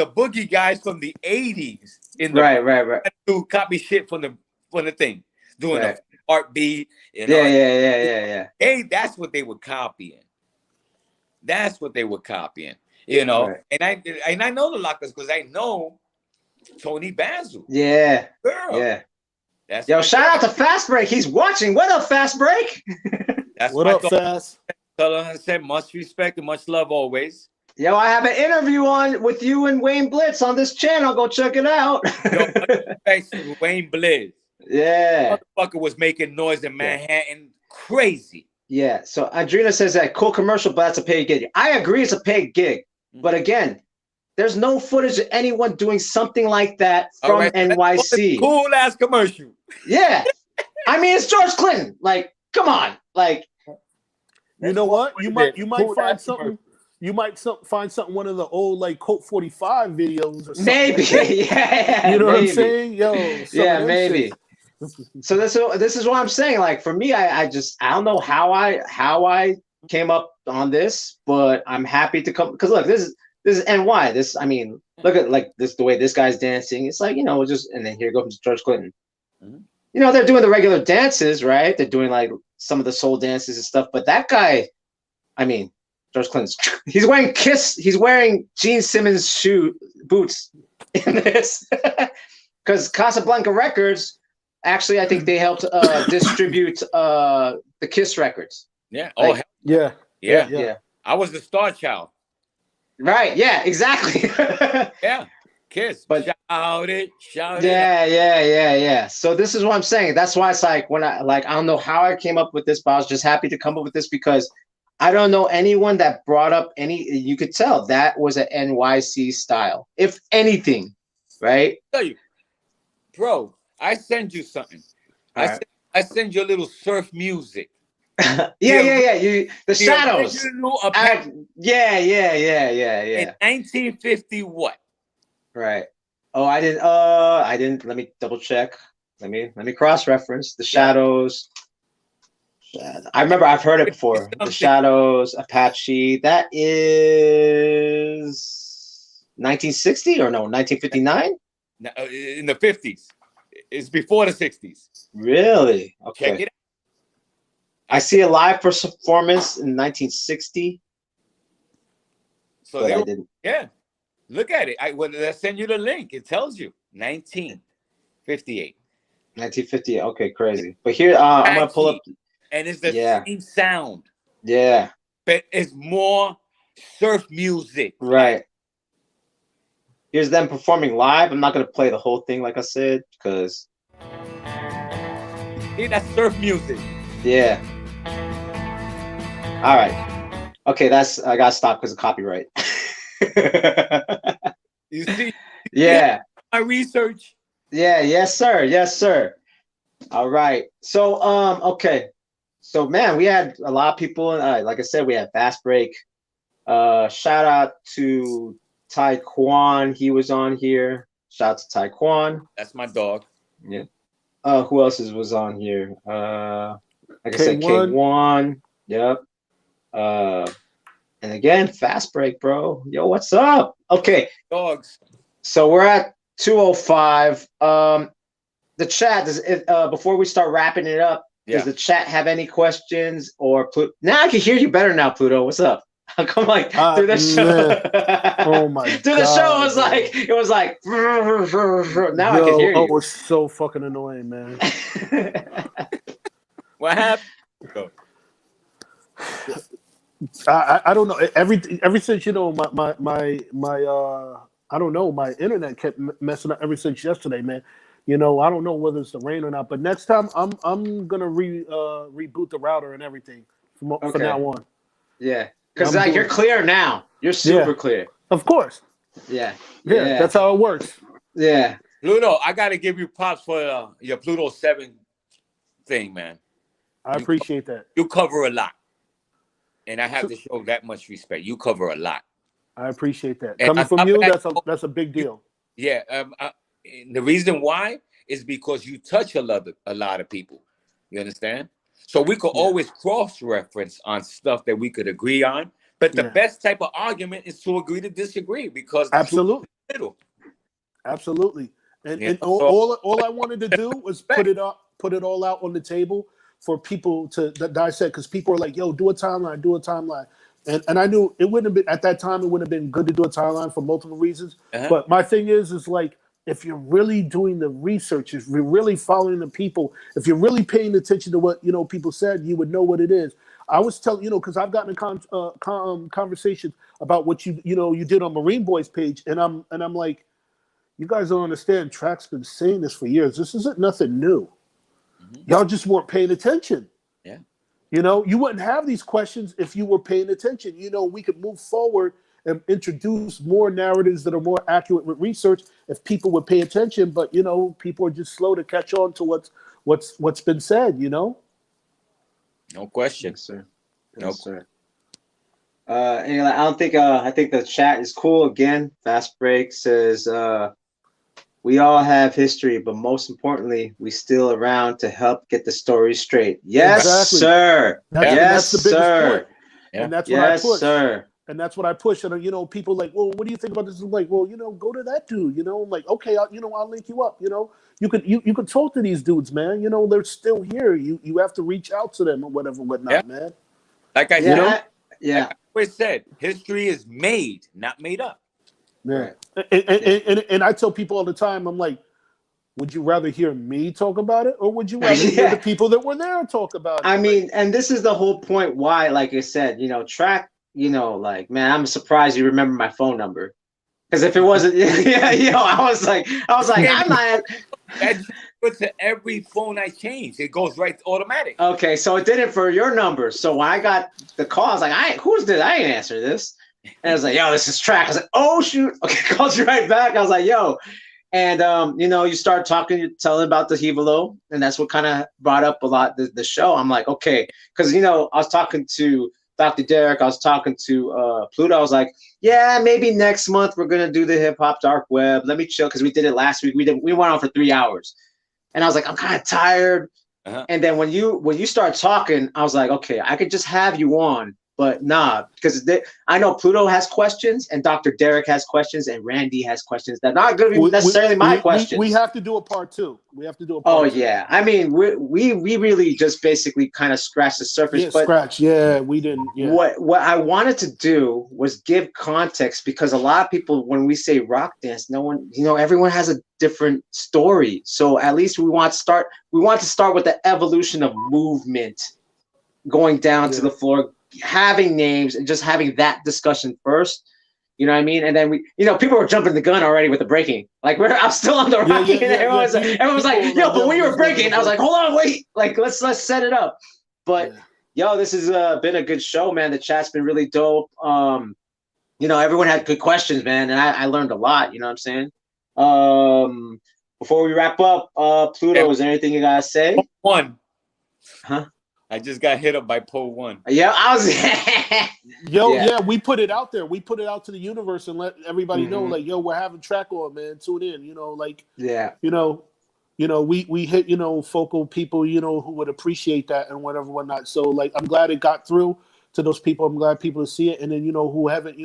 boogie guys from the 80s in the right. Who copy shit from the thing, doing the heartbeat. Yeah. Hey, that's what they were copying. You know, and I know the lockers because I know Tony Basil. Yeah. Girl. Yeah. That's Yo, shout out to Fast Break. He's watching. What up, Fast Break? That's what up, Fast? Tell her I said much respect and much love always. Yo, I have an interview with you and Wayne Blitz on this channel. Go check it out. Yo, Wayne Blitz. Yeah. Motherfucker was making noise in Manhattan. Crazy. Yeah. So Adrena says that cool commercial, but that's a paid gig. I agree it's a paid gig. But again, there's no footage of anyone doing something like that from NYC. Cool ass commercial. Yeah. I mean, it's George Clinton. Like, come on. Like, you know what? You might find something. You might find something, one of the old like Colt 45 videos or something. Maybe. Yeah. You know what I'm saying? Yo. Yeah, maybe. So this is what I'm saying. Like, for me, I don't know how I came up on this, but I'm happy to come, because look, this is NY. I mean, look at like this, the way this guy's dancing. It's like, you know, and then here goes George Clinton. You know, they're doing the regular dances, right? They're doing like some of the soul dances and stuff. But that guy, I mean, George Clinton's, he's wearing Gene Simmons boots in this. Because Casablanca Records, actually, I think they helped distribute the Kiss records. Yeah. Like, yeah. I was the star child. Right. Yeah. Exactly. Yeah. Kiss. But shout it. Yeah. So this is what I'm saying. That's why it's like I don't know how I came up with this, but I was just happy to come up with this because I don't know anyone that brought up you could tell that was an NYC style, if anything, right? I'll tell you, bro, I send you something. I send you a little surf music. Yeah. You the shadows. original Apache Yeah. in 1950 what? Right. Oh, I didn't. Let me double check. Let me cross reference the Yeah. shadows. I remember I've heard it before. The Something. Shadows, Apache. That is 1960 or no, 1959? In the 50s. It's before the 60s. Really? Check Okay. it out. I see a live performance in 1960, So but they I were, didn't. yeah. Look at it. Let's send you the link. It tells you 1958. 1950. Okay, crazy. But here, I'm gonna pull up. Apache, and it's the Yeah. same sound, Yeah. but it's more surf music. Right. Here's them performing live. I'm not gonna play the whole thing, like I said, because See, that's surf music. yeah. All right. Okay, I gotta stop because of copyright. You see? Yeah. My research. Yeah. Yes, sir. Yes, sir. All right. So, okay. So, man, we had a lot of people. Like I said, we had Fast Break. Shout out to Taekwon. He was on here. Shout out to Taekwon. That's my dog. Yeah. Who else was on here? Like I said, K1. K1. Yep. And again, Fast Break, bro. Yo, what's up? Okay. Dogs. So we're at 2:05. The chat before we start wrapping it up, does the chat have any questions or now I can hear you better now, Pluto. What's up? Come like through the show. Oh my through the show it was like now I can hear you. Oh, it's so fucking annoying, man. What happened? Go. I don't know. Ever since my I don't know, my internet kept messing up ever since yesterday, man. I don't know whether it's the rain or not, but next time I'm gonna reboot the router and everything from now on. Yeah, because like you're clear now. You're super clear. Of course. Yeah. That's how it works. Yeah. Pluto, I gotta give you props for your Pluto 7 thing, man. I appreciate that. You cover a lot, and I have to show that much respect. You cover a lot. I appreciate that. And Coming from you, that's a big deal. Yeah. The reason why is because you touch a lot of people. You understand? So we could always cross-reference on stuff that we could agree on. But the best type of argument is to agree to disagree, because absolutely, absolutely. And all I wanted to do was put it all out on the table for people to dissect, because people are like, "Yo, do a timeline." And I knew it wouldn't have been at that time. It wouldn't have been good to do a timeline for multiple reasons. But my thing is like, if you're really doing the research, if you're really following the people, if you're really paying attention to what people said, you would know what it is. I was telling because I've gotten a conversation about what you did on Marine Boys page, and I'm like, you guys don't understand. Trac's been saying this for years. This isn't nothing new. Y'all just weren't paying attention. Yeah. You wouldn't have these questions if you were paying attention. We could move forward and introduce more narratives that are more accurate with research if people would pay attention. But people are just slow to catch on to what's been said. No question, sir. No, sir. And I don't think I think the chat is cool. Again, Fast Break says we all have history, but most importantly, we still around to help get the story straight. Yes, sir. That's the biggest point. Yeah. And that's what I push. Sir. And that's what I push. And people like, well, what do you think about this? I'm like, well, go to that dude. I'm like, okay, I'll link you up. You could talk to these dudes, man. They're still here. You have to reach out to them or whatnot, man. Like I said, like I always said, history is made, not made up. Yeah. Right. And I tell people all the time, I'm like, would you rather hear me talk about it, or would you rather hear the people that were there talk about it? I mean, and this is the whole point why, like I said, Trac, like, man, I'm surprised you remember my phone number. Because if it wasn't, I was like, I'm not. But to every phone I change, it goes right automatic. Okay, so it did it for your number. So when I got the call, I was like, who's this? I didn't answer this. And I was like, yo, this is Trac. I was like, oh shoot. Okay, called you right back. I was like, yo, And you know, you start talking, telling about the Hevalo, and that's what kind of brought up a lot the show. I'm like, okay, because you know, I was talking to Dr. Derek, I was talking to Pluto. I was like, yeah, maybe next month we're gonna do the hip hop dark web. Let me chill because we did it last week. We went on for 3 hours, and I was like, I'm kind of tired. And then when you start talking, I was like, okay, I could just have you on, but nah, because I know Pluto has questions, and Dr. Derek has questions, and Randy has questions that are not going to be necessarily my questions. We have to do a part two. We have to do a Oh part two. yeah, I mean, we really just basically kind of scratched the surface. Yeah, but scratch. Yeah, we didn't. Yeah. What I wanted to do was give context, because a lot of people, when we say rock dance, no one, you know, everyone has a different story. So at least we want to start with the evolution of movement, going down to the floor, having names, and just having that discussion first. You know what I mean? And then people were jumping the gun already with the breaking. Like I'm still on the rocking, and everyone's like, yo, but when you were breaking, I was like, hold on, wait, like let's set it up. But yo, this has been a good show, man. The chat's been really dope. You know, everyone had good questions, man, and I learned a lot. You know what I'm saying? Before we wrap up, Pluto, is there anything you gotta say? One. Huh? I just got hit up by Pole 1. Yeah, I was. Yeah, we put it out there. We put it out to the universe and let everybody know, like, yo, we're having Trac on, man. Tune in. You know, like, we hit, focal people, who would appreciate that and whatnot. So, like, I'm glad it got through to those people. I'm glad people see it, and then who haven't,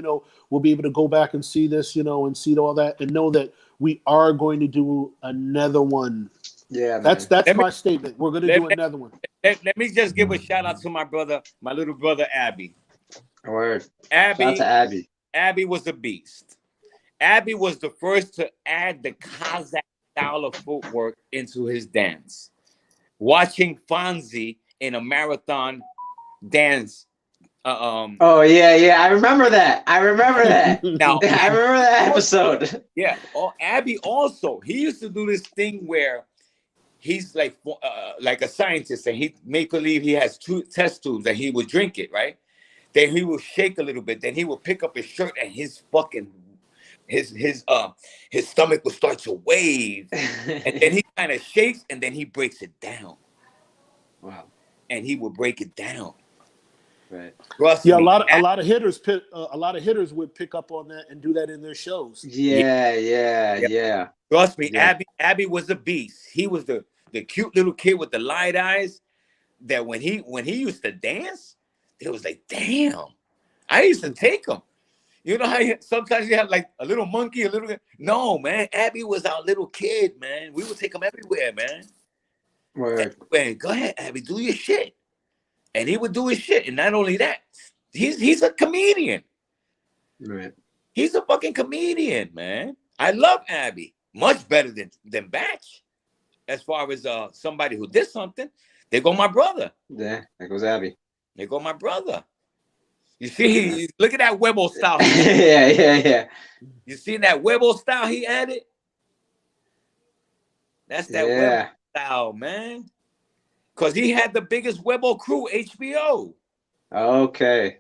will be able to go back and see this, and see all that, and know that we are going to do another one. Yeah, that's my statement. We're going to do another one. Let me just give a shout out to my brother, my little brother Abby. Word. Abby. Shout out to Abby. Abby was a beast. Abby was the first to add the Kazakh style of footwork into his dance. Watching Fonzie in a marathon dance. Oh yeah, I remember that. Now, I remember that episode. Yeah. Oh, Abby also. He used to do this thing where he's like a scientist, and he make believe he has 2 test tubes, and he would drink it, right? Then he will shake a little bit. Then he will pick up his shirt, and his fucking his stomach will start to wave, and then he kind of shakes, and then he breaks it down. Wow. And he will break it down. Right. Yeah, a lot of hitters would pick up on that and do that in their shows. Yeah. Trust me, yeah. Abby was a beast. He was the cute little kid with the light eyes. That when he used to dance, it was like, damn. I used to take him. You know how sometimes you have like a little monkey, no, man. Abby was our little kid, man. We would take him everywhere, man. Word. Man, go ahead, Abby, do your shit. And he would do his shit. And not only that, he's a comedian. Right. He's a fucking comedian, man. I love Abby. Much better than Batch. As far as somebody who did something, there go my brother. Yeah, there goes Abby. There go my brother. You see, look at that Webo style. Yeah. You see that Webo style he added? That's that Webo style, man. Because he had the biggest Webo crew, HBO. Okay.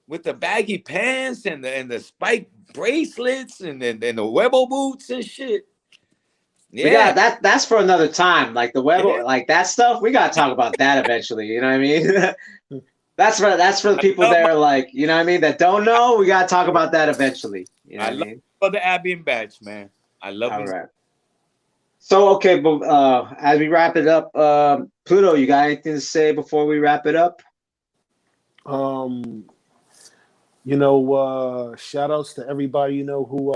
With the baggy pants and the spike bracelets and the Webo boots and shit. Yeah, that's for another time. Like the Webo, like that stuff. We gotta talk about that eventually. You know what I mean? That's for the people that are like, you know what I mean, that don't know. We gotta talk about that eventually. You know what I mean? For the Abby and Batch, man. I love All him. right. So okay, but as we wrap it up, Pluto, you got anything to say before we wrap it up? Shout outs to everybody, who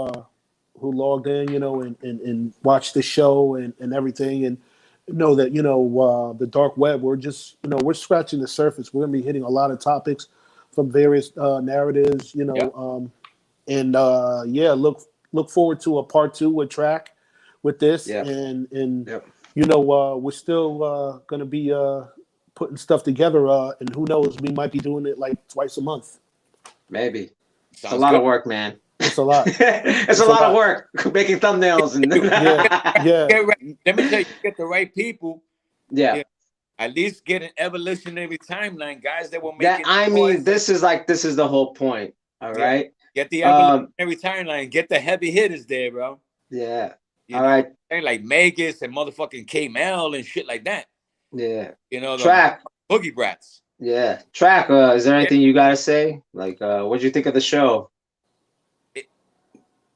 logged in, and watched the show and everything, and know that, the dark web, we're just, we're scratching the surface. We're gonna be hitting a lot of topics from various narratives, look forward to a part 2 with Trac with this, and we're still gonna be putting stuff together, and who knows, we might be doing it like twice a month. Maybe. It's a lot of work, man. It's a lot. It's a lot of work making thumbnails and Let me tell you, get the right people. Yeah. At least get an evolutionary timeline, guys, that will make that. I mean, this is the whole point. All right. Get the evolutionary timeline. Get the heavy hitters there, bro. Yeah. You All know, right. like Megas and motherfucking K-Mel and shit like that. Yeah. You know, the Trac. Boogie Brats. Yeah. Trac, is there anything you gotta say? Like, what'd you think of the show?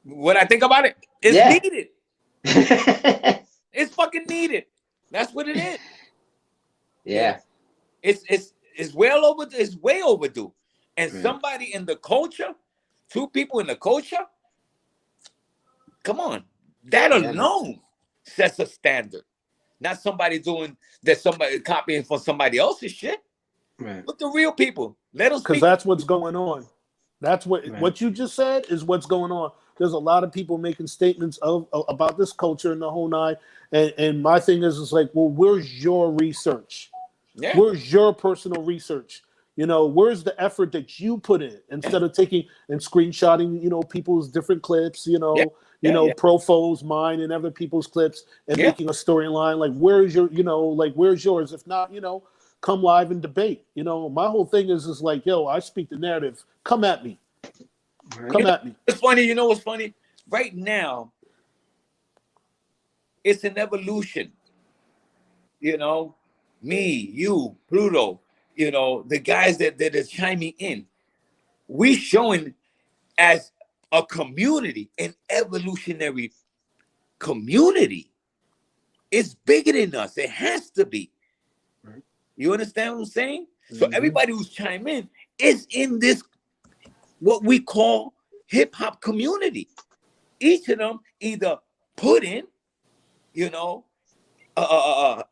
What I think about it, it's Yeah. needed. It's fucking needed. That's what it is. Yeah. You know? It's well over. It's way overdue. And Right. somebody in the culture, 2 people in the culture, come on, that alone sets a standard. Not somebody doing that, somebody copying from somebody else's shit. Right. But the real people, let them Because speak. that's what's going on. That's Right. what you just said is what's going on. There's a lot of people making statements about this culture and the whole nine. And my thing is like, well, where's your research? Yeah. Where's your personal research? You know, where's the effort that you put in instead of taking and screenshotting, you know, people's different clips, you know, Profo's, mine, and other people's clips and making a storyline. Like, where's your, you know, like, where's yours? If not, you know, come live and debate. You know, my whole thing is like, yo, I speak the narrative. Come at me. Right. Come at me. It's funny. You know what's funny? Right now, it's an evolution. You know, me, you, Pluto, you know, the guys that are chiming in. We showing as a community, an evolutionary community. It's bigger than us. It has to be. Right. You understand what I'm saying? So everybody who's chiming in is in this, what we call hip hop community. Each of them either put in, you know,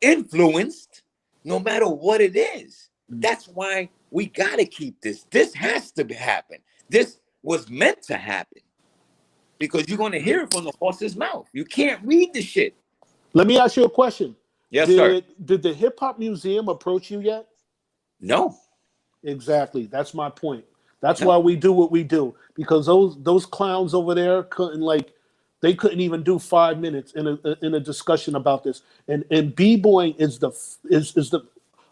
influenced, no matter what it is. That's why we gotta keep this. This has to happen. This was meant to happen because you're gonna hear it from the horse's mouth. You can't read the shit. Let me ask you a question. Yes, sir. Did the Hip Hop Museum approach you yet? No. Exactly. That's my point. That's why we do what we do, because those clowns over there they couldn't even do 5 minutes in a discussion about this. And b-boying is the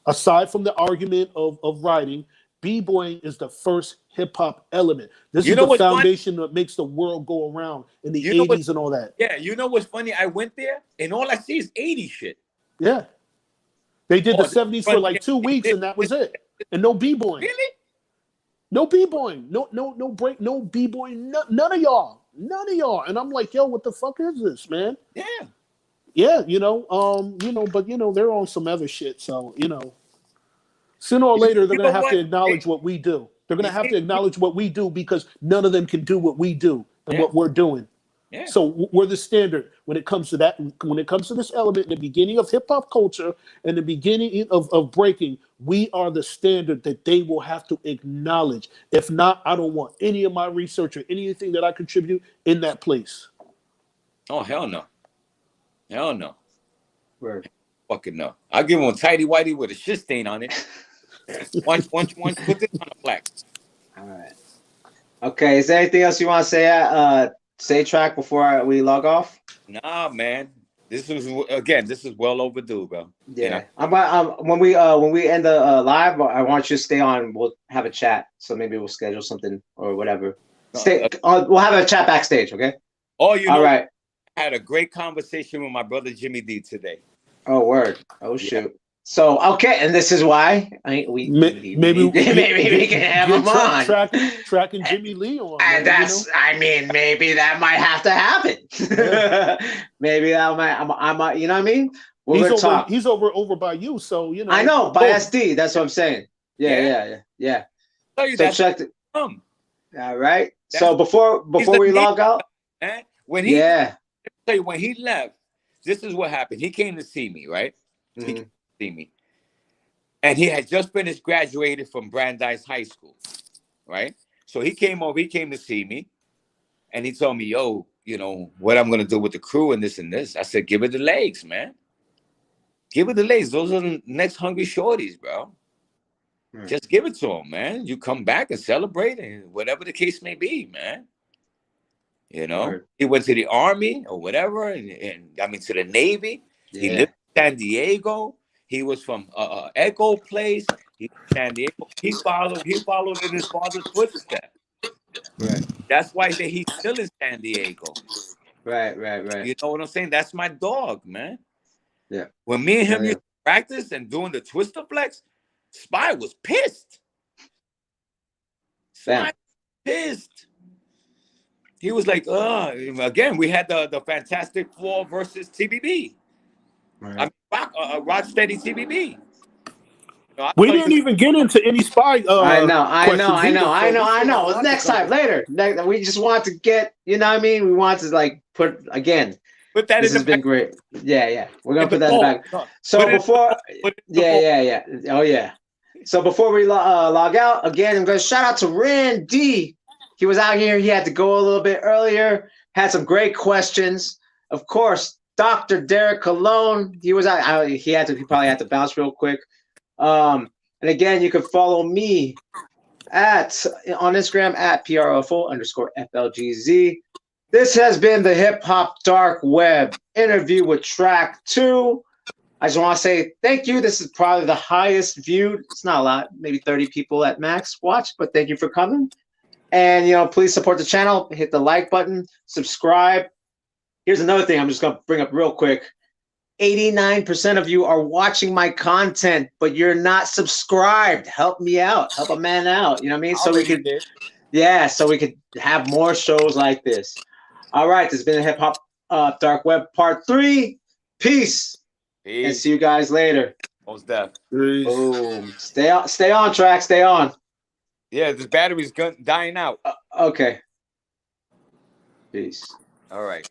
aside from the argument of writing, b-boying is the first hip hop element. This is the foundation that makes the world go around in the 80s and all that. Yeah, you know what's funny? I went there and all I see is 80 shit. Yeah. They did the 70s for like 2 weeks and that was it. And no b-boying. Really? No b-boying. No break, no b-boying, none of y'all. None of y'all. And I'm like, yo, what the fuck is this, man? Yeah. Yeah, but they're on some other shit. So, sooner or later they're gonna have to acknowledge what we do. They're gonna have to acknowledge what we do because none of them can do what we do and what we're doing. Yeah. So we're the standard when it comes to that. When it comes to this element, in the beginning of hip hop culture and the beginning of breaking, we are the standard that they will have to acknowledge. If not, I don't want any of my research or anything that I contribute in that place. Oh, hell no. Hell no. Word. Fucking no. I'll give him a tidy whitey with a shit stain on it. Once put this on the plaque. All right. Okay. Is there anything else you want to say, Trac, before we log off? Nah, man. This is well overdue, bro. Yeah. When we end the live, I want you to stay on. We'll have a chat. So maybe we'll schedule something or whatever. We'll have a chat backstage. Okay. Oh, all right. I had a great conversation with my brother Jimmy D today. Oh, word. Oh, shoot. So, okay, and this is why maybe we can have him on. Trac and Jimmy Lee on. And maybe that might have to happen. Yeah. Maybe that might, you know what I mean? He's over by you, so, I know, by SD, that's what I'm saying. Yeah. Tell you so that. check it. All right. So before we log out. When he left, this is what happened. He came to see me, right? Mm-hmm. He came to see me. And he had just finished graduated from Brandeis High School, right? So he came to see me, and he told me, yo, what I'm going to do with the crew and this and this. I said, give it the legs, man. Give it the legs. Those are the next hungry shorties, bro. Right. Just give it to them, man. You come back and celebrate, and whatever the case may be, man. Right. He went to the Army or whatever, and to the Navy. Yeah. He lived in San Diego. He was from Echo Place. San Diego. He followed in his father's footsteps. Right. That's why he's still in San Diego. Right, right, right. You know what I'm saying? That's my dog, man. Yeah. When me and him Yeah, used to practice and doing the twister flex, Spy was pissed. Damn. Spy pissed. He was like, again, we had the Fantastic Four versus TBB. Right. I mean, Rocksteady TBB. No, We didn't even get into any Spy. I know. Questions either, so we still have a lot to Next time, cover. later. We just want to get, you know what I mean? We want to like put again. put that This in the has been back. great. Yeah. We're gonna In put the that in the vault. back. No, So put it in the before, vault. Put it in the vault. yeah. Oh yeah. So before we log out again, I'm gonna shout out to Randy. He was out here. He had to go a little bit earlier. Had some great questions. Of course, Dr. Derek Cologne. He was out. He probably had to bounce real quick. And again, you can follow me on Instagram at PROFO_FLGZ. This has been the Hip Hop Dark Web interview with Trac 2. I just want to say thank you. This is probably the highest viewed. It's not a lot, maybe 30 people at max watch, but thank you for coming. And, please support the channel. Hit the like button, subscribe. Here's another thing I'm just going to bring up real quick. 89% of you are watching my content, but you're not subscribed. Help me out. Help a man out. You know what I mean? So we could, so we could have more shows like this. All right. This has been the Hip Hop Dark Web Part 3. Peace. And see you guys later. Most deaf. Boom. Stay on Trac. Stay on. Yeah, this battery's dying out. Okay. Peace. All right.